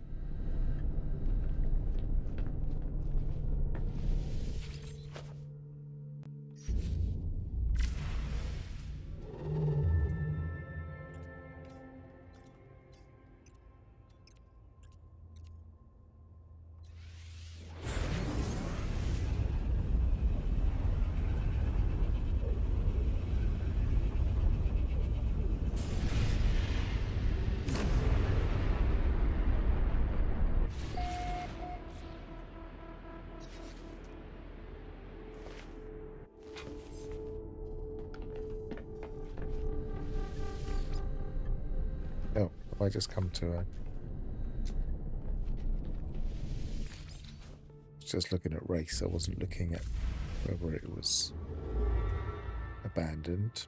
Speaker 1: Oh, have I just come to a... Just looking at race. I wasn't looking at whether it was abandoned.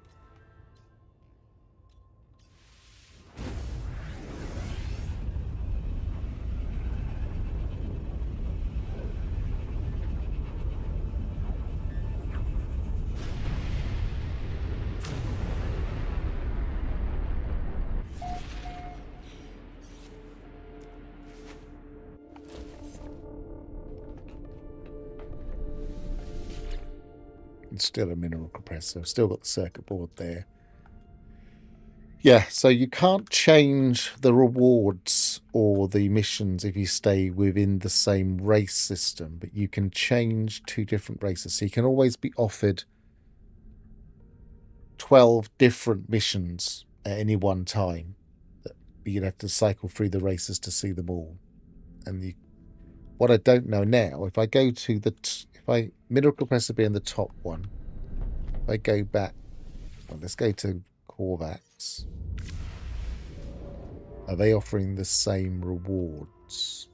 Speaker 1: It's still a mineral compressor. Still got the circuit board there. Yeah, so you can't change the rewards or the missions if you stay within the same race system, but you can change two different races. So you can always be offered 12 different missions at any one time. You'd have to cycle through the races to see them all. And what I don't know now, if I go to the... mineral compressor being the top one, if I go back... Well, let's go to Corvettes. Are they offering the same rewards?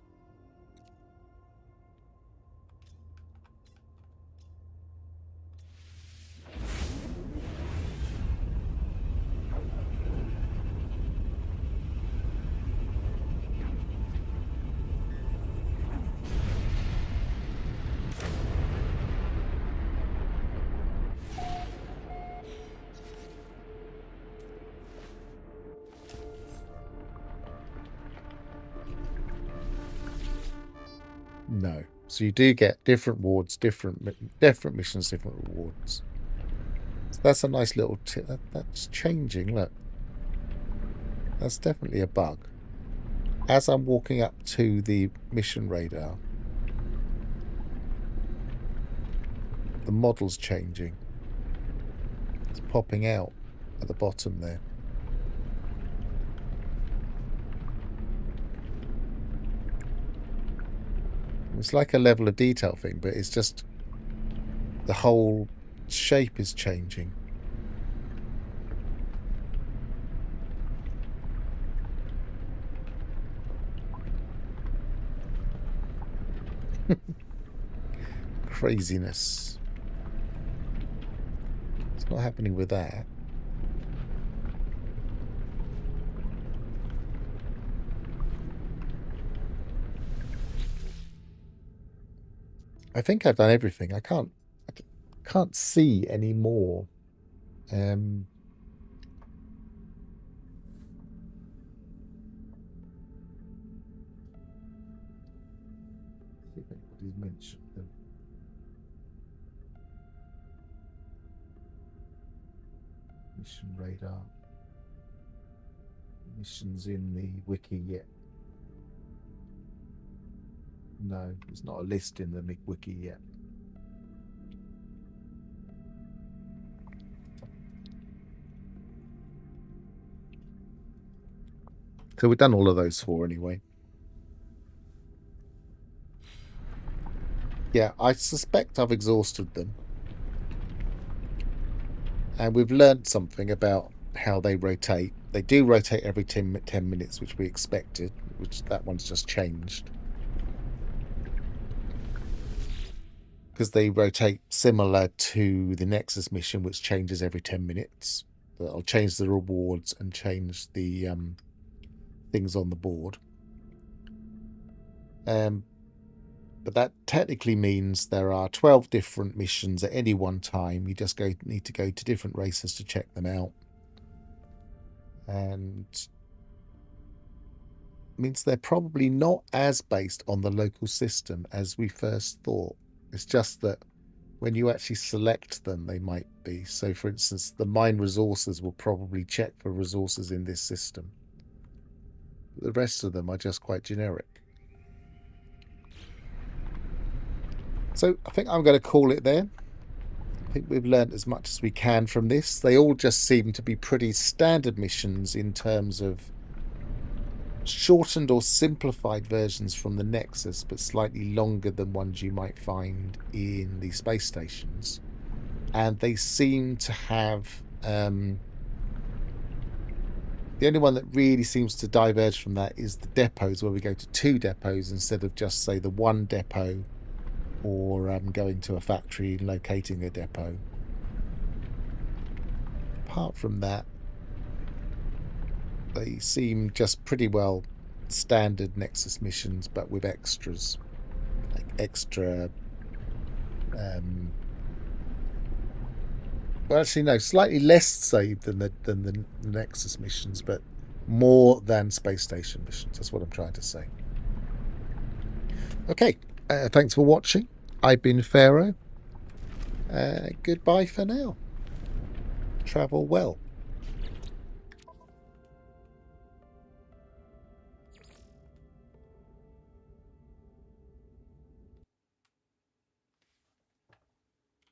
Speaker 1: No. So you do get different rewards, different missions, different rewards. So that's a nice little tip. That's changing, look. That's definitely a bug. As I'm walking up to the mission radar, the model's changing. It's popping out at the bottom there. It's like a level of detail thing, but it's just the whole shape is changing. Craziness. It's not happening with that. I think I've done everything. I can't see any more. See if anybody's mentioned them. Mission radar. Missions in the wiki yet. No, there's not a list in the wiki yet. So we've done all of those four anyway. Yeah, I suspect I've exhausted them. And we've learned something about how they rotate. They do rotate every 10 minutes, which we expected, which that one's just changed. because they rotate similar to the Nexus mission, which changes every 10 minutes. I'll change the rewards and change the things on the board. But that technically means there are 12 different missions at any one time. You just need to go to different races to check them out. And means they're probably not as based on the local system as we first thought. It's just that when you actually select them, they might be. So, for instance, the mine resources will probably check for resources in this system. The rest of them are just quite generic. So I think I'm going to call it there. I think we've learned as much as we can from this. They all just seem to be pretty standard missions in terms of shortened or simplified versions from the Nexus, but slightly longer than ones you might find in the space stations. And they seem to have... the only one that really seems to diverge from that is the depots, where we go to 2 depots instead of just, say, the 1 depot, or going to a factory and locating a depot. Apart from that, they seem just pretty well standard Nexus missions, but with extras, like extra. Well, actually, no, slightly less saved than the Nexus missions, but more than space station missions. That's what I'm trying to say. Okay, thanks for watching. I've been Pharaoh. Goodbye for now. Travel well.